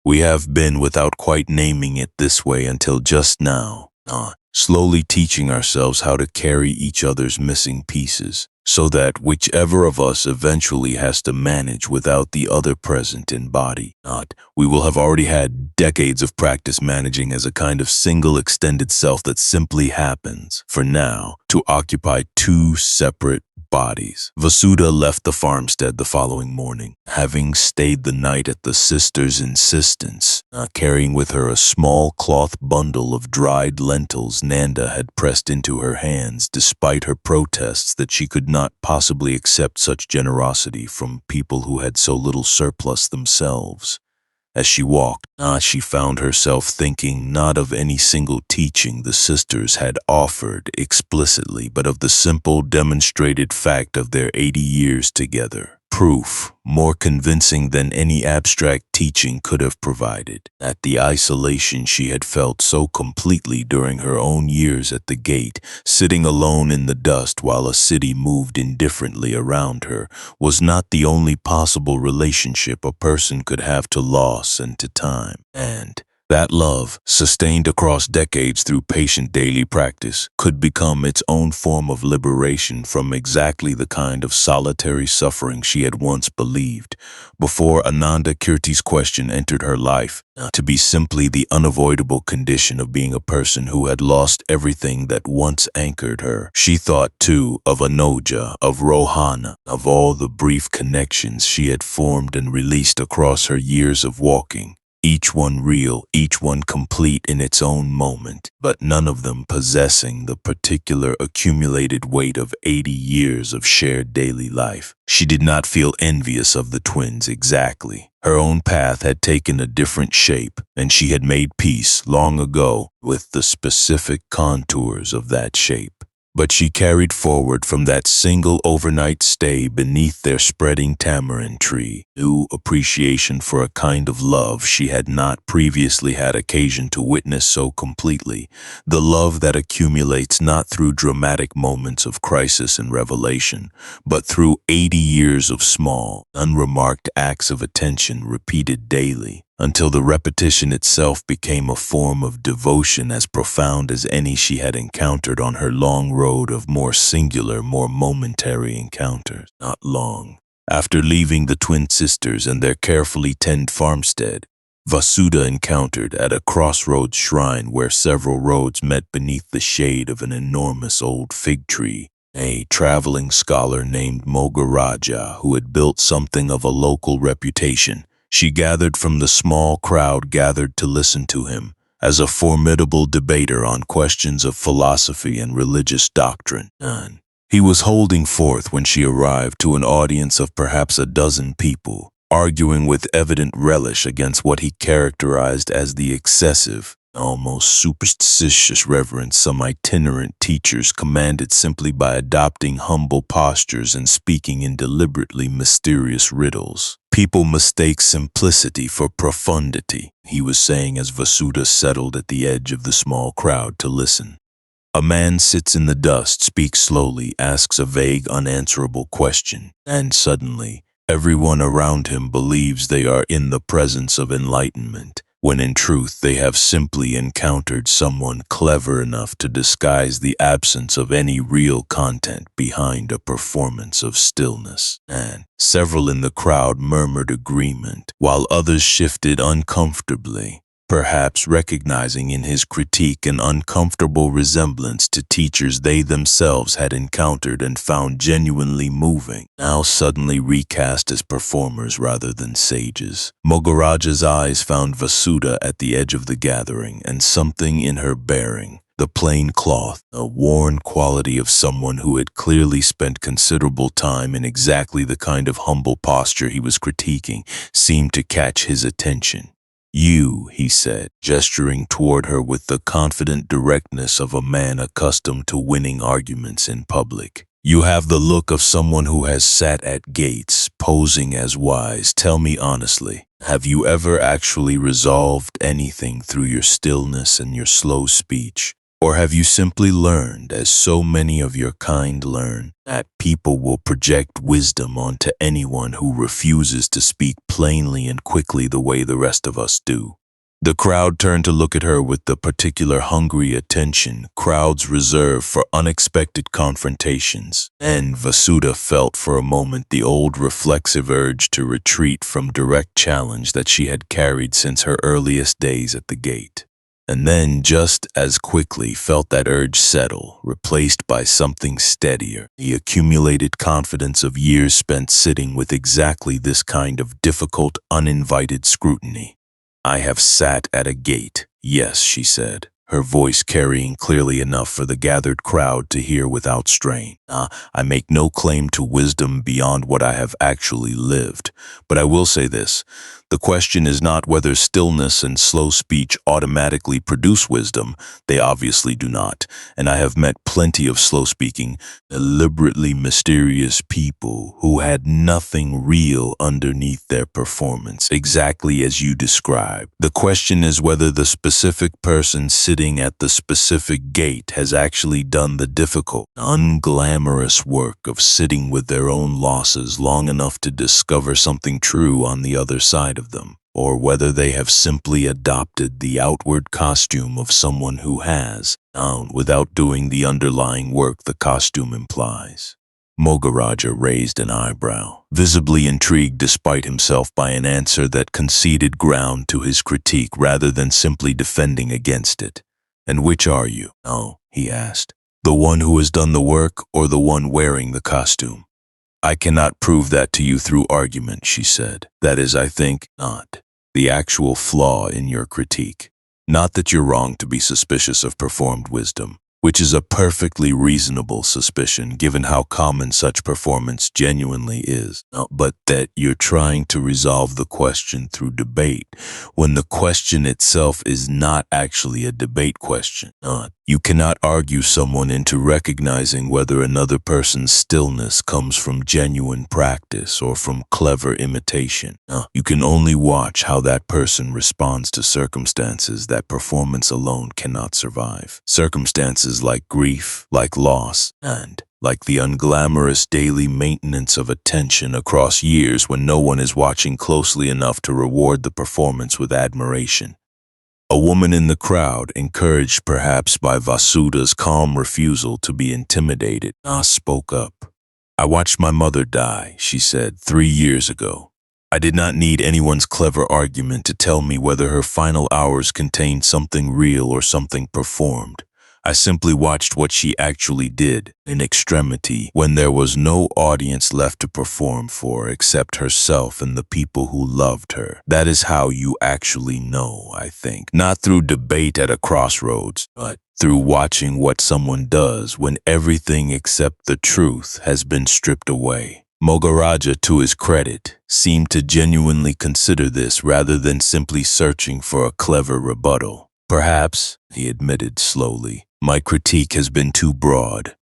We have been, without quite naming it this way until just now, slowly teaching ourselves how to carry each other's missing pieces, so that whichever of us eventually has to manage without the other present in body, we will have already had decades of practice managing as a kind of single extended self that simply happens, for now, to occupy two separate bodies." Vasudha left the farmstead the following morning, having stayed the night at the sister's insistence, carrying with her a small cloth bundle of dried lentils Nanda had pressed into her hands despite her protests that she could not possibly accept such generosity from people who had so little surplus themselves. As she walked, she found herself thinking not of any single teaching the sisters had offered explicitly, but of the simple demonstrated fact of their 80 years together, proof, more convincing than any abstract teaching could have provided, that the isolation she had felt so completely during her own years at the gate, sitting alone in the dust while a city moved indifferently around her, was not the only possible relationship a person could have to loss and to time. And that love, sustained across decades through patient daily practice, could become its own form of liberation from exactly the kind of solitary suffering she had once believed, before Ananda Kirti's question entered her life, to be simply the unavoidable condition of being a person who had lost everything that once anchored her. She thought, too, of Anoja, of Rohana, of all the brief connections she had formed and released across her years of walking. Each one real, each one complete in its own moment, but none of them possessing the particular accumulated weight of 80 years of shared daily life. She did not feel envious of the twins exactly. Her own path had taken a different shape, and she had made peace long ago with the specific contours of that shape. But she carried forward from that single overnight stay beneath their spreading tamarind tree new appreciation for a kind of love she had not previously had occasion to witness so completely, the love that accumulates not through dramatic moments of crisis and revelation, but through 80 years of small, unremarked acts of attention repeated daily, until the repetition itself became a form of devotion as profound as any she had encountered on her long road of more singular, more momentary encounters. Not long after leaving the twin sisters and their carefully tended farmstead, Vasudha encountered at a crossroads shrine where several roads met beneath the shade of an enormous old fig tree, a traveling scholar named Mogaraja who had built something of a local reputation. She gathered from the small crowd gathered to listen to him as a formidable debater on questions of philosophy and religious doctrine. He was holding forth when she arrived to an audience of perhaps a dozen people, arguing with evident relish against what he characterized as the excessive, almost superstitious reverence some itinerant teachers commanded simply by adopting humble postures and speaking in deliberately mysterious riddles. People mistake simplicity for profundity, he was saying as Vasudha settled at the edge of the small crowd to listen. A man sits in the dust, speaks slowly, asks a vague, unanswerable question, and suddenly, everyone around him believes they are in the presence of enlightenment, when in truth they have simply encountered someone clever enough to disguise the absence of any real content behind a performance of stillness. And several in the crowd murmured agreement, while others shifted uncomfortably, perhaps recognizing in his critique an uncomfortable resemblance to teachers they themselves had encountered and found genuinely moving, now suddenly recast as performers rather than sages. Mogaraja's eyes found Vasudha at the edge of the gathering, and something in her bearing, the plain cloth, a worn quality of someone who had clearly spent considerable time in exactly the kind of humble posture he was critiquing, seemed to catch his attention. "You," he said, gesturing toward her with the confident directness of a man accustomed to winning arguments in public. "You have the look of someone who has sat at gates, posing as wise. Tell me honestly, have you ever actually resolved anything through your stillness and your slow speech? Or have you simply learned, as so many of your kind learn, that people will project wisdom onto anyone who refuses to speak plainly and quickly the way the rest of us do?" The crowd turned to look at her with the particular hungry attention crowds reserve for unexpected confrontations, and Vasudha felt for a moment the old reflexive urge to retreat from direct challenge that she had carried since her earliest days at the gate. And then just as quickly felt that urge settle, replaced by something steadier, the accumulated confidence of years spent sitting with exactly this kind of difficult, uninvited scrutiny. "I have sat at a gate, yes," she said, her voice carrying clearly enough for the gathered crowd to hear without strain. "I make no claim to wisdom beyond what I have actually lived, but I will say this. The question is not whether stillness and slow speech automatically produce wisdom. They obviously do not. And I have met plenty of slow-speaking, deliberately mysterious people who had nothing real underneath their performance, exactly as you described. The question is whether the specific person sitting at the specific gate has actually done the difficult, unglamorous work of sitting with their own losses long enough to discover something true on the other side of them, or whether they have simply adopted the outward costume of someone who has, without doing the underlying work the costume implies. Mogaraja raised an eyebrow, visibly intrigued despite himself by an answer that conceded ground to his critique rather than simply defending against it. "And which are you?" "Oh," he asked. "The one who has done the work or the one wearing the costume?" "I cannot prove that to you through argument," she said. "That is, I think, not the actual flaw in your critique. Not that you're wrong to be suspicious of performed wisdom, which is a perfectly reasonable suspicion given how common such performance genuinely is, but that you're trying to resolve the question through debate, when the question itself is not actually a debate question. You cannot argue someone into recognizing whether another person's stillness comes from genuine practice or from clever imitation. You can only watch how that person responds to circumstances that performance alone cannot survive. Circumstances like grief, like loss, and like the unglamorous daily maintenance of attention across years when no one is watching closely enough to reward the performance with admiration. A woman in the crowd, encouraged perhaps by Vasudha's calm refusal to be intimidated, spoke up. "I watched my mother die," she said, 3 years ago. "I did not need anyone's clever argument to tell me whether her final hours contained something real or something performed. I simply watched what she actually did, in extremity, when there was no audience left to perform for except herself and the people who loved her. That is how you actually know, I think. Not through debate at a crossroads, but through watching what someone does when everything except the truth has been stripped away." Mogaraja, to his credit, seemed to genuinely consider this rather than simply searching for a clever rebuttal. "Perhaps," he admitted slowly, "my critique has been too broad.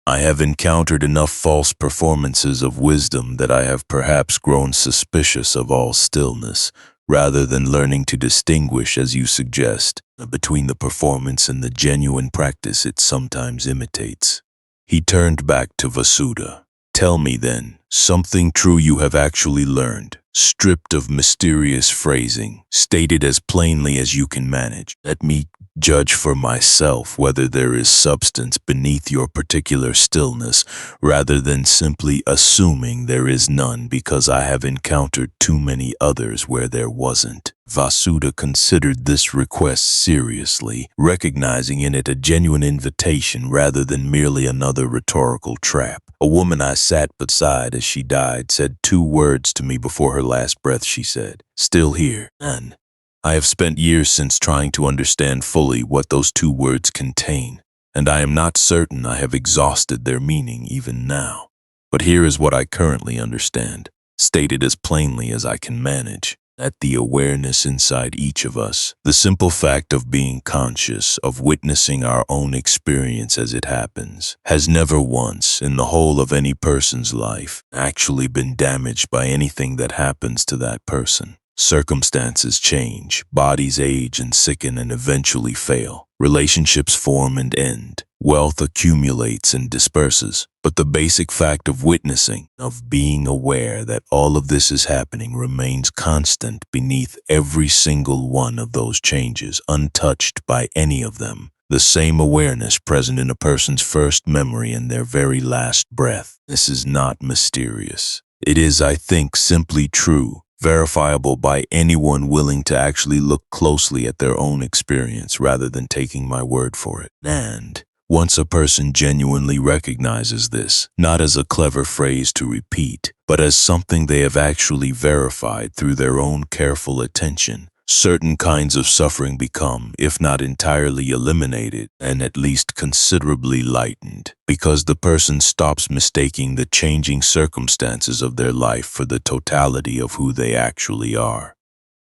I have encountered enough false performances of wisdom that I have perhaps grown suspicious of all stillness, rather than learning to distinguish, as you suggest, between the performance and the genuine practice it sometimes imitates." He turned back to Vasudha. "Tell me then, something true you have actually learned, stripped of mysterious phrasing, stated as plainly as you can manage. Let me judge for myself whether there is substance beneath your particular stillness, rather than simply assuming there is none because I have encountered too many others where there wasn't." Vasudha considered this request seriously, recognizing in it a genuine invitation rather than merely another rhetorical trap. "A woman I sat beside as she died said 2 words to me before her last breath," she said. "Still here, none. I have spent years since trying to understand fully what those 2 words contain, and I am not certain I have exhausted their meaning even now. But here is what I currently understand, stated as plainly as I can manage. That the awareness inside each of us, the simple fact of being conscious, of witnessing our own experience as it happens, has never once, in the whole of any person's life, actually been damaged by anything that happens to that person. Circumstances change, bodies age and sicken and eventually fail. Relationships form and end. Wealth accumulates and disperses. But the basic fact of witnessing, of being aware that all of this is happening, remains constant beneath every single one of those changes, untouched by any of them. The same awareness present in a person's first memory and their very last breath. This is not mysterious. It is, I think, simply true, verifiable by anyone willing to actually look closely at their own experience rather than taking my word for it. And once a person genuinely recognizes this, not as a clever phrase to repeat, but as something they have actually verified through their own careful attention, certain kinds of suffering become, if not entirely eliminated, and at least considerably lightened, because the person stops mistaking the changing circumstances of their life for the totality of who they actually are.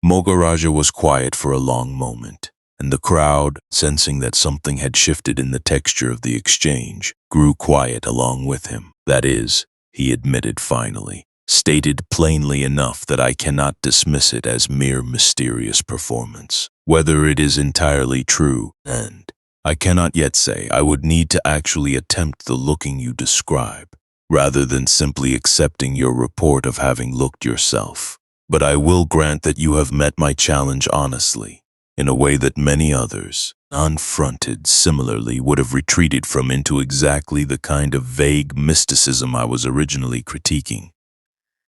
Mogaraja was quiet for a long moment, and the crowd, sensing that something had shifted in the texture of the exchange, grew quiet along with him. That is, he admitted finally, stated plainly enough that I cannot dismiss it as mere mysterious performance. Whether it is entirely true, and I cannot yet say, I would need to actually attempt the looking you describe, rather than simply accepting your report of having looked yourself. But I will grant that you have met my challenge honestly, in a way that many others, unfronted similarly, would have retreated from into exactly the kind of vague mysticism I was originally critiquing.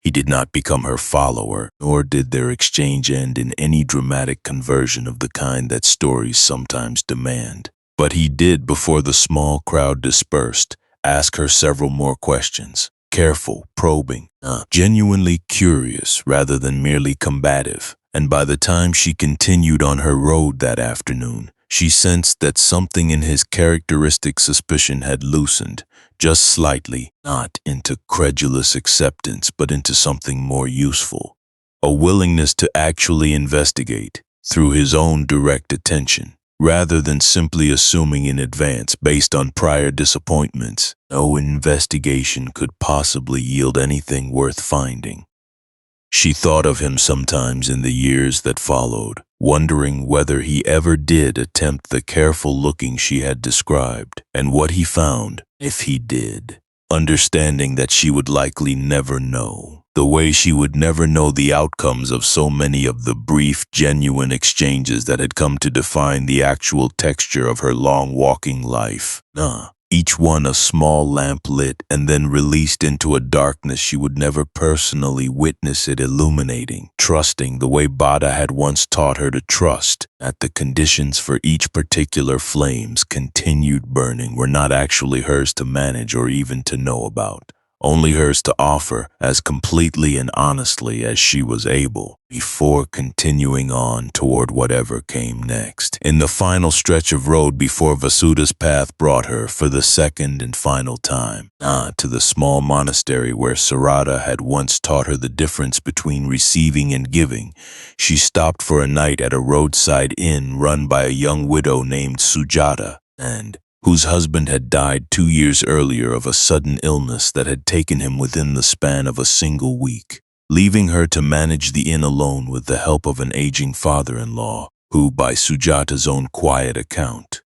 He did not become her follower, nor did their exchange end in any dramatic conversion of the kind that stories sometimes demand. But he did, before the small crowd dispersed, ask her several more questions, careful, probing, genuinely curious rather than merely combative. And by the time she continued on her road that afternoon, she sensed that something in his characteristic suspicion had loosened, just slightly, not into credulous acceptance, but into something more useful. A willingness to actually investigate, through his own direct attention, rather than simply assuming in advance based on prior disappointments. No investigation could possibly yield anything worth finding. She thought of him sometimes in the years that followed, wondering whether he ever did attempt the careful looking she had described, and what he found, if he did, understanding that she would likely never know, the way she would never know the outcomes of so many of the brief, genuine exchanges that had come to define the actual texture of her long walking life. Each one a small lamp lit and then released into a darkness she would never personally witness it illuminating, trusting the way Bada had once taught her to trust, that the conditions for each particular flame's continued burning were not actually hers to manage or even to know about, only hers to offer as completely and honestly as she was able, before continuing on toward whatever came next. In the final stretch of road before Vasuda's path brought her, for the second and final time, to the small monastery where Sarada had once taught her the difference between receiving and giving, she stopped for a night at a roadside inn run by a young widow named Sujata, and whose husband had died 2 years earlier of a sudden illness that had taken him within the span of a single week, leaving her to manage the inn alone with the help of an aging father-in-law, who, by Sujata's own quiet account,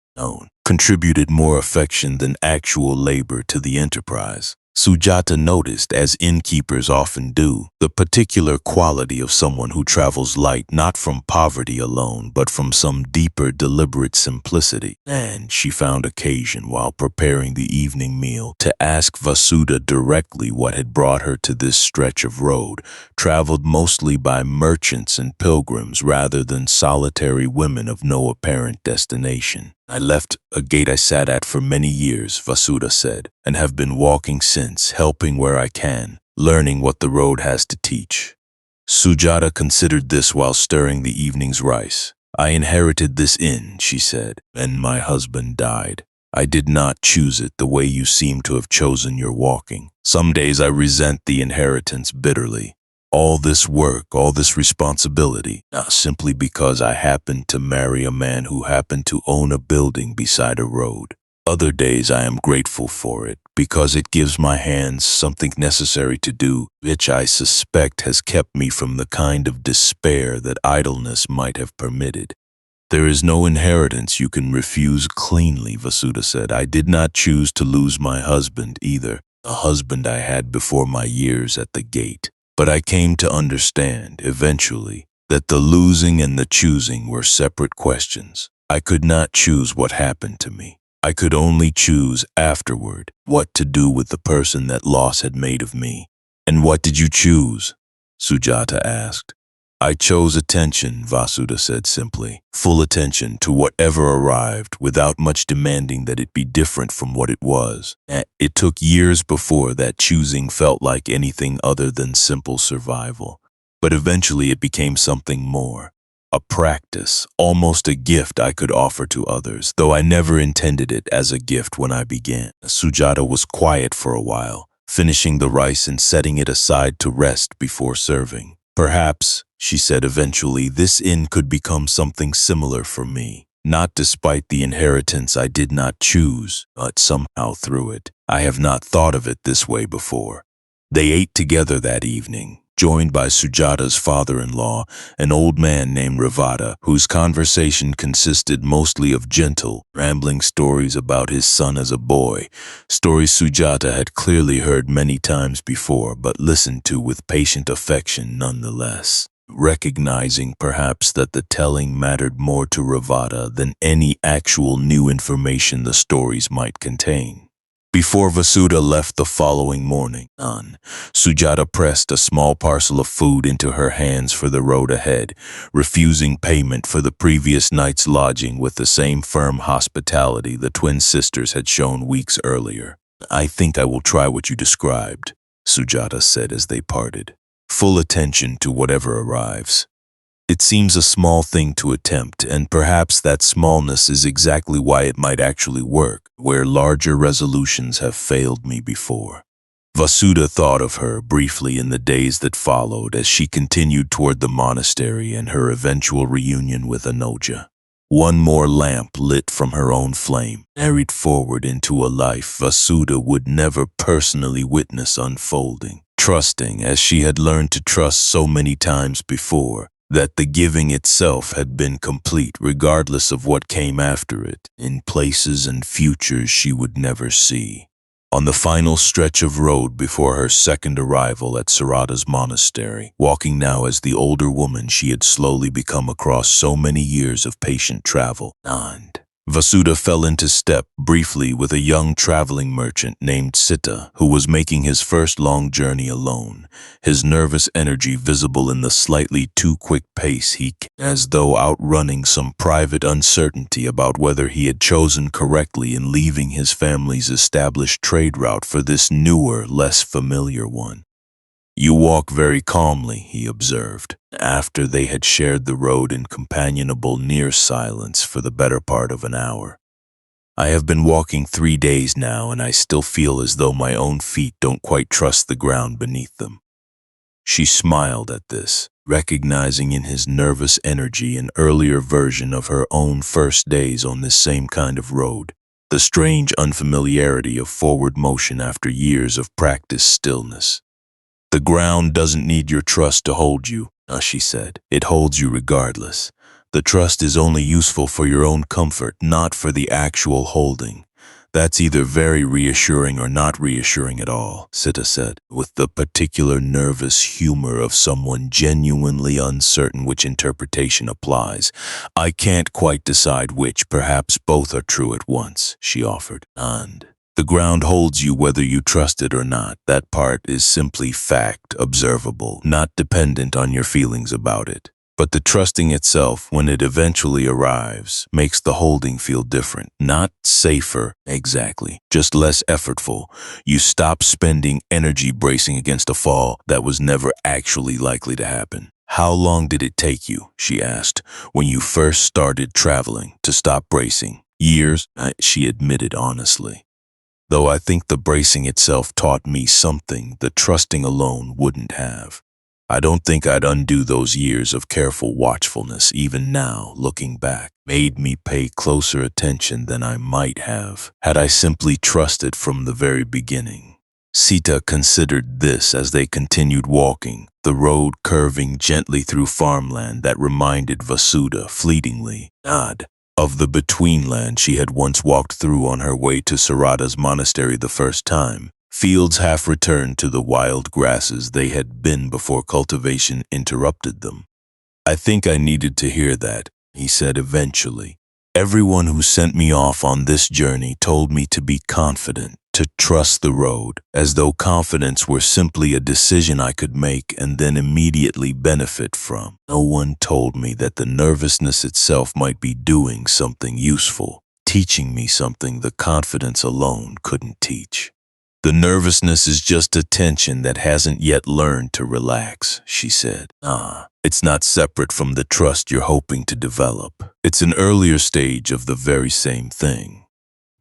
contributed more affection than actual labor to the enterprise. Sujata noticed, as innkeepers often do, the particular quality of someone who travels light not from poverty alone, but from some deeper, deliberate simplicity. And she found occasion, while preparing the evening meal, to ask Vasuda directly what had brought her to this stretch of road, traveled mostly by merchants and pilgrims rather than solitary women of no apparent destination. I left a gate I sat at for many years, Vasuda said, and have been walking since, helping where I can, learning what the road has to teach. Sujata considered this while stirring the evening's rice. I inherited this inn, she said, and my husband died. I did not choose it the way you seem to have chosen your walking. Some days I resent the inheritance bitterly. All this work, all this responsibility, simply because I happened to marry a man who happened to own a building beside a road. Other days I am grateful for it, because it gives my hands something necessary to do, which I suspect has kept me from the kind of despair that idleness might have permitted. There is no inheritance you can refuse cleanly, Vasuda said. I did not choose to lose my husband either, the husband I had before my years at the gate. But I came to understand, eventually, that the losing and the choosing were separate questions. I could not choose what happened to me. I could only choose afterward what to do with the person that loss had made of me. And what did you choose? Sujata asked. I chose attention, Vasuda said simply, full attention to whatever arrived without much demanding that it be different from what it was. It took years before that choosing felt like anything other than simple survival, but eventually it became something more, a practice, almost a gift I could offer to others, though I never intended it as a gift when I began. Sujata was quiet for a while, finishing the rice and setting it aside to rest before serving. Perhaps, she said eventually, this inn could become something similar for me. Not despite the inheritance I did not choose, but somehow through it. I have not thought of it this way before. They ate together that evening, joined by Sujata's father-in-law, an old man named Ravata, whose conversation consisted mostly of gentle, rambling stories about his son as a boy, stories Sujata had clearly heard many times before but listened to with patient affection nonetheless, recognizing perhaps that the telling mattered more to Ravata than any actual new information the stories might contain. Before Vasudha left the following morning, Sujata pressed a small parcel of food into her hands for the road ahead, refusing payment for the previous night's lodging with the same firm hospitality the twin sisters had shown weeks earlier. I think I will try what you described, Sujata said as they parted. Full attention to whatever arrives. It seems a small thing to attempt, and perhaps that smallness is exactly why it might actually work, where larger resolutions have failed me before. Vasudha thought of her briefly in the days that followed as she continued toward the monastery and her eventual reunion with Anoja. One more lamp lit from her own flame, carried forward into a life Vasudha would never personally witness unfolding, trusting, as she had learned to trust so many times before, that the giving itself had been complete regardless of what came after it, in places and futures she would never see. On the final stretch of road before her second arrival at Sarada's monastery, walking now as the older woman she had slowly become across so many years of patient travel, Vasudha fell into step briefly with a young traveling merchant named Sita, who was making his first long journey alone, his nervous energy visible in the slightly too quick pace he kept, as though outrunning some private uncertainty about whether he had chosen correctly in leaving his family's established trade route for this newer, less familiar one. You walk very calmly, he observed, after they had shared the road in companionable near silence for the better part of an hour. I have been walking 3 days now, and I still feel as though my own feet don't quite trust the ground beneath them. She smiled at this, recognizing in his nervous energy an earlier version of her own first days on this same kind of road, the strange unfamiliarity of forward motion after years of practiced stillness. The ground doesn't need your trust to hold you, she said. It holds you regardless. The trust is only useful for your own comfort, not for the actual holding. That's either very reassuring or not reassuring at all, Sita said, with the particular nervous humor of someone genuinely uncertain which interpretation applies. I can't quite decide which, perhaps both are true at once, she offered. And the ground holds you whether you trust it or not. That part is simply fact, observable, not dependent on your feelings about it. But the trusting itself, when it eventually arrives, makes the holding feel different. Not safer, exactly, just less effortful. You stop spending energy bracing against a fall that was never actually likely to happen. How long did it take you, she asked, when you first started traveling, to stop bracing? Years, she admitted honestly. Though I think the bracing itself taught me something the trusting alone wouldn't have. I don't think I'd undo those years of careful watchfulness even now, looking back, made me pay closer attention than I might have, had I simply trusted from the very beginning. Sita considered this as they continued walking, the road curving gently through farmland that reminded Vasudha fleetingly, of the betweenland she had once walked through on her way to Sarada's monastery the first time, fields half returned to the wild grasses they had been before cultivation interrupted them. I think I needed to hear that, he said eventually. Everyone who sent me off on this journey told me to be confident, to trust the road, as though confidence were simply a decision I could make and then immediately benefit from. No one told me that the nervousness itself might be doing something useful, teaching me something the confidence alone couldn't teach. The nervousness is just a tension that hasn't yet learned to relax, she said. It's not separate from the trust you're hoping to develop. It's an earlier stage of the very same thing.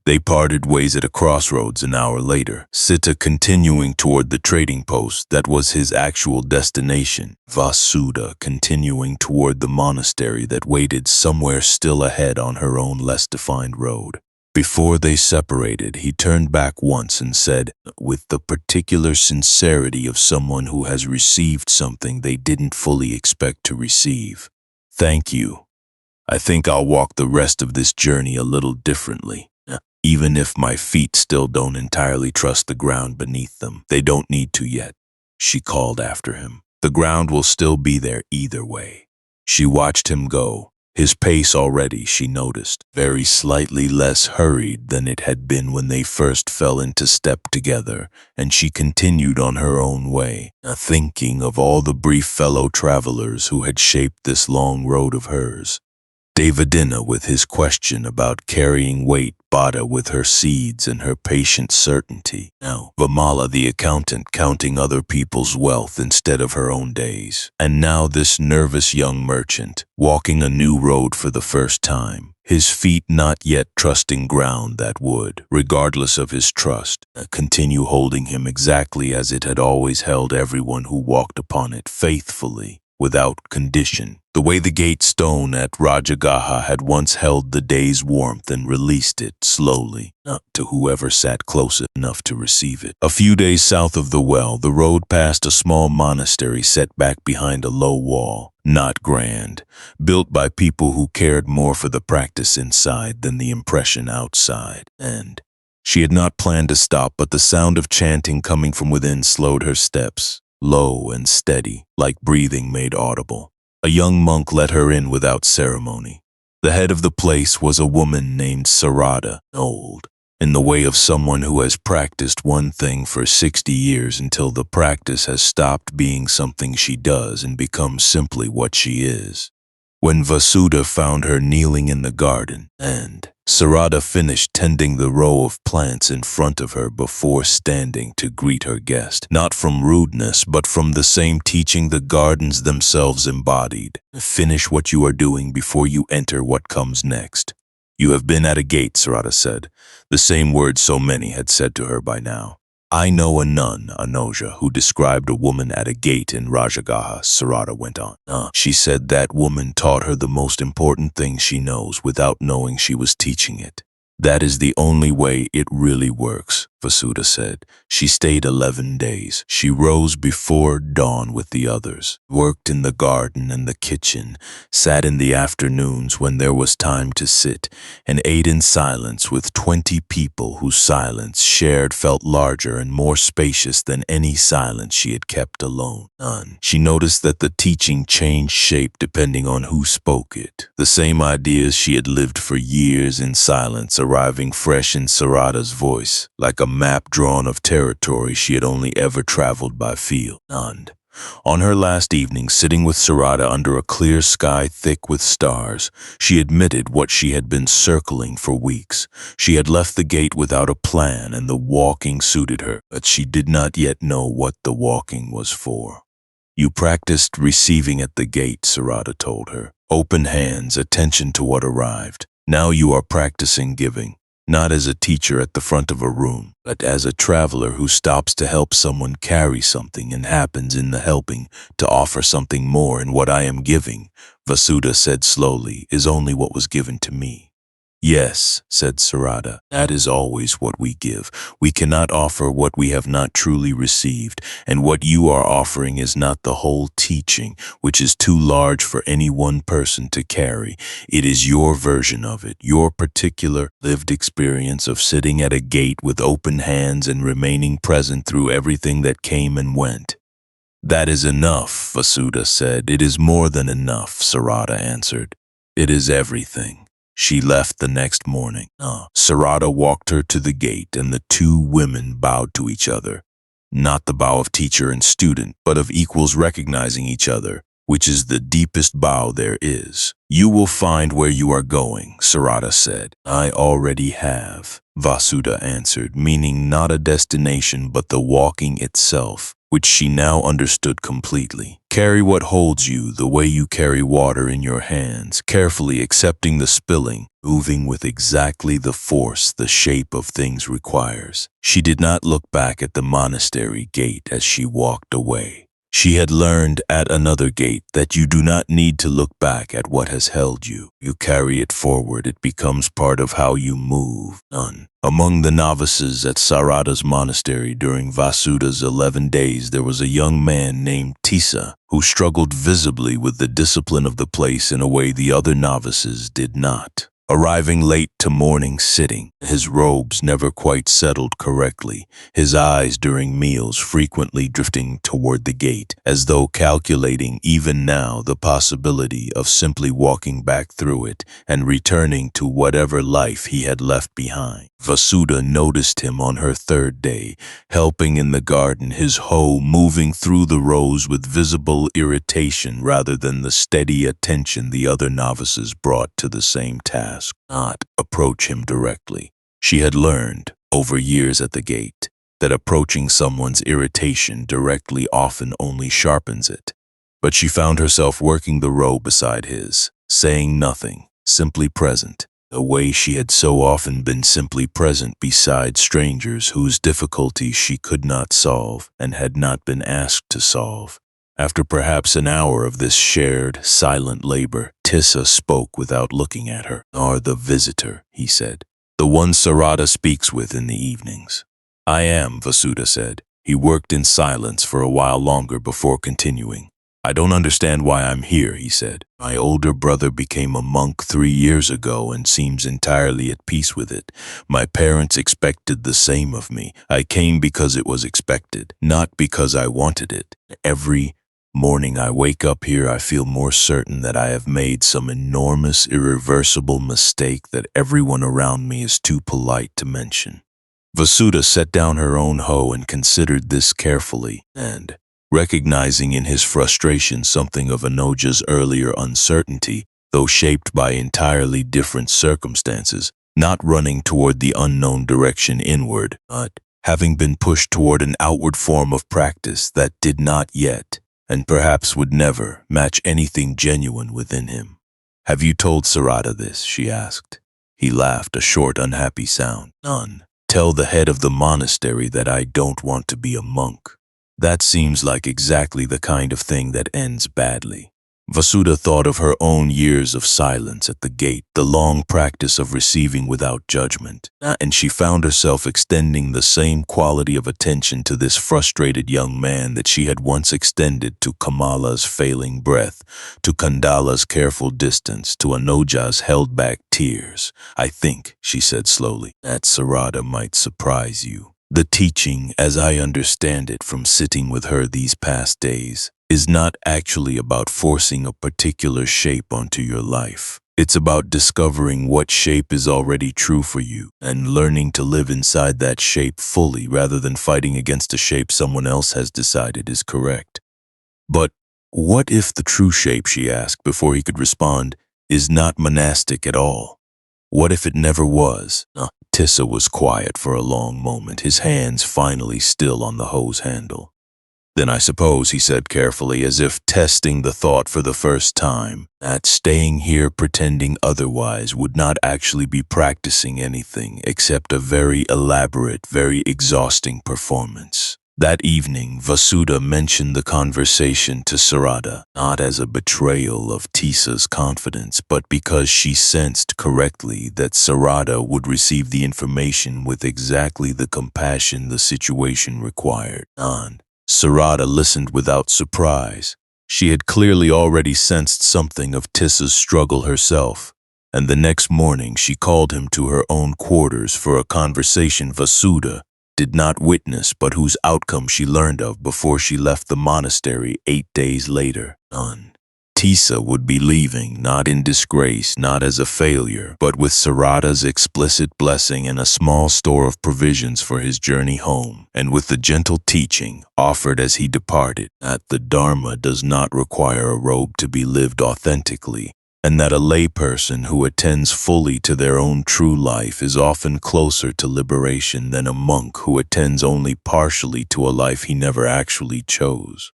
They parted ways at a crossroads an hour later, Sita continuing toward the trading post that was his actual destination, Vasuda continuing toward the monastery that waited somewhere still ahead on her own less defined road. Before they separated, he turned back once and said, with the particular sincerity of someone who has received something they didn't fully expect to receive, "Thank you. I think I'll walk the rest of this journey a little differently. Even if my feet still don't entirely trust the ground beneath them. They don't need to yet," she called after him. "The ground will still be there either way." She watched him go. His pace already, she noticed, very slightly less hurried than it had been when they first fell into step together, and she continued on her own way, thinking of all the brief fellow travelers who had shaped this long road of hers. Devadina with his question about carrying weight, Bada with her seeds and her patient certainty. Now, Vamala the accountant counting other people's wealth instead of her own days. And now this nervous young merchant, walking a new road for the first time, his feet not yet trusting ground that would, regardless of his trust, continue holding him exactly as it had always held everyone who walked upon it faithfully, without condition, the way the gate stone at Rajagaha had once held the day's warmth and released it slowly, to whoever sat close enough to receive it. A few days south of the well, the road passed a small monastery set back behind a low wall, not grand, built by people who cared more for the practice inside than the impression outside. And she had not planned to stop, but the sound of chanting coming from within slowed her steps. Low and steady, like breathing made audible. A young monk let her in without ceremony. The head of the place was a woman named Sarada, old, in the way of someone who has practiced one thing for 60 years until the practice has stopped being something she does and becomes simply what she is. When Vasuda found her kneeling in the garden, and Sarada finished tending the row of plants in front of her before standing to greet her guest, not from rudeness, but from the same teaching the gardens themselves embodied. Finish what you are doing before you enter what comes next. You have been at a gate, Sarada said, the same words so many had said to her by now. I know a nun, Anoja, who described a woman at a gate in Rajagaha, Sarada went on. She said that woman taught her the most important thing she knows without knowing she was teaching it. That is the only way it really works, Vasuda said. She stayed 11 days. She rose before dawn with the others, worked in the garden and the kitchen, sat in the afternoons when there was time to sit, and ate in silence with 20 people whose silence shared felt larger and more spacious than any silence she had kept alone. She noticed that the teaching changed shape depending on who spoke it. The same ideas she had lived for years in silence arriving fresh in Sarada's voice, like a map drawn of territory she had only ever traveled by feel. And on her last evening, sitting with Sarada under a clear sky thick with stars, she admitted what she had been circling for weeks. She had left the gate without a plan, and the walking suited her, but she did not yet know what the walking was for. You practiced receiving at the gate, Sarada told her. Open hands, attention to what arrived. Now you are practicing giving, not as a teacher at the front of a room, but as a traveler who stops to help someone carry something and happens in the helping to offer something more. And what I am giving, Vasuda said slowly, is only what was given to me. Yes, said Sarada, that is always what we give. We cannot offer what we have not truly received, and what you are offering is not the whole teaching, which is too large for any one person to carry. It is your version of it, your particular lived experience of sitting at a gate with open hands and remaining present through everything that came and went. That is enough, Vasuda said. It is more than enough, Sarada answered. It is everything. She left the next morning. Sarada walked her to the gate, and the two women bowed to each other. Not the bow of teacher and student, but of equals recognizing each other, which is the deepest bow there is. You will find where you are going, Sarada said. I already have, Vasuda answered, meaning not a destination but the walking itself, which she now understood completely. Carry what holds you the way you carry water in your hands, carefully accepting the spilling, moving with exactly the force the shape of things requires. She did not look back at the monastery gate as she walked away. She had learned at another gate that you do not need to look back at what has held you. You carry it forward. It becomes part of how you move. None. Among the novices at Sarada's monastery during Vasuda's 11 days, there was a young man named Tisa who struggled visibly with the discipline of the place in a way the other novices did not. Arriving late to morning sitting, his robes never quite settled correctly, his eyes during meals frequently drifting toward the gate, as though calculating even now the possibility of simply walking back through it and returning to whatever life he had left behind. Vasuda noticed him on her 3rd day, helping in the garden, his hoe moving through the rows with visible irritation rather than the steady attention the other novices brought to the same task. Not approach him directly. She had learned, over years at the gate, that approaching someone's irritation directly often only sharpens it. But she found herself working the row beside his, saying nothing, simply present, the way she had so often been simply present beside strangers whose difficulties she could not solve and had not been asked to solve. After perhaps an hour of this shared, silent labor, Tissa spoke without looking at her. "Are the visitor," he said, "the one Sarada speaks with in the evenings?" "I am," Vasuda said. He worked in silence for a while longer before continuing. "I don't understand why I'm here," he said. "My older brother became a monk 3 years ago and seems entirely at peace with it. My parents expected the same of me. I came because it was expected, not because I wanted it. Every morning I wake up here, I feel more certain that I have made some enormous, irreversible mistake that everyone around me is too polite to mention." Vasuda set down her own hoe and considered this carefully, and, recognizing in his frustration something of Anoja's earlier uncertainty, though shaped by entirely different circumstances, not running toward the unknown direction inward, but having been pushed toward an outward form of practice that did not yet, and perhaps would never, match anything genuine within him. "Have you told Sarada this?" she asked. He laughed, a short, unhappy sound. "None. Tell the head of the monastery that I don't want to be a monk. That seems like exactly the kind of thing that ends badly." Vasuda thought of her own years of silence at the gate, the long practice of receiving without judgment, and she found herself extending the same quality of attention to this frustrated young man that she had once extended to Kamala's failing breath, to Kandala's careful distance, to Anoja's held-back tears. "I think," she said slowly, "that Sarada might surprise you. The teaching, as I understand it from sitting with her these past days, is not actually about forcing a particular shape onto your life. It's about discovering what shape is already true for you and learning to live inside that shape fully rather than fighting against a shape someone else has decided is correct." "But what if the true shape," she asked before he could respond, "is not monastic at all? What if it never was?" Tissa was quiet for a long moment, his hands finally still on the hose handle. "Then I suppose," he said carefully, as if testing the thought for the first time, "that staying here pretending otherwise would not actually be practicing anything except a very elaborate, very exhausting performance." That evening, Vasuda mentioned the conversation to Sarada, not as a betrayal of Tissa's confidence, but because she sensed correctly that Sarada would receive the information with exactly the compassion the situation required. Sarada listened without surprise. She had clearly already sensed something of Tissa's struggle herself, and the next morning she called him to her own quarters for a conversation Vasuda did not witness but whose outcome she learned of before she left the monastery 8 days later. Tissa would be leaving, not in disgrace, not as a failure, but with Sarada's explicit blessing and a small store of provisions for his journey home, and with the gentle teaching offered as he departed that the Dharma does not require a robe to be lived authentically, and that a layperson who attends fully to their own true life is often closer to liberation than a monk who attends only partially to a life he never actually chose.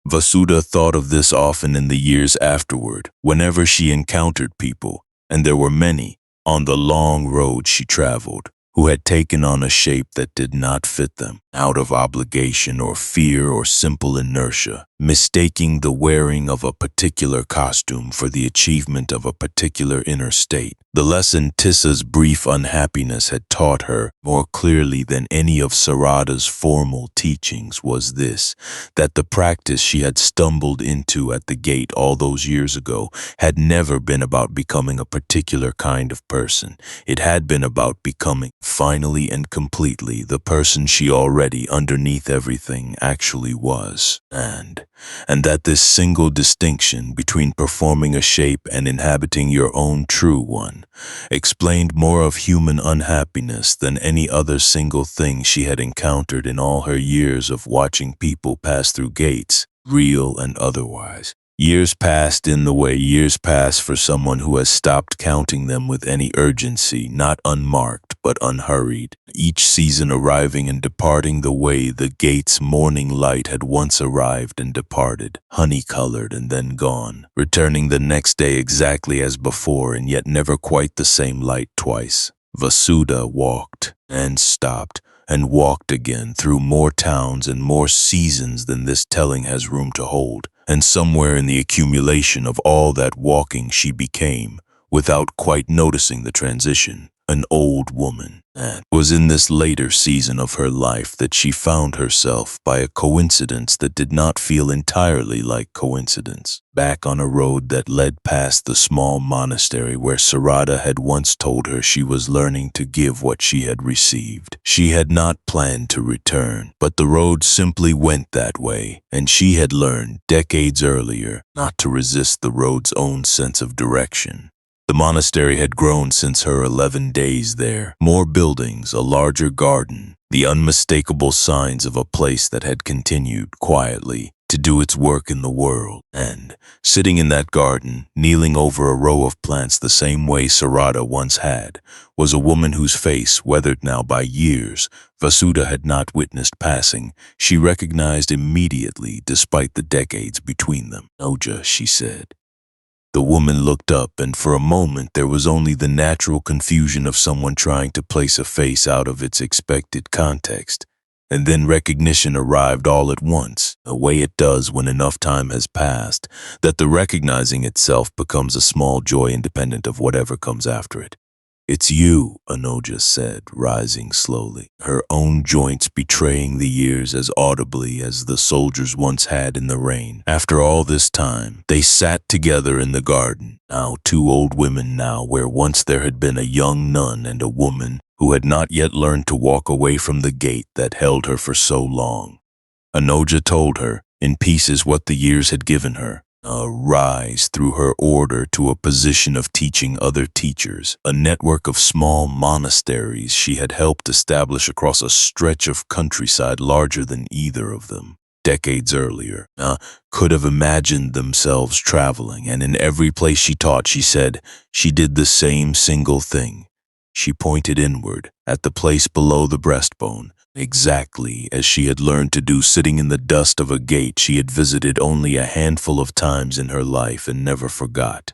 Vasuda thought of this often in the years afterward, whenever she encountered people, and there were many, on the long road she traveled, who had taken on a shape that did not fit them, out of obligation or fear or simple inertia, mistaking the wearing of a particular costume for the achievement of a particular inner state. The lesson Tissa's brief unhappiness had taught her more clearly than any of Sarada's formal teachings was this, that the practice she had stumbled into at the gate all those years ago had never been about becoming a particular kind of person. It had been about becoming, finally and completely, the person she already, underneath everything, actually was. And that this single distinction between performing a shape and inhabiting your own true one explained more of human unhappiness than any other single thing she had encountered in all her years of watching people pass through gates, real and otherwise. Years passed in the way years pass for someone who has stopped counting them with any urgency, not unmarked but unhurried, each season arriving and departing the way the gate's morning light had once arrived and departed, honey-colored and then gone, returning the next day exactly as before and yet never quite the same light twice. Vasudha walked and stopped and walked again through more towns and more seasons than this telling has room to hold. And somewhere in the accumulation of all that walking she became, without quite noticing the transition, an old woman. And it was in this later season of her life that she found herself, by a coincidence that did not feel entirely like coincidence, back on a road that led past the small monastery where Sarada had once told her she was learning to give what she had received. She had not planned to return, but the road simply went that way, and she had learned, decades earlier, not to resist the road's own sense of direction. The monastery had grown since her 11 days there. More buildings, a larger garden, the unmistakable signs of a place that had continued, quietly, to do its work in the world. And, sitting in that garden, kneeling over a row of plants the same way Sarada once had, was a woman whose face, weathered now by years, Vasudha had not witnessed passing. She recognized immediately, despite the decades between them. "Noja," she said. The woman looked up, and for a moment there was only the natural confusion of someone trying to place a face out of its expected context. And then recognition arrived all at once, the way it does when enough time has passed, that the recognizing itself becomes a small joy independent of whatever comes after it. "It's you," Anoja said, rising slowly, her own joints betraying the years as audibly as the soldiers once had in the rain. After all this time, they sat together in the garden, now two old women now, where once there had been a young nun and a woman who had not yet learned to walk away from the gate that held her for so long. Anoja told her, in pieces, what the years had given her. A rise through her order to a position of teaching other teachers, a network of small monasteries she had helped establish across a stretch of countryside larger than either of them. Decades earlier, could have imagined themselves traveling, and in every place she taught, she said, she did the same single thing. She pointed inward, at the place below the breastbone, exactly as she had learned to do sitting in the dust of a gate she had visited only a handful of times in her life and never forgot.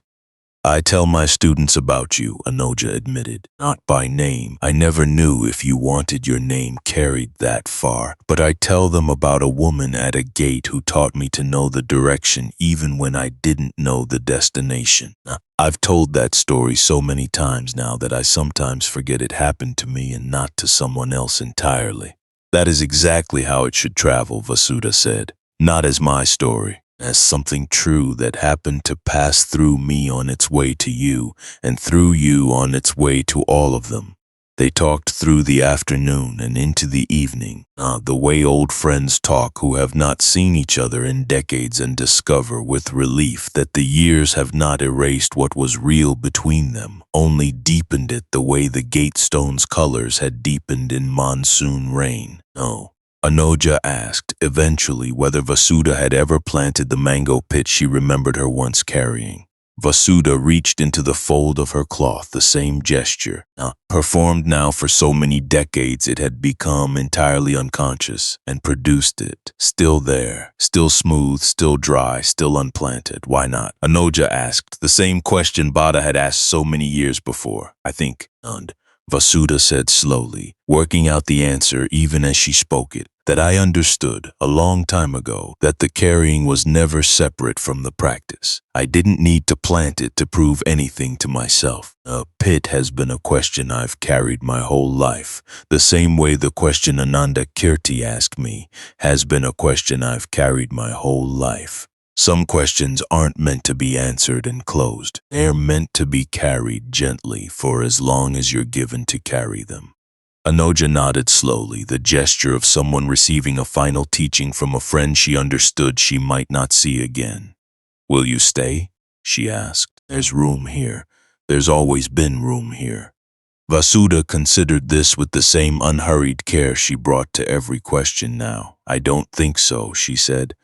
"I tell my students about you," Anoja admitted. "Not by name. I never knew if you wanted your name carried that far. But I tell them about a woman at a gate who taught me to know the direction even when I didn't know the destination. I've told that story so many times now that I sometimes forget it happened to me and not to someone else entirely." "That is exactly how it should travel," Vasudha said. "Not as my story, as something true that happened to pass through me on its way to you, and through you on its way to all of them." They talked through the afternoon and into the evening, the way old friends talk who have not seen each other in decades and discover with relief that the years have not erased what was real between them, only deepened it the way the gate stone's colors had deepened in monsoon rain. "No." Anoja asked, eventually, whether Vasudha had ever planted the mango pit she remembered her once carrying. Vasuda reached into the fold of her cloth, the same gesture, performed now for so many decades it had become entirely unconscious, and produced it. Still there, still smooth, still dry, still unplanted. Why not? Anoja asked, the same question Bada had asked so many years before. I think, and Vasuda said slowly, working out the answer even as she spoke it, that I understood a long time ago that the carrying was never separate from the practice. I didn't need to plant it to prove anything to myself. A pit has been a question I've carried my whole life, the same way the question Ananda Kirti asked me has been a question I've carried my whole life. Some questions aren't meant to be answered and closed. They're meant to be carried gently for as long as you're given to carry them. Anoja nodded slowly, the gesture of someone receiving a final teaching from a friend she understood she might not see again. Will you stay? She asked. There's room here. There's always been room here. Vasuda considered this with the same unhurried care she brought to every question now. I don't think so, she said.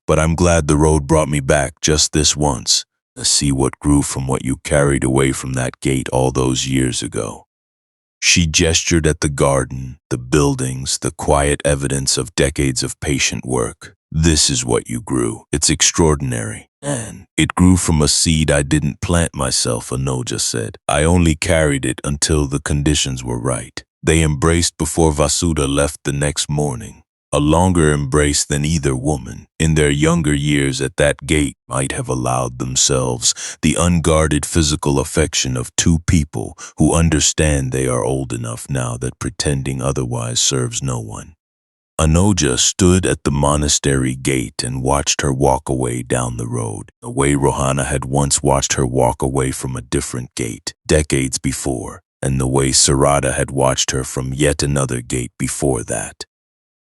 But I'm glad the road brought me back just this once, to see what grew from what you carried away from that gate all those years ago. She gestured at the garden, the buildings, the quiet evidence of decades of patient work. This is what you grew. It's extraordinary. And it grew from a seed I didn't plant myself, Anoja said. I only carried it until the conditions were right. They embraced before Vasuda left the next morning. A longer embrace than either woman, in their younger years at that gate, might have allowed themselves the unguarded physical affection of two people who understand they are old enough now that pretending otherwise serves no one. Anoja stood at the monastery gate and watched her walk away down the road, the way Rohana had once watched her walk away from a different gate, decades before, and the way Sarada had watched her from yet another gate before that.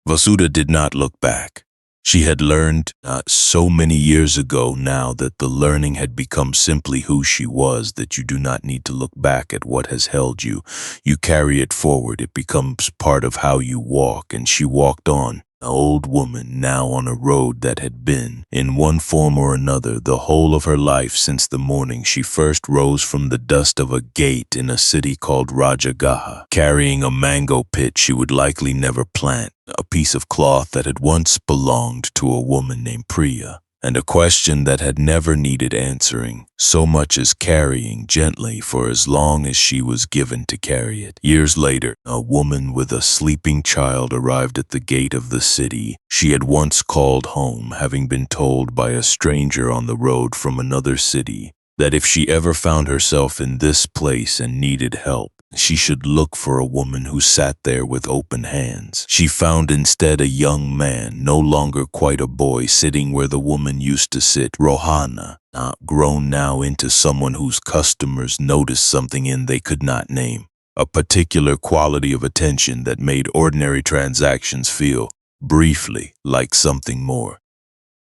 Vasuda did not look back. She had learned so many years ago now that the learning had become simply who she was, that you do not need to look back at what has held you. You carry it forward. It becomes part of how you walk, and she walked on, an old woman now on a road that had been, in one form or another, the whole of her life since the morning she first rose from the dust of a gate in a city called Rajagaha, carrying a mango pit she would likely never plant, a piece of cloth that had once belonged to a woman named Priya, and a question that had never needed answering, so much as carrying gently for as long as she was given to carry it. Years later, a woman with a sleeping child arrived at the gate of the city she had once called home, having been told by a stranger on the road from another city that if she ever found herself in this place and needed help, she should look for a woman who sat there with open hands. She found instead a young man, no longer quite a boy, sitting where the woman used to sit, Rohana, grown now into someone whose customers noticed something in they could not name, a particular quality of attention that made ordinary transactions feel, briefly, like something more.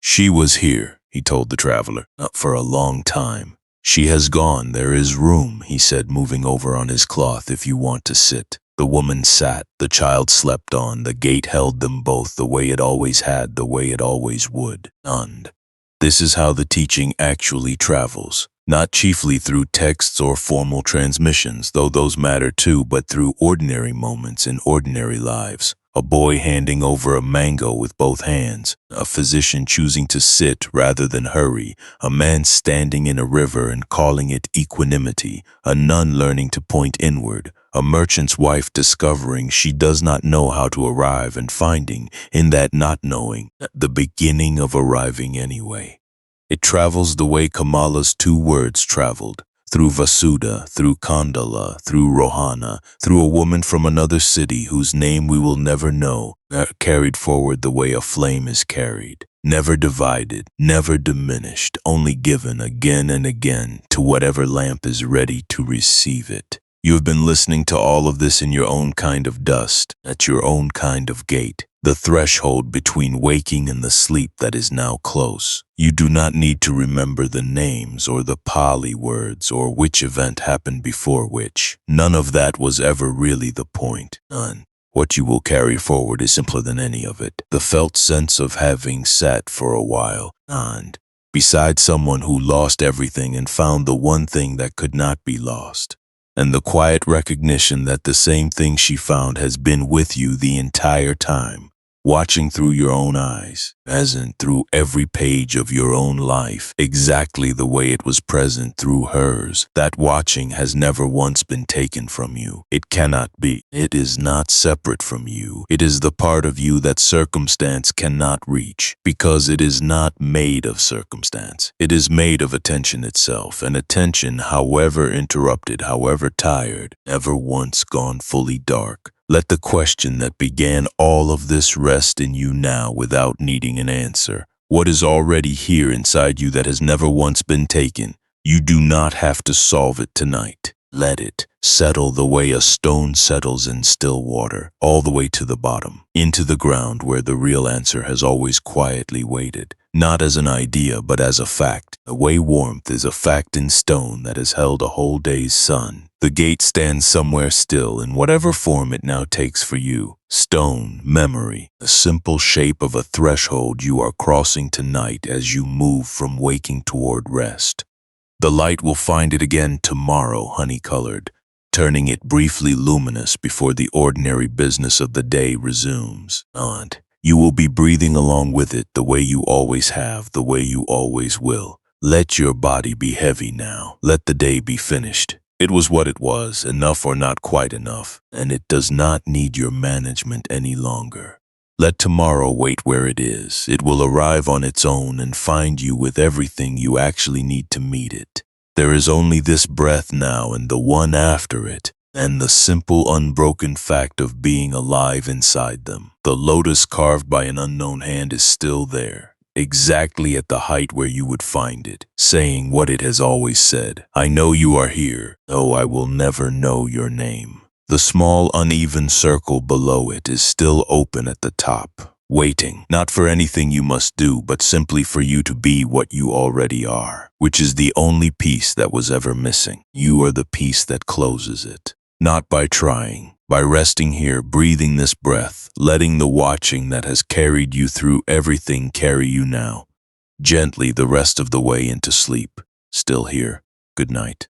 She was here, he told the traveler, for a long time. She has gone. There is room, he said, moving over on his cloth, if you want to sit. The woman sat. The child slept on. The gate held them both the way it always had, the way it always would. And this is how the teaching actually travels. Not chiefly through texts or formal transmissions, though those matter too, but through ordinary moments in ordinary lives. A boy handing over a mango with both hands, a physician choosing to sit rather than hurry, a man standing in a river and calling it equanimity, a nun learning to point inward, a merchant's wife discovering she does not know how to arrive and finding, in that not knowing, the beginning of arriving anyway. It travels the way Kamala's two words traveled, through Vasuda, through Kandala, through Rohana, through a woman from another city whose name we will never know, carried forward the way a flame is carried, never divided, never diminished, only given again and again to whatever lamp is ready to receive it. You have been listening to all of this in your own kind of dust, at your own kind of gate, the threshold between waking and the sleep that is now close. You do not need to remember the names or the Pali words or which event happened before which. None of that was ever really the point. None. What you will carry forward is simpler than any of it. The felt sense of having sat for a while, and beside someone who lost everything and found the one thing that could not be lost. And the quiet recognition that the same thing she found has been with you the entire time, watching through your own eyes, present through every page of your own life, exactly the way it was present through hers. That watching has never once been taken from you. It cannot be. It is not separate from you. It is the part of you that circumstance cannot reach, because it is not made of circumstance. It is made of attention itself, and attention, however interrupted, however tired, never once gone fully dark. Let the question that began all of this rest in you now without needing an answer. What is already here inside you that has never once been taken? You do not have to solve it tonight. Let it settle the way a stone settles in still water, all the way to the bottom, into the ground where the real answer has always quietly waited. Not as an idea, but as a fact. The way warmth is a fact in stone that has held a whole day's sun. The gate stands somewhere still in whatever form it now takes for you. Stone, memory, the simple shape of a threshold you are crossing tonight as you move from waking toward rest. The light will find it again tomorrow, honey-colored, turning it briefly luminous before the ordinary business of the day resumes. And you will be breathing along with it the way you always have, the way you always will. Let your body be heavy now. Let the day be finished. It was what it was, enough or not quite enough, and it does not need your management any longer. Let tomorrow wait where it is. It will arrive on its own and find you with everything you actually need to meet it. There is only this breath now and the one after it, and the simple unbroken fact of being alive inside them. The lotus carved by an unknown hand is still there, exactly at the height where you would find it, saying what it has always said. I know you are here, though I will never know your name. The small uneven circle below it is still open at the top, waiting, not for anything you must do, but simply for you to be what you already are, which is the only piece that was ever missing. You are the piece that closes it. Not by trying, by resting here, breathing this breath, letting the watching that has carried you through everything carry you now, gently the rest of the way into sleep. Still here. Good night.